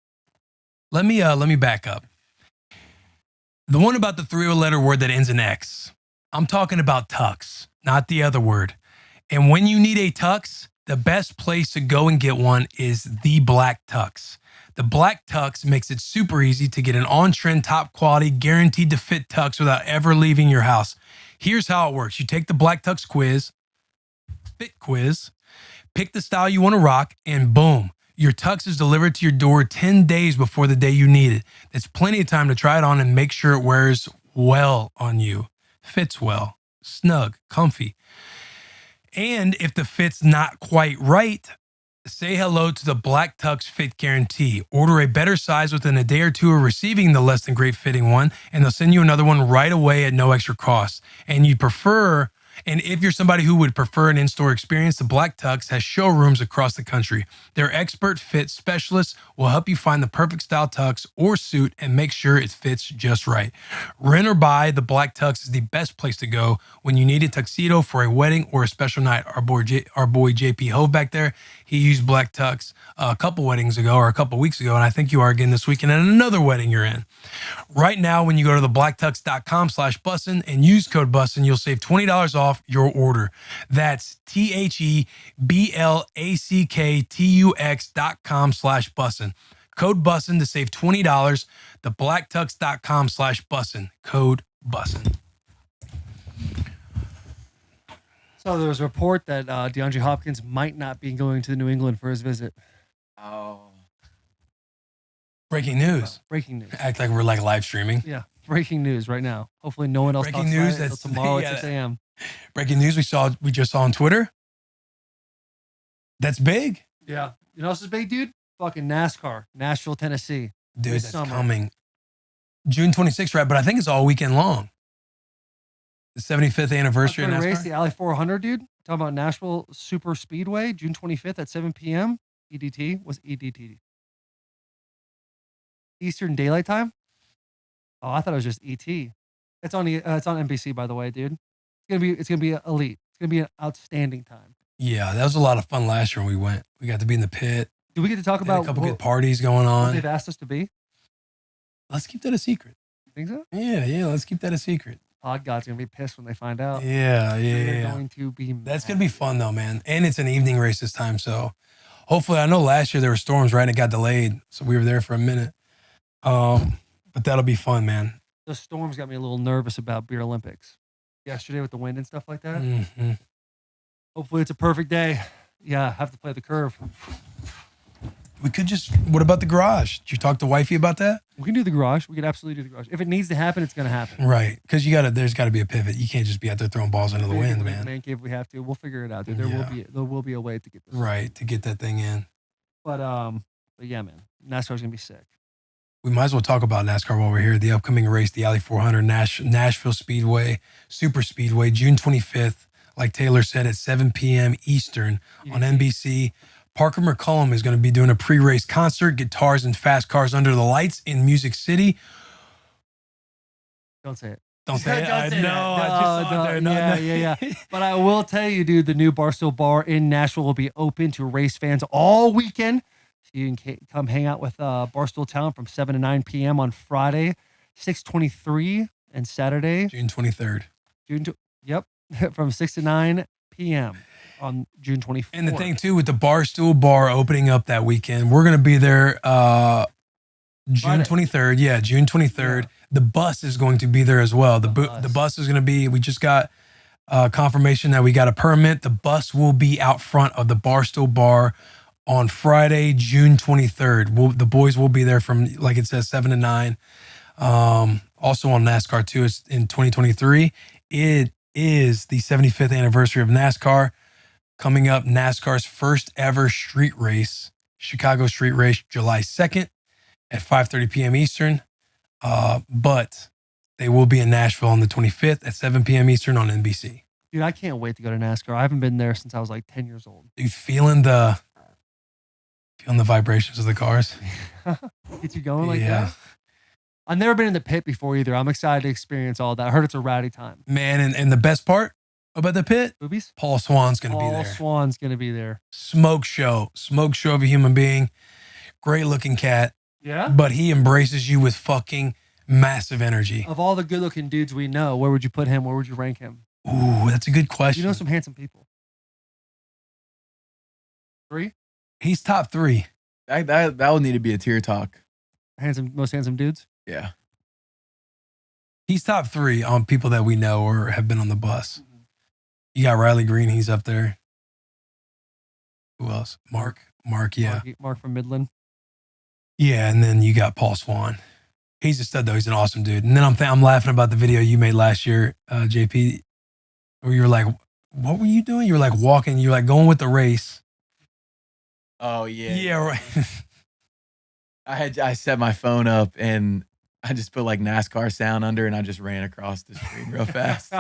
me back up. The one about the 3-letter word that ends in X. I'm talking about tux, not the other word. And when you need a tux, the best place to go and get one is the Black Tux. The Black Tux makes it super easy to get an on-trend, top quality, guaranteed to fit tux without ever leaving your house. Here's how it works. You take the Black Tux fit quiz, pick the style you want to rock, and boom, your tux is delivered to your door 10 days before the day you need it. That's plenty of time to try it on and make sure it wears well on you, fits well, snug, comfy. And if the fit's not quite right, say hello to the Black Tux Fit Guarantee. Order a better size within a day or two of receiving the less than great fitting one, and they'll send you another one right away at no extra cost. And if you're somebody who would prefer an in-store experience, the Black Tux has showrooms across the country. Their expert fit specialists will help you find the perfect style tux or suit and make sure it fits just right. Rent or buy, the Black Tux is the best place to go when you need a tuxedo for a wedding or a special night. Our boy JP Hove back there, he used Black Tux a couple weddings ago or a couple weeks ago, and I think you are again this weekend at another wedding you're in. Right now, when you go to theblacktux.com/bussin and use code bussin, you'll save $20 off your order. That's TheBlackTux.com/bussin. Code bussin to save $20. Theblacktux.com/bussin. Code bussin. So there was a report that DeAndre Hopkins might not be going to New England for his visit. Oh. Breaking news. Breaking news. Act like we're like live streaming. Yeah. Breaking news right now. Hopefully no one else Breaking talks news, about it until tomorrow at 6 a.m. Breaking news we just saw on Twitter. That's big. Yeah. You know what else is big, dude? Fucking NASCAR. Nashville, Tennessee. Dude, this that's summer. coming. June 26th, right? But I think it's all weekend long. The 75th anniversary of NASCAR. Race, the Alley 400, dude. Talking about Nashville Super Speedway, June 25th at 7 p.m. EDT was EDT. Eastern Daylight Time? Oh, I thought it was just ET. It's on NBC, by the way, dude. It's gonna be elite. It's gonna be an outstanding time. Yeah, that was a lot of fun last year when we went. We got to be in the pit. Do we get to talk about a couple good parties going on? What they've asked us to be? Let's keep that a secret. You think so? Yeah. Let's keep that a secret. Pod God's gonna be pissed when they find out. Yeah. They're going to be mad. That's gonna be fun though, man. And it's an evening race this time, so Hopefully, I know last year there were storms, right? And it got delayed. So we were there for a minute. But that'll be fun, man. The storms got me a little nervous about Beer Olympics yesterday with the wind and stuff like that. Mm-hmm. Hopefully it's a perfect day. Yeah, have to play the curve. We could what about the garage? Did you talk to wifey about that? We can do the garage. We can absolutely do the garage. If it needs to happen, it's going to happen. Right. Because there's got to be a pivot. You can't just be out there throwing balls into the wind, man. Man cave, we have to. We'll figure it out, dude. There will be a way to get this. Right, to get that thing in. But yeah, man. NASCAR's going to be sick. We might as well talk about NASCAR while we're here. The upcoming race, the Alley 400, Nashville Speedway, Super Speedway, June 25th, like Taylor said, at 7 p.m. Eastern on NBC. Parker McCollum is going to be doing a pre-race concert, guitars and fast cars under the lights in Music City. Don't say it. Don't say it. I know. No, I just saw it there. Yeah. But I will tell you, dude, the new Barstool Bar in Nashville will be open to race fans all weekend. So you can come hang out with Barstool Town from 7 to 9 p.m. on Friday, 6/23, and Saturday, June 23rd. Yep, from 6 to 9 p.m. on June 24th. And the thing, too, with the Barstool Bar opening up that weekend, we're going to be there June 23rd. Yeah, June 23rd. Yeah. The bus is going to be there as well. The bus is going to be, we just got confirmation that we got a permit. The bus will be out front of the Barstool Bar on Friday, June 23rd. The boys will be there from, like it says, 7 to 9. Also on NASCAR, too, it's in 2023. It is the 75th anniversary of NASCAR. Coming up, NASCAR's first ever street race, Chicago Street Race, July 2nd at 5:30 p.m. Eastern. But they will be in Nashville on the 25th at 7 p.m. Eastern on NBC. Dude, I can't wait to go to NASCAR. I haven't been there since I was like 10 years old. Dude, feeling the vibrations of the cars. Get you going like that? I've never been in the pit before either. I'm excited to experience all that. I heard it's a rowdy time. Man, and the best part about the pit? Boobies? Paul Swan's going to be there. Paul Swan's going to be there. Smoke show of a human being. Great looking cat. Yeah? But he embraces you with fucking massive energy. Of all the good looking dudes we know, where would you put him? Where would you rank him? Ooh, that's a good question. You know some handsome people. 3? He's top 3. That would need to be a tier talk. Most handsome dudes? Yeah. He's top 3 on people that we know or have been on the bus. You got Riley Green, he's up there. Who else? Mark, yeah. Mark from Midland. Yeah, and then you got Paul Swan. He's a stud, though. He's an awesome dude. And then I'm laughing about the video you made last year, JP, where you were like, what were you doing? You were like walking, you were like going with the race. Oh, yeah. Yeah, right. I set my phone up and I just put like NASCAR sound under and I just ran across the screen real fast.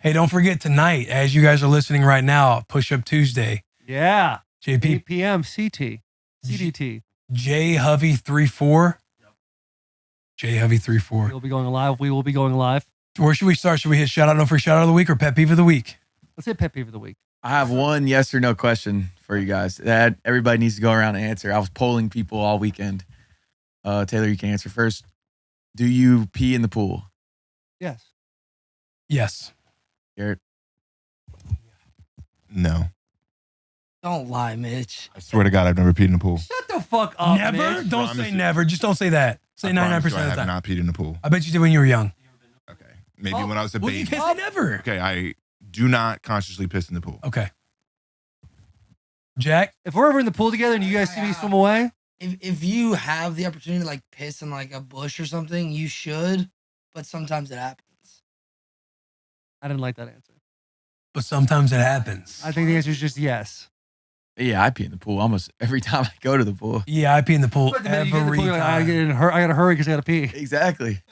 Hey, don't forget tonight, as you guys are listening right now, Push Up Tuesday. Yeah. JP. 8 p.m. CDT. J Hovey 34. J Hovey 34. We'll be going live. We will be going live. Where should we start? Should we hit shout out no free shout out of the week or pet peeve of the week? Let's hit pet peeve of the week. I have one yes or no question for you guys that everybody needs to go around and answer. I was polling people all weekend. Taylor, you can answer first. Do you pee in the pool? Yes. Yes. Garrett? No. Don't lie, Mitch. I swear to God, I've never peed in a pool. Shut the fuck up, Never? Mitch. Don't say never. Just don't say that. Say 99% of the I have time. not peed in a pool. I bet you did when you were young. Okay. Maybe when I was a Well, baby. you can't say never. Okay, I do not consciously piss in the pool. Okay. Jack? If we're ever in the pool together and you guys see me swim away, If you have the opportunity to like piss in like a bush or something, you should. But sometimes it happens. I didn't like that answer. But sometimes it happens. I think the answer is just yes. Yeah, I pee in the pool almost every time I go to the pool. Yeah, I pee in the pool But the minute you get in the every pool, you're like, time. I gotta hurry because I gotta pee. Exactly.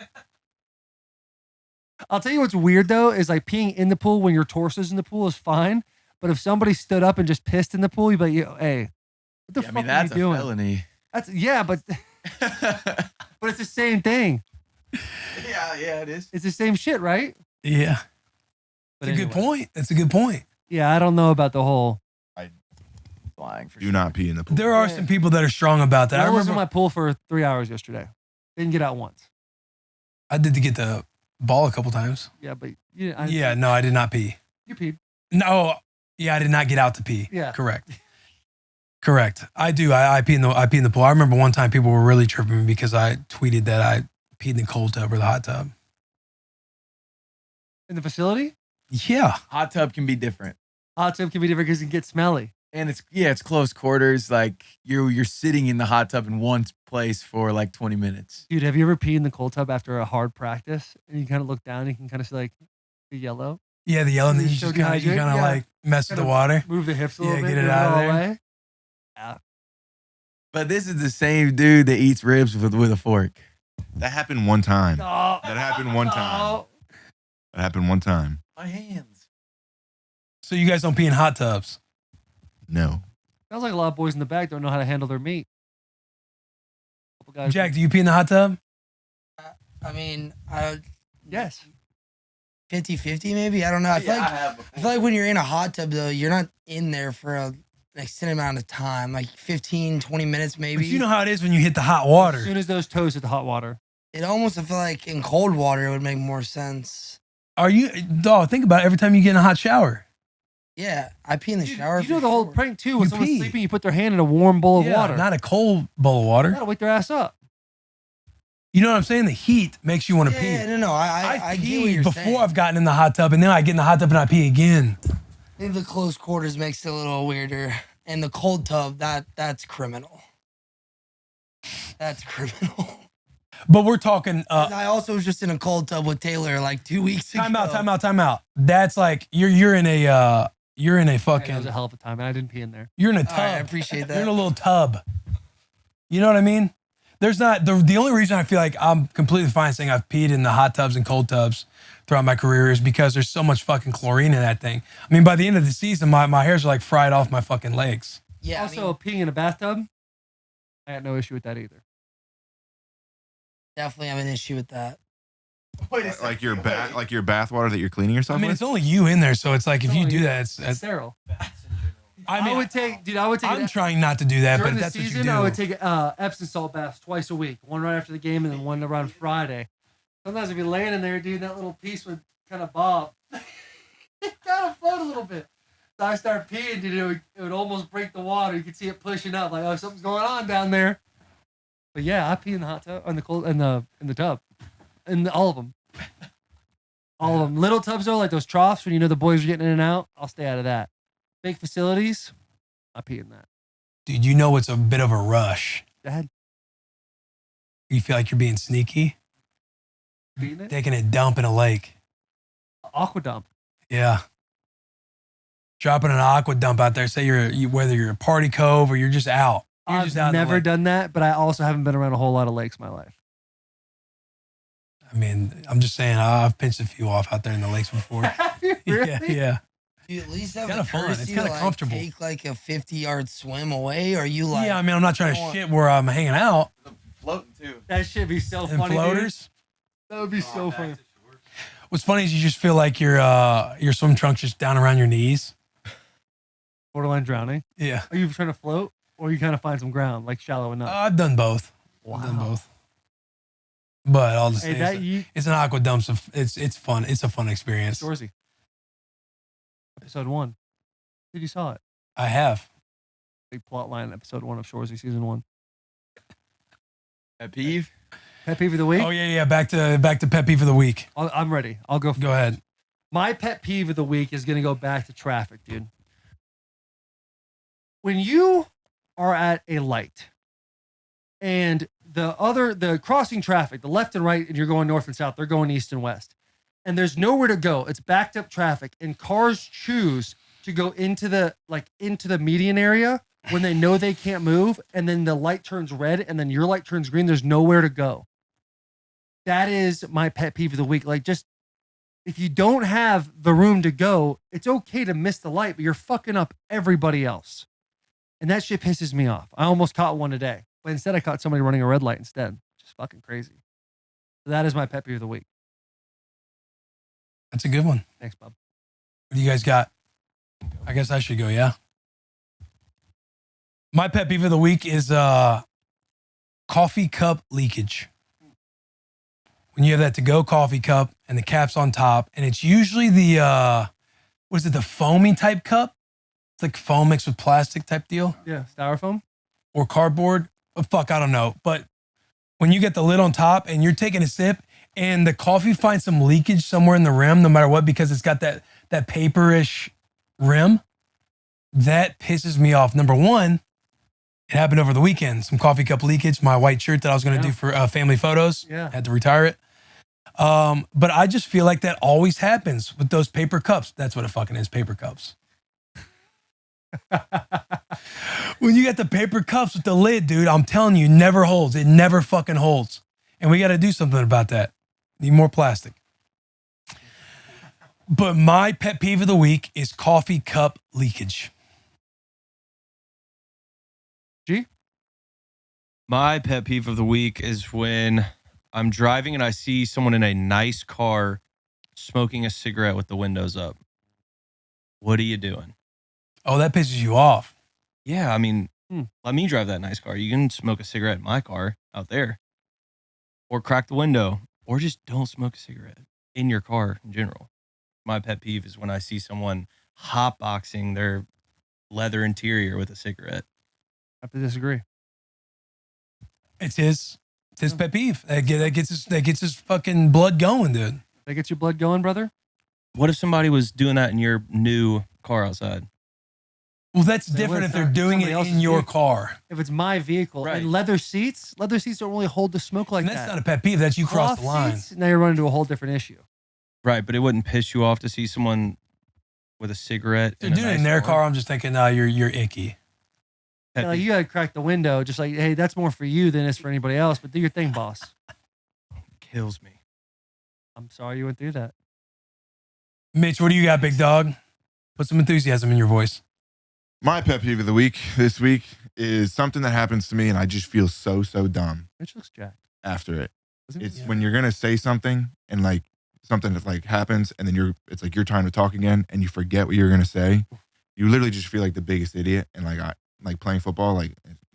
I'll tell you what's weird though is like peeing in the pool when your torso's in the pool is fine, but if somebody stood up and just pissed in the pool, you'd be like, hey, what the Yeah, I fuck mean, are that's you a doing? felony. But it's the same thing. Yeah, it is. It's the same shit, right? Yeah. But That's a good anyway. point. That's a good point. Yeah, I don't know about the whole. Flying for Do not pee in the pool. There are some people that are strong about that. I I was in remember my pool for 3 hours yesterday. Didn't get out once. I did to get the ball a couple times. Yeah, but Yeah, no, I did not pee. you peed. No, yeah, I did not get out to pee. Yeah. Correct. Correct. I do. I pee in the pool. I remember one time people were really tripping me because I tweeted that I peed in the cold tub or the hot tub. In the facility? Yeah. Hot tub can be different. Hot tub can be different because it can get smelly. And it's close quarters. Like you're sitting in the hot tub in one place for like 20 minutes. Dude, have you ever peed in the cold tub after a hard practice and you kind of look down and you can kind of see like the yellow? Yeah, the yellow, and then you So just kind of dehydrated, yeah. like mess with the water. Move the hips a little bit. get it move out of all there. away. Yeah. But this is the same dude that eats ribs with a fork. That happened one time. No. That happened one time. No. That happened one time. My hands. So you guys don't pee in hot tubs? No. Sounds like a lot of boys in the back don't know how to handle their meat. Couple guys. Jack, do you pee in the hot tub? I mean, Yes. 50-50 maybe. I don't know. I feel like when you're in a hot tub though, you're not in there for an extended amount of time, like 15, 20 minutes maybe. But you know how it is when you hit the hot water. As soon as those toes hit the hot water. It almost, I feel like in cold water it would make more sense. Think about it, every time you get in a hot shower. Yeah, I pee in the Dude, shower. you know the whole prank too. When You someone's pee. sleeping, you put their hand in a warm bowl of water. Not a cold bowl of water. That'll wake their ass up. You know what I'm saying? The heat makes you want to pee. Yeah, no. I get what you're before saying. I've gotten in the hot tub, and then I get in the hot tub and I pee again. I think the close quarters makes it a little weirder. And the cold tub, that's criminal. That's criminal. But we're talking. I also was just in a cold tub with Taylor like 2 weeks ago. Time out. That's like you're in a That fucking. was a hell of a time, and I didn't pee in there. You're in a tub. All right, I appreciate that. You're in a little tub. You know what I mean? There's not the only reason I feel like I'm completely fine saying I've peed in the hot tubs and cold tubs throughout my career is because there's so much fucking chlorine in that thing. I mean, by the end of the season, my hairs are like fried off my fucking legs. Yeah. Also, peeing in a bathtub, I had no issue with that either. Definitely have an issue with that. Like your bath water that you're cleaning yourself I mean, with? it's only you in there, so it's like if you do that, It's it's sterile. I mean, I would take I'm trying not to do that, during but the that's what you season, do. I would take Epsom salt baths twice a week. One right after the game and then one around Friday. Sometimes if you're laying in there, dude, that little piece would kind of bob. It kind of float a little bit. So I start peeing, dude. It would almost break the water. You could see it pushing up, like, oh, something's going on down there. But yeah, I pee in the hot tub, in the tub, in all of them. All of them. Little tubs though, like those troughs when you know the boys are getting in and out. I'll stay out of that. Big facilities, I pee in that. Dude, you know it's a bit of a rush. Dad, You feel like you're being sneaky, peeing it. taking a dump in a lake. Aqua dump. Yeah. Dropping an aqua dump out there. Say whether you're a party cove or you're just out. You're just out I've in the never lake. done that, but I also haven't been around a whole lot of lakes in my life. I mean, I'm just saying, I've pinched a few off out there in the lakes before. Really? Yeah. Do you at least have kinda the fun. It's courtesy kinda to like comfortable. take like a 50-yard swim away? Or are you like, Yeah, I mean, I'm not trying to shit where I'm hanging out. Floating too. That should be so And funny. Dude. floaters. That would be so funny. What's funny is you just feel like your swim trunk's just down around your knees. Borderline drowning. Yeah. Are you trying to float, or you kind of find some ground, like shallow enough? I've done both. I've done both. But I'll just Hey, say it's an aqua dump. So it's fun. It's a fun experience. Shorzy. Episode 1. Did you saw it? I have. Big plot line. Episode 1 of Shorzy season 1. At Peeve? Pet peeve of the week. Oh yeah. Back to pet peeve of the week. I'm ready. I'll go. Go ahead. My pet peeve of the week is going to go back to traffic, dude. When you are at a light and the crossing traffic, the left and right, and you're going north and south, they're going east and west, and there's nowhere to go. It's backed up traffic, and cars choose to go into the median area when they know they can't move, and then the light turns red, and then your light turns green. There's nowhere to go. That is my pet peeve of the week. Like, just if you don't have the room to go, it's okay to miss the light, but you're fucking up everybody else. And that shit pisses me off. I almost caught one today, but instead I caught somebody running a red light instead. Just fucking crazy. So that is my pet peeve of the week. That's a good one. Thanks, Bob. What do you guys got? I guess I should go. Yeah. My pet peeve of the week is coffee cup leakage. When you have that to-go coffee cup and the cap's on top, and it's usually the foamy type cup. It's like foam mixed with plastic type deal. Yeah, styrofoam or cardboard. Oh, fuck, I don't know. But when you get the lid on top and you're taking a sip and the coffee finds some leakage somewhere in the rim, no matter what, because it's got that paperish rim, that pisses me off. Number one, it happened over the weekend. Some coffee cup leakage. My white shirt that I was going to do for family photos. Yeah. Had to retire it. But I just feel like that always happens with those paper cups. That's what it fucking is, paper cups. When you got the paper cups with the lid, dude, I'm telling you, it never holds. It never fucking holds. And we got to do something about that. Need more plastic. But my pet peeve of the week is coffee cup leakage. G? My pet peeve of the week is when I'm driving and I see someone in a nice car smoking a cigarette with the windows up. What are you doing? Oh, that pisses you off. Yeah, I mean, let me drive that nice car. You can smoke a cigarette in my car out there. Or crack the window. Or just don't smoke a cigarette in your car in general. My pet peeve is when I see someone hotboxing their leather interior with a cigarette. I have to disagree. It's his pet peeve. That gets his fucking blood going, dude. That gets your blood going, brother? What if somebody was doing that in your new car outside? Well, that's different if they're doing it in your car. If it's my vehicle. Right. And leather seats don't really hold the smoke like And that. that's not a pet peeve. That's you cross the line. Seats, now you're running into a whole different issue. Right, but it wouldn't piss you off to see someone with a cigarette They're doing it in their car. I'm just thinking, nah, you're icky. Yeah, like you got to crack the window. Just like, hey, that's more for you than it's for anybody else. But do your thing, boss. Kills me. I'm sorry you went through that. Mitch, what do you got, big dog? Put some enthusiasm in your voice. My pet peeve of the week this week is something that happens to me and I just feel so dumb Mitch looks jacked. after it. Isn't It's he? when you're going to say something and like something that like happens and then it's like your time to talk again and you forget what you're going to say. You literally just feel like the biggest idiot. And like playing football, like,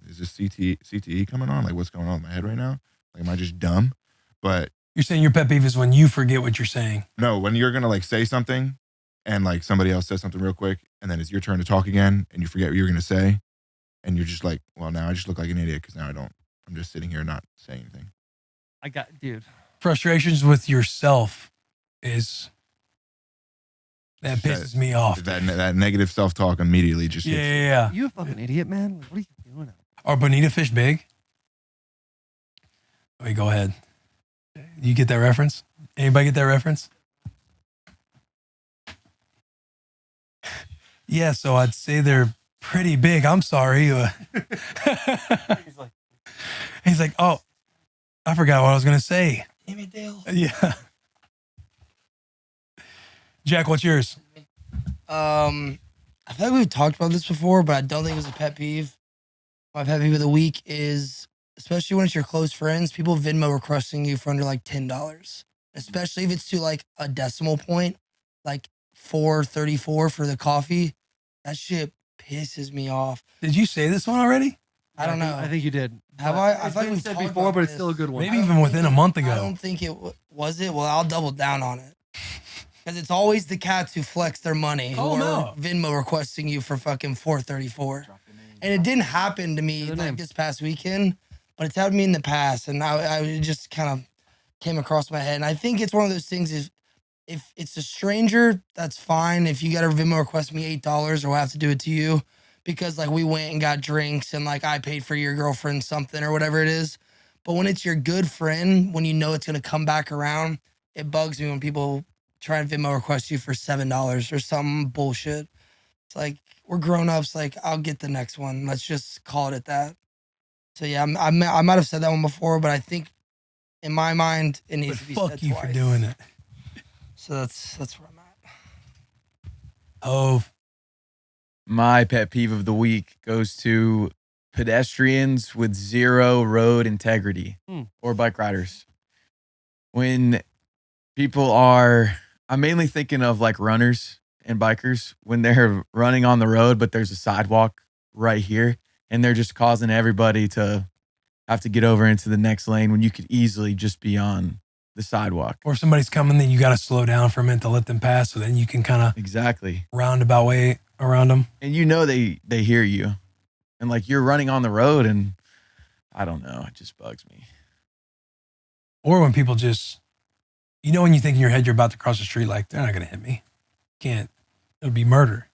is this CTE coming on? Like, what's going on in my head right now? Like, am I just dumb? But You're saying your pet peeve is when you forget what you're saying. no, when you're going to like say something and like somebody else says something real quick and then it's your turn to talk again and you forget what you're going to say and you're just like, well, now I just look like an idiot because now I'm just sitting here not saying anything. Dude. Frustrations with yourself that pisses me off. That negative self-talk immediately just hits you. Yeah. You a fucking idiot, man. What are you doing? Are bonita fish big? Wait, go ahead. You get that reference? Anybody get that reference? Yeah, so I'd say they're pretty big. I'm sorry. He's like, oh, I forgot what I was going to say. Damn it, Dale. Yeah. Jack, what's yours? I feel like we've talked about this before, but I don't think it was a pet peeve. My pet peeve of the week is, especially when it's your close friends, people Venmo requesting you for under like $10. Especially if it's to like a decimal point, like $4.34 for the coffee. That shit pisses me off. Did you say this one already? I don't know. I think you did. Have I? I It's feel like been we've said talked before, about but it's this. still a good one. Maybe even within a month ago. I don't think it was it. Well, I'll double down on it. Because it's always the cats who flex their money who are Venmo requesting you for fucking $4.34. And it didn't happen to me like this past weekend, but it's happened to me in the past. And I just kind of came across my head. And I think it's one of those things if it's a stranger, that's fine. If you got to Venmo request me $8, or we'll have to do it to you. Because like we went and got drinks and like I paid for your girlfriend something or whatever it is. But when it's your good friend, when you know it's going to come back around, it bugs me when people try and Venmo request you for $7 or some bullshit. It's like, we're grown-ups. Like, I'll get the next one. Let's just call it at that. So yeah, I might have said that one before, but I think in my mind, it needs to be said twice. Fuck you for doing it. So that's where I'm at. Oh, my pet peeve of the week goes to pedestrians with zero road integrity or bike riders. When people I'm mainly thinking of like runners and bikers when they're running on the road, but there's a sidewalk right here and they're just causing everybody to have to get over into the next lane when you could easily just be on the sidewalk. Or somebody's coming, then you got to slow down for a minute to let them pass, so then you can kind of exactly roundabout way. around them. And you know they hear you. And like you're running on the road and I don't know, it just bugs me. Or when people just, when you think in your head you're about to cross the street, like, they're not going to hit me. Can't. It'll be murder.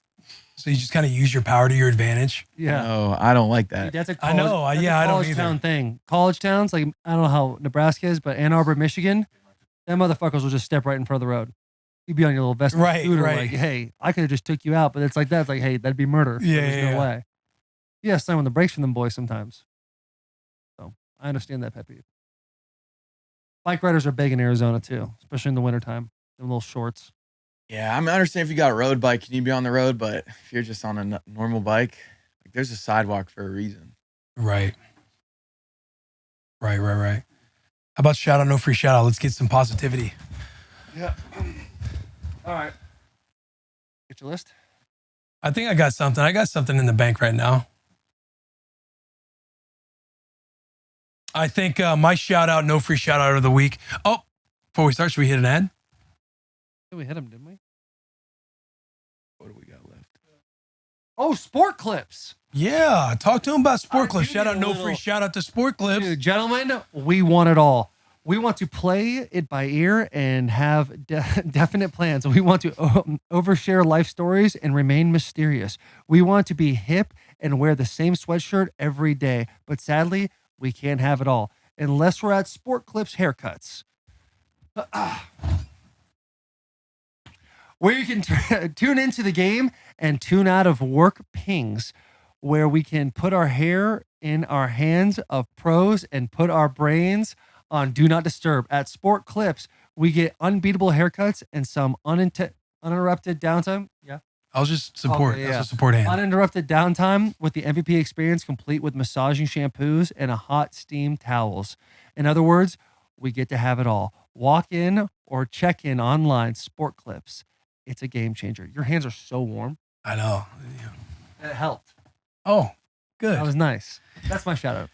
So you just kind of use your power to your advantage. Yeah. No, I don't like that. Dude, that's a I know. that's a I don't college either. town thing. College towns, like, I don't know how Nebraska is, but Ann Arbor, Michigan, them motherfuckers will just step right in front of the road. You'd be on your little Vespa scooter, like, hey, I could have just took you out, but it's like that. It's like, hey, that'd be murder. Yeah, There's no way. Yeah, slam on the brakes from them boys sometimes. So I understand that pet peeve. Bike riders are big in Arizona too, especially in the wintertime. Them little shorts. Yeah, I mean, I understand if you got a road bike, you need to be on the road, but if you're just on a normal bike, like there's a sidewalk for a reason. Right. How about shout out, no free shout out? Let's get some positivity. Yeah. All right. Get your list. I think I got something. I got something in the bank right now. I think my shout out, no free shout out of the week. Oh, before we start, should we hit an ad? We hit him, didn't we? What do we got left? Oh, Sport Clips. Yeah, talk to him about Sport All right, Clips. give Shout me out, a no little- free shout out to Sport Clips. Dude, gentlemen, we want it all. We want to play it by ear and have definite plans. We want to overshare life stories and remain mysterious. We want to be hip and wear the same sweatshirt every day. But sadly, we can't have it all unless we're at Sport Clips Haircuts. Where you can tune into the game and tune out of work pings, where we can put our hair in our hands of pros and put our brains on Do Not Disturb. At Sport Clips, we get unbeatable haircuts and some uninterrupted downtime. Yeah. I was just support. Okay, yeah. That's a support hand. Uninterrupted downtime with the MVP experience, complete with massaging shampoos and a hot steam towels. In other words, we get to have it all. Walk in or check in online. Sport Clips. It's a game changer. Your hands are so warm. I know. It helped. Oh, good. That was nice. That's my shout out.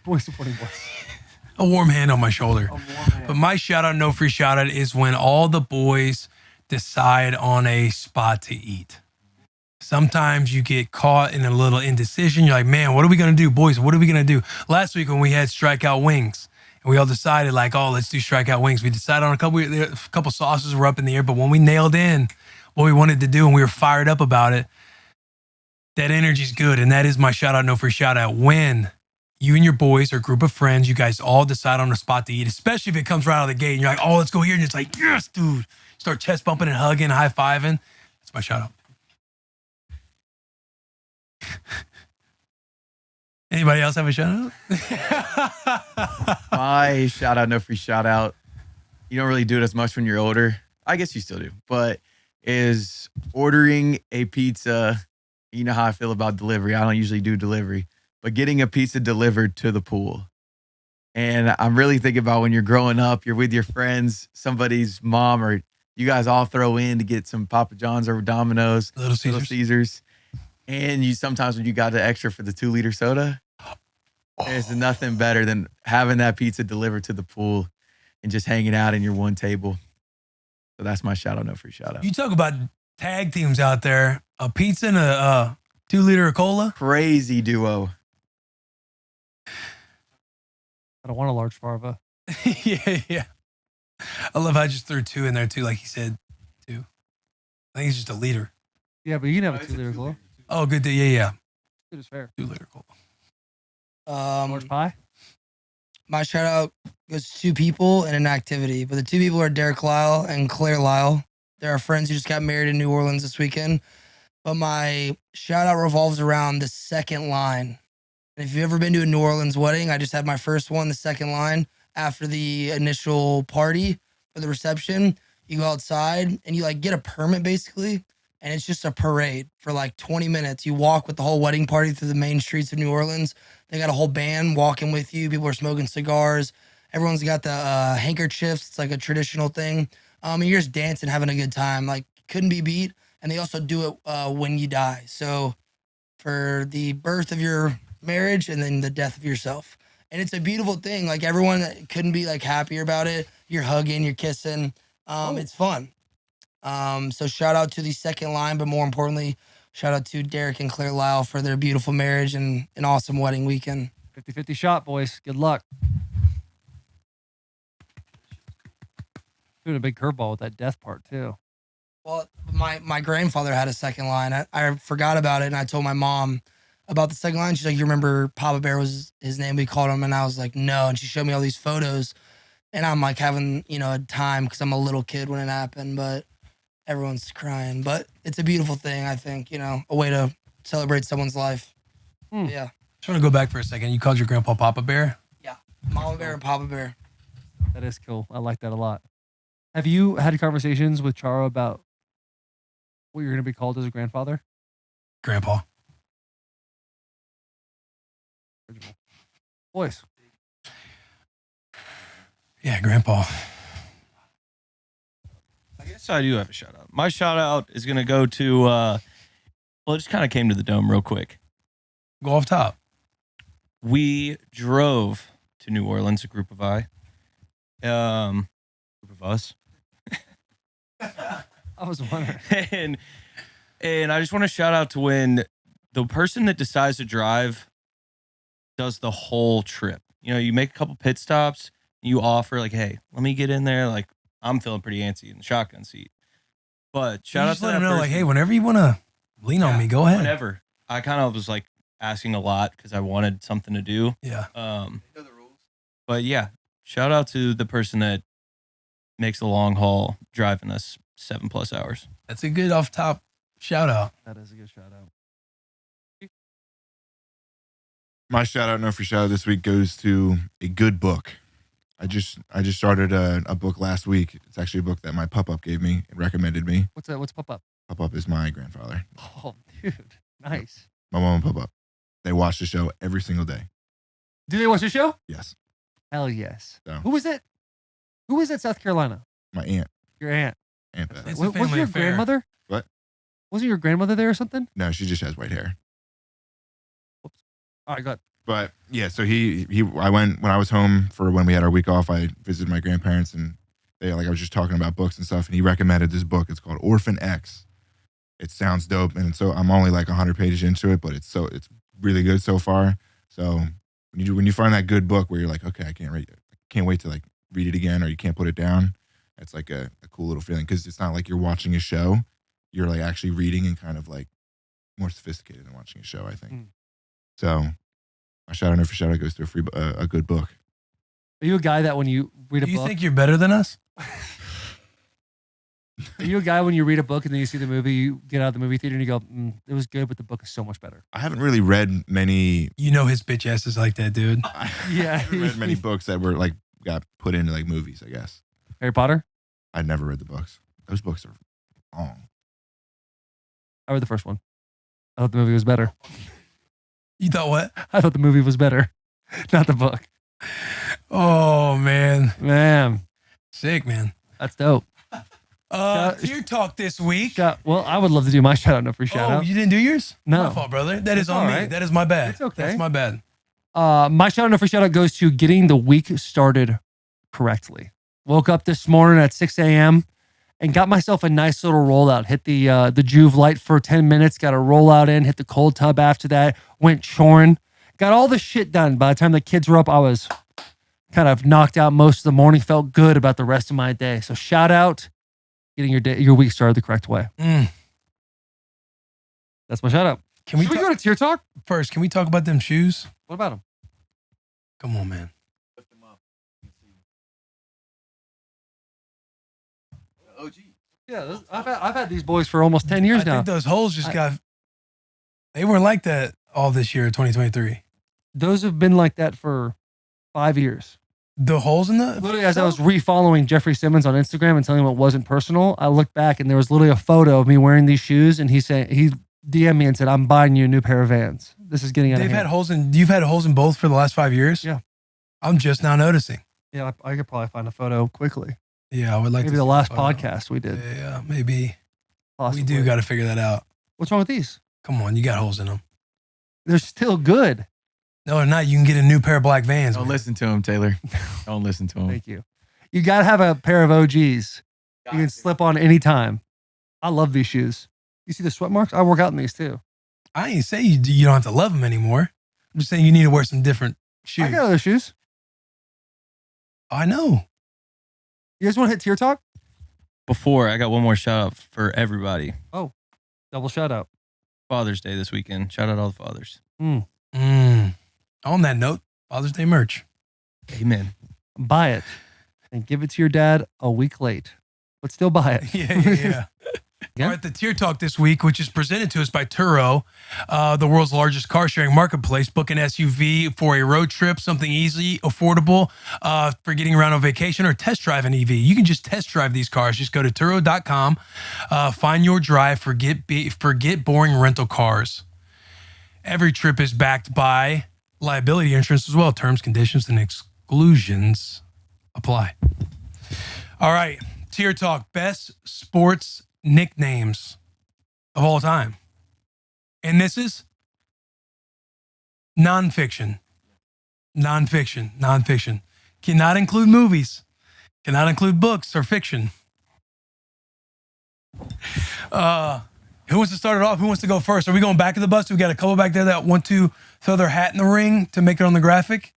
Boy supporting boys. A warm hand on my shoulder. A warm hand. But my shout out, no free shout out, is when all the boys decide on a spot to eat. Sometimes you get caught in a little indecision. You're like, man, what are we going to do? Boys, what are we going to do? Last week when we had Strikeout Wings, and we all decided like, oh, let's do Strikeout Wings. We decided on a couple sauces were up in the air, but when we nailed in what we wanted to do and we were fired up about it, that energy's good. And that is my shout out, no free shout out. When you and your boys or group of friends, you guys all decide on a spot to eat, especially if it comes right out of the gate and you're like, oh, let's go here. And it's like, yes, dude. Start chest bumping and hugging, high fiving. That's my shout out. Anybody else have a shout out? My shout out, no free shout out. You don't really do it as much when you're older. I guess you still do, but is ordering a pizza. You know how I feel about delivery. I don't usually do delivery, but getting a pizza delivered to the pool. And I'm really thinking about when you're growing up, you're with your friends, somebody's mom, or you guys all throw in to get some Papa John's or Domino's, Little Caesars. And you sometimes when you got the extra for the 2-liter soda, there's nothing better than having that pizza delivered to the pool and just hanging out in your one table. So that's my shout out, no free shout out. You talk about tag teams out there, a pizza and a 2-liter of cola. Crazy duo. I don't want a large farva. Yeah. I love how I just threw 2 in there too, like he said, 2. I think it's just a liter. Yeah, but you can have a 2-liter cola. Oh, good. Yeah. Good is fair. 2-liter cola. Large pie. My shout out goes to 2 people and an activity, but the 2 people are Derek Lyle and Claire Lyle. They're our friends who just got married in New Orleans this weekend. But my shout out revolves around the second line. And if you've ever been to a New Orleans wedding, I just had my first one, the second line after the initial party for the reception. You go outside and you like get a permit basically. And it's just a parade for like 20 minutes. You walk with the whole wedding party through the main streets of New Orleans. They got a whole band walking with you. People are smoking cigars. Everyone's got the handkerchiefs. It's like a traditional thing. And you're just dancing, having a good time. Like, couldn't be beat. And they also do it when you die. So for the birth of your marriage and then the death of yourself. And it's a beautiful thing. Like, everyone couldn't be like happier about it. You're hugging, you're kissing. It's fun. So shout out to the second line, but more importantly, shout out to Derek and Claire Lyle for their beautiful marriage and an awesome wedding weekend. 50-50 shot, boys. Good luck. Doing a big curveball with that death part, too. Well, my grandfather had a second line. I forgot about it, and I told my mom about the second line. She's like, you remember Papa Bear was his name? We called him, and I was like, no. And she showed me all these photos, and I'm like having, a time because I'm a little kid when it happened, but everyone's crying. But it's a beautiful thing, I think, a way to celebrate someone's life. Yeah. Just want to go back for a second. You called your grandpa Papa Bear? Yeah. Mama Bear and Papa Bear. That is cool. I like that a lot. Have you had conversations with Charo about what you're going to be called as a grandfather? Grandpa. Boys. Yeah, Grandpa. I guess I do have a shout out. My shout out is going to go to, well, it just kind of came to the dome real quick. Go off top. We drove to New Orleans, a group of us. I was wondering. And I just want to shout out to when the person that decides to drive does the whole trip. You make a couple pit stops, you offer like, hey, let me get in there. Like, I'm feeling pretty antsy in the shotgun seat. But shout out to let that him know, person. like, hey, whenever you want to lean on me, go ahead. Whatever. I kind of was like asking a lot because I wanted something to do. Yeah. But yeah, shout out to the person that makes the long haul driving us 7+ hours. That's a good off top shout out. That is a good shout out. My shout out, no free shout out this week goes to a good book. I just started a book last week. It's actually a book that my pup-up gave me and recommended me. What's that? What's Pop-Up? Pup-up is my grandfather. Oh, dude. Nice. My mom and Pup-up. They watch the show every single day. Do they watch the show? Yes. Hell yes. So. Who was it? Who was at South Carolina? My aunt. Your aunt. Aunt Beth. It's a Wasn't family your affair. grandmother? What? Wasn't your grandmother there or something? No, she just has white hair. Whoops. All right, go ahead. But yeah, so I went when I was home for when we had our week off. I visited my grandparents and I was just talking about books and stuff, and he recommended this book. It's called Orphan X. It sounds dope, and so I'm only like 100 pages into it, but it's really good so far. So when you find that good book where you're like, okay, I can't wait to like read it again, or you can't put it down. It's like a cool little feeling because it's not like you're watching a show. You're like actually reading and kind of like more sophisticated than watching a show, I think. So my shout out for shout out goes to a good book. Are you a guy that when you read a Do you book? think you're better than us? Are you a guy when you read a book and then you see the movie, you get out of the movie theater and you go, it was good, but the book is so much better? I haven't really read many. You know his bitch ass is like that, dude. Yeah. I haven't read many books that were like got put into like movies, I guess. Harry Potter? I never read the books. Those books are long. I read the first one. I thought the movie was better. You thought what? I thought the movie was better, not the book. Oh, man. Man, Sick, man. that's dope. Tier talk this week. Well, I would love to do my shout out, no free shout Oh, out. you didn't do yours? No. My fault, brother. That is It's on all me. right. That is my bad. It's okay. That's my bad. My shout out, no free shout out goes to getting the week started correctly. Woke up this morning at 6 a.m. and got myself a nice little rollout. Hit the Juve light for 10 minutes, got a rollout in, hit the cold tub after that, went choring, got all the shit done. By the time the kids were up, I was kind of knocked out most of the morning, felt good about the rest of my day. So shout out, getting your week started the correct way. That's my shout out. Can we Should we go to tier talk? First, can we talk about them shoes? What about them? Come on, man. Lift them up. OG. Yeah, I've had these boys for almost 10 years I now. think those holes just they weren't like that all this year, 2023. Those have been like that for 5 years. The holes in the Literally, as I was refollowing Jeffrey Simmons on Instagram and telling him it wasn't personal, I looked back and there was literally a photo of me wearing these shoes, and he DM'd me and said, "I'm buying you a new pair of Vans. This is getting out of hand." You've had holes in both for the last 5 years? Yeah. I'm just now noticing. Yeah, I could probably find a photo quickly. Yeah, I would like Maybe to the see last a photo. podcast we did. Yeah, maybe. Possibly. We do got to figure that out. What's wrong with these? Come on, you got holes in them. They're still good. No, they're not. You can get a new pair of black Vans. Don't man. listen to him, Taylor. Don't listen to him. Thank you. You got to have a pair of OGs. You can slip on anytime. I love these shoes. You see the sweat marks? I work out in these too. I ain't say you don't have to love them anymore. I'm just saying you need to wear some different shoes. I got other shoes. I know. You guys want to hit tier talk? Before, I got one more shout out for everybody. Oh, double shout out. Father's Day this weekend. Shout out all the fathers. On that note, Father's Day merch. Amen. Buy it and give it to your dad a week late, but still buy it. Yeah. Yeah. All right, the tier talk this week, which is presented to us by Turo, the world's largest car sharing marketplace. Book an SUV for a road trip, something easy, affordable for getting around on vacation, or test drive an EV. You can just test drive these cars. Just go to Turo.com, find your drive, forget boring rental cars. Every trip is backed by liability insurance as well. Terms, conditions, and exclusions apply. All right, tier talk, best sports nicknames of all time. And this is nonfiction. Cannot include movies. Cannot include books or fiction. Who wants to start it off? Who wants to go first? Are we going back of the bus? We got a couple back there that want to throw their hat in the ring to make it on the graphic.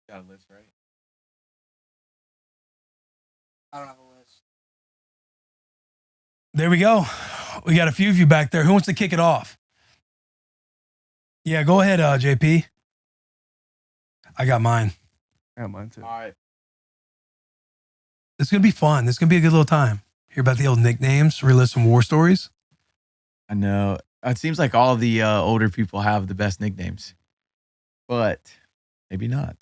Got a list, right? I don't have a list. There we go. We got a few of you back there. Who wants to kick it off? Yeah, go ahead, JP. I got mine. I got mine too. All right. It's going to be fun. This is going to be a good little time. Hear about the old nicknames, relive some war stories. I know. It seems like all the older people have the best nicknames, but maybe not.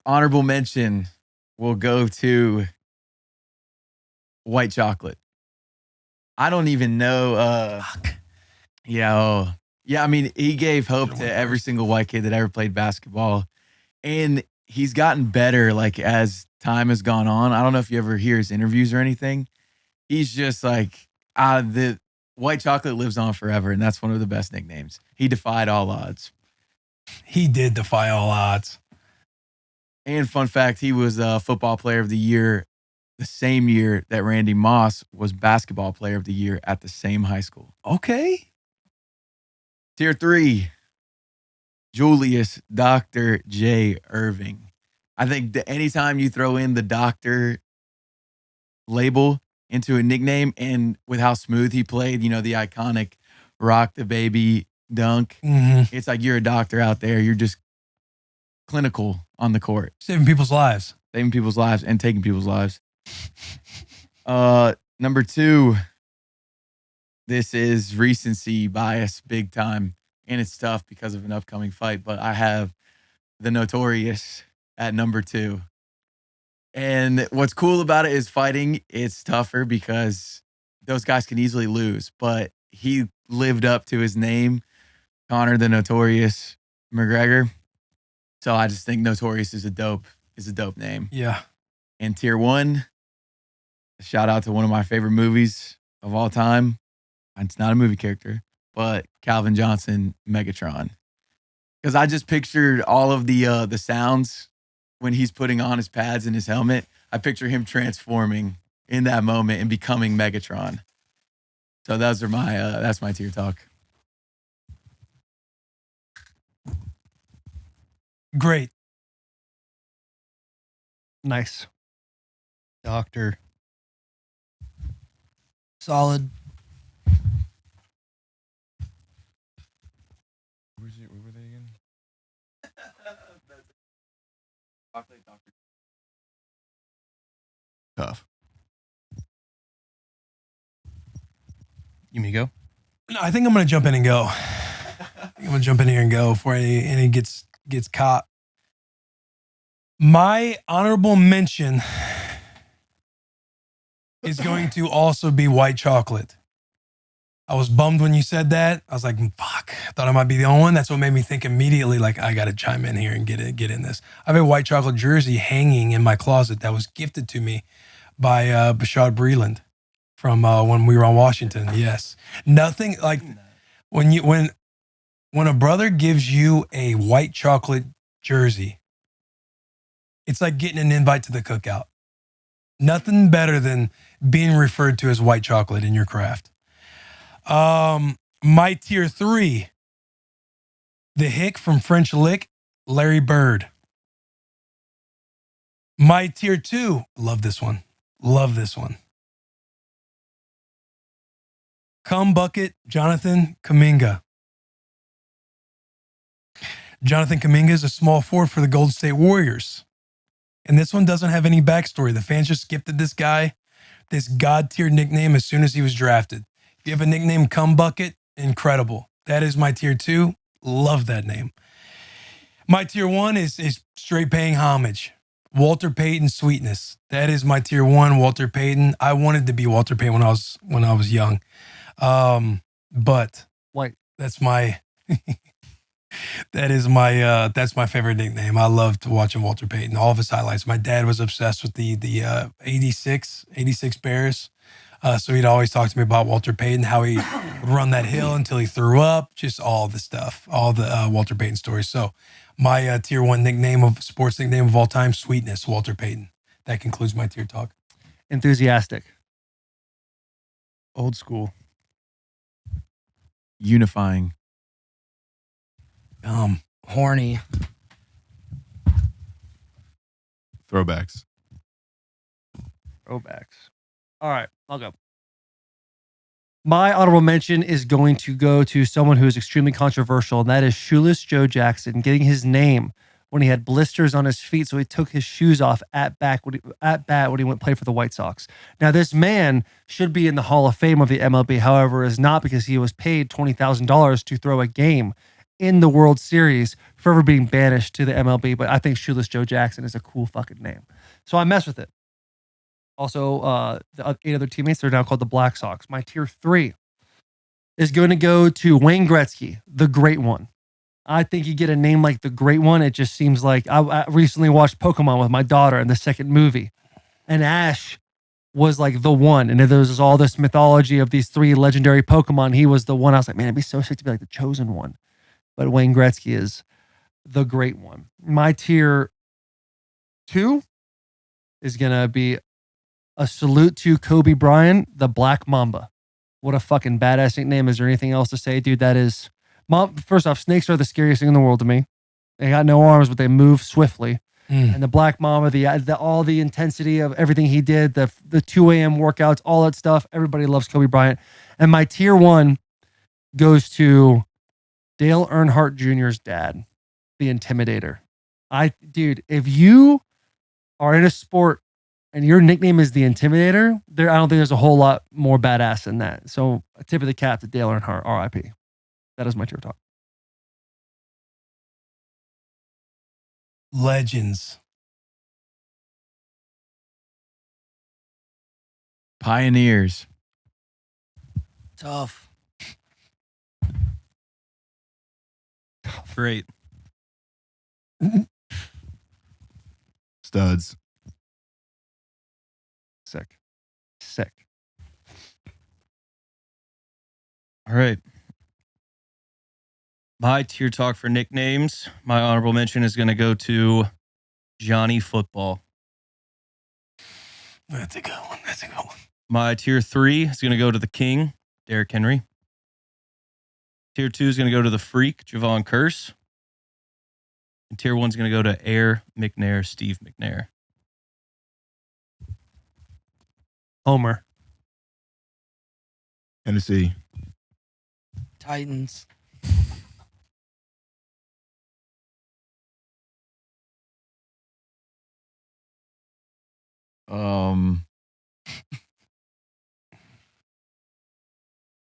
Honorable mention will go to White Chocolate. I don't even know. Yeah. I mean, he gave hope to every single white kid that ever played basketball. And he's gotten better, like, as time has gone on. I don't know if you ever hear his interviews or anything. He's just like, the White Chocolate lives on forever. And that's one of the best nicknames. He defied all odds. He did defy all odds. And fun fact, he was a football player of the year the same year that Randy Moss was basketball player of the year at the same high school. Okay. Tier 3, Julius Dr. J. Irving. I think that anytime you throw in the doctor label into a nickname, and with how smooth he played, you know, the iconic rock the baby dunk, it's like you're a doctor out there. You're just clinical on the court. Saving people's lives. Saving people's lives and taking people's lives. Number 2, this is recency bias big time, and it's tough because of an upcoming fight, but I have the Notorious at number 2. And what's cool about it is fighting, it's tougher because those guys can easily lose, but he lived up to his name, Conor the Notorious McGregor. So I just think Notorious is a dope name. Yeah. And tier 1, shout out to one of my favorite movies of all time. It's not a movie character, but Calvin Johnson, Megatron. Because I just pictured all of the sounds when he's putting on his pads and his helmet. I picture him transforming in that moment and becoming Megatron. So those are that's my tier talk. Great. Nice. Doctor. Solid. Where were they again? Tough. You mean go? No, I think I'm going to jump in and go. I'm going to jump in here and go before any gets caught. My honorable mention is going to also be White Chocolate. I was bummed when you said that. I was like, fuck, I thought I might be the only one. That's what made me think immediately, like, I got to chime in here and get in this. I have a White Chocolate jersey hanging in my closet that was gifted to me by Bashad Breeland from when we were on Washington. Yes. Nothing like when a brother gives you a White Chocolate jersey, it's like getting an invite to the cookout. Nothing better than being referred to as white chocolate in your craft. My tier 3, the hick from French Lick, Larry Bird. My tier 2, love this one. Cum Bucket, Jonathan Kuminga. Jonathan Kuminga is a small forward for the Golden State Warriors. And this one doesn't have any backstory. The fans just gifted this guy this god-tier nickname as soon as he was drafted. If you have a nickname Cum Bucket, incredible. That is my tier 2. Love that name. My tier 1 is straight paying homage. Walter Payton Sweetness. That is my tier 1, Walter Payton. I wanted to be Walter Payton when I was young. But White. That's my that's my favorite nickname. I loved watching Walter Payton, all of his highlights. My dad was obsessed with the 86 Bears. So he'd always talk to me about Walter Payton, how he would run that hill until he threw up, just all the stuff, all the Walter Payton stories. So my tier 1 sports nickname of all time, Sweetness, Walter Payton. That concludes my tier talk. Enthusiastic. Old school. Unifying. Horny. Throwbacks. All right, I'll go. My honorable mention is going to go to someone who is extremely controversial, and that is Shoeless Joe Jackson, getting his name when he had blisters on his feet, so he took his shoes off at bat when he went play for the White Sox. Now, this man should be in the Hall of Fame of the MLB, however, is not, because he was paid $20,000 to throw a game in the World Series, forever being banished to the MLB. But I think Shoeless Joe Jackson is a cool fucking name, so I mess with it. Also, the 8 other teammates, they're now called the Black Sox. My tier 3 is going to go to Wayne Gretzky, the Great One. I think you get a name like the Great One, it just seems like I recently watched Pokemon with my daughter in the second movie, and Ash was like the one. And there was all this mythology of these 3 legendary Pokemon. He was the one. I was like, man, it'd be so sick to be like the chosen one. But Wayne Gretzky is the Great One. My tier 2 is going to be a salute to Kobe Bryant, the Black Mamba. What a fucking badass nickname. Is there anything else to say? Dude, that is... First off, snakes are the scariest thing in the world to me. They got no arms, but they move swiftly. And the Black Mamba, all the intensity of everything he did, the 2 a.m. workouts, all that stuff. Everybody loves Kobe Bryant. And my tier 1 goes to Dale Earnhardt Jr.'s dad, the Intimidator. Dude, if you are in a sport and your nickname is the Intimidator, I don't think there's a whole lot more badass than that. So a tip of the cap to Dale Earnhardt, RIP. That is my tier talk. Legends. Pioneers. Tough. Great. Studs. Sick. All right. My tier talk for nicknames. My honorable mention is going to go to Johnny Football. That's a good one. My tier 3 is going to go to the King, Derrick Henry. Tier 2 is going to go to the Freak, Javon Curse. And tier 1 is going to go to Air McNair, Steve McNair. Homer. Tennessee. Titans.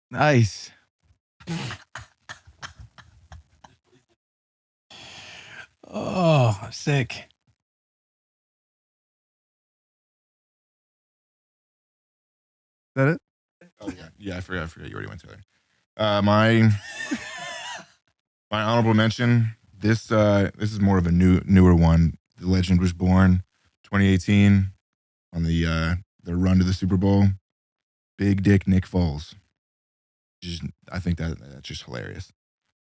Nice. Oh, sick. Is that it? Oh yeah. I forgot. You already went to it. My honorable mention. This is more of a newer one. The legend was born 2018 on the run to the Super Bowl. Big Dick Nick Foles. I think that's just hilarious.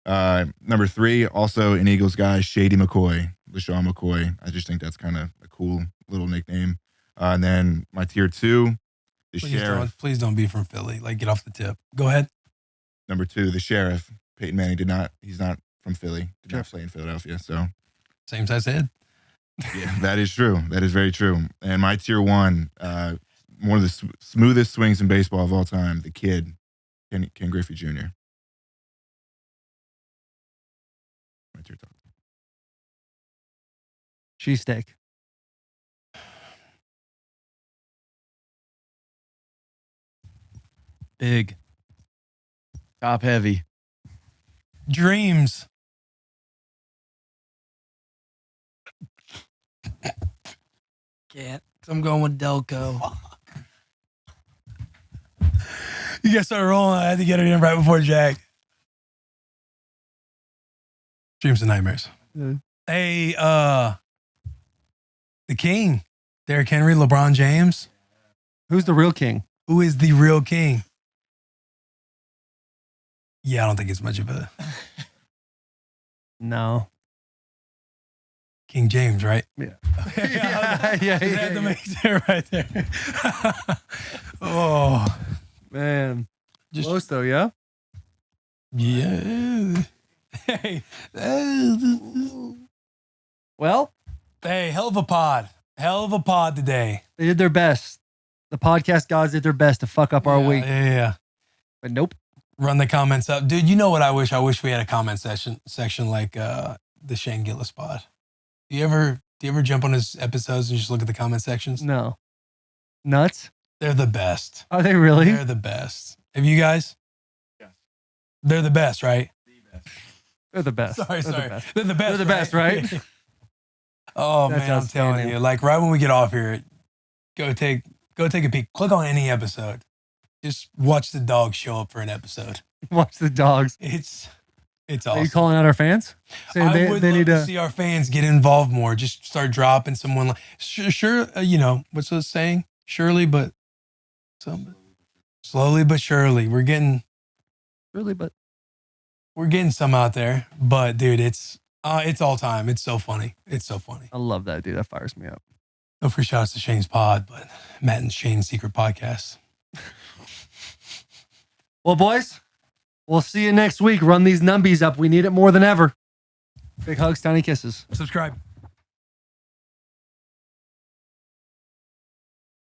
Number 3, also an Eagles guy, Shady McCoy, LaShawn McCoy. I just think that's kind of a cool little nickname. And then my tier 2, the Sheriff. Please don't be from Philly. Like, get off the tip. Go ahead. Number 2, the Sheriff. Peyton Manning he's not from Philly. Did not play in Philadelphia. So same size head. Yeah, that is true. That is very true. And my tier 1, one of the smoothest swings in baseball of all time, the kid, Ken Griffey Jr. My tier top. Cheesesteak. Big. Top heavy. Dreams. Can't. I'm going with Delco. You guys started rolling. I had to get it in right before Jack. Dreams and nightmares. Yeah. Hey, the king. Derrick Henry, LeBron James. Who's the real king? Who is the real king? Yeah, I don't think it's much of a No. King James, right? Yeah. yeah. Had to make it right there. Oh, Man. Just- Close though, yeah? yeah. Hey, Well, hey, hell of a pod. Hell of a pod today. they did their best. The podcast gods did their best to fuck up our week. Yeah. But nope. Run the comments up. Dude, you know what I wish? I wish we had a comment section like the Shane Gillis pod. Do you ever jump on his episodes and just look at the comment sections? No. Nuts? They're the best. Are they really? They're the best. Have you guys? Yes. They're the best, right? They're the best. Sorry. They're the best. They're the best. They're the best, right? Oh That's man, I'm telling outstanding. you. Like right when we get off here, go take a peek. Click on any episode. Just watch the dogs show up for an episode. Watch the dogs. It's Are awesome. you calling out our fans? Saying I would love need to see our fans get involved more. Just start dropping someone like sure. You know what's the saying? Surely, but slowly but surely, we're getting some out there. But dude, it's all time. It's so funny. It's so funny. I love that, dude. That fires me up. No free shots to Shane's pod, but Matt and Shane's secret podcast. Well, boys, we'll see you next week. Run these numbies up. We need it more than ever. Big hugs, tiny kisses. Subscribe.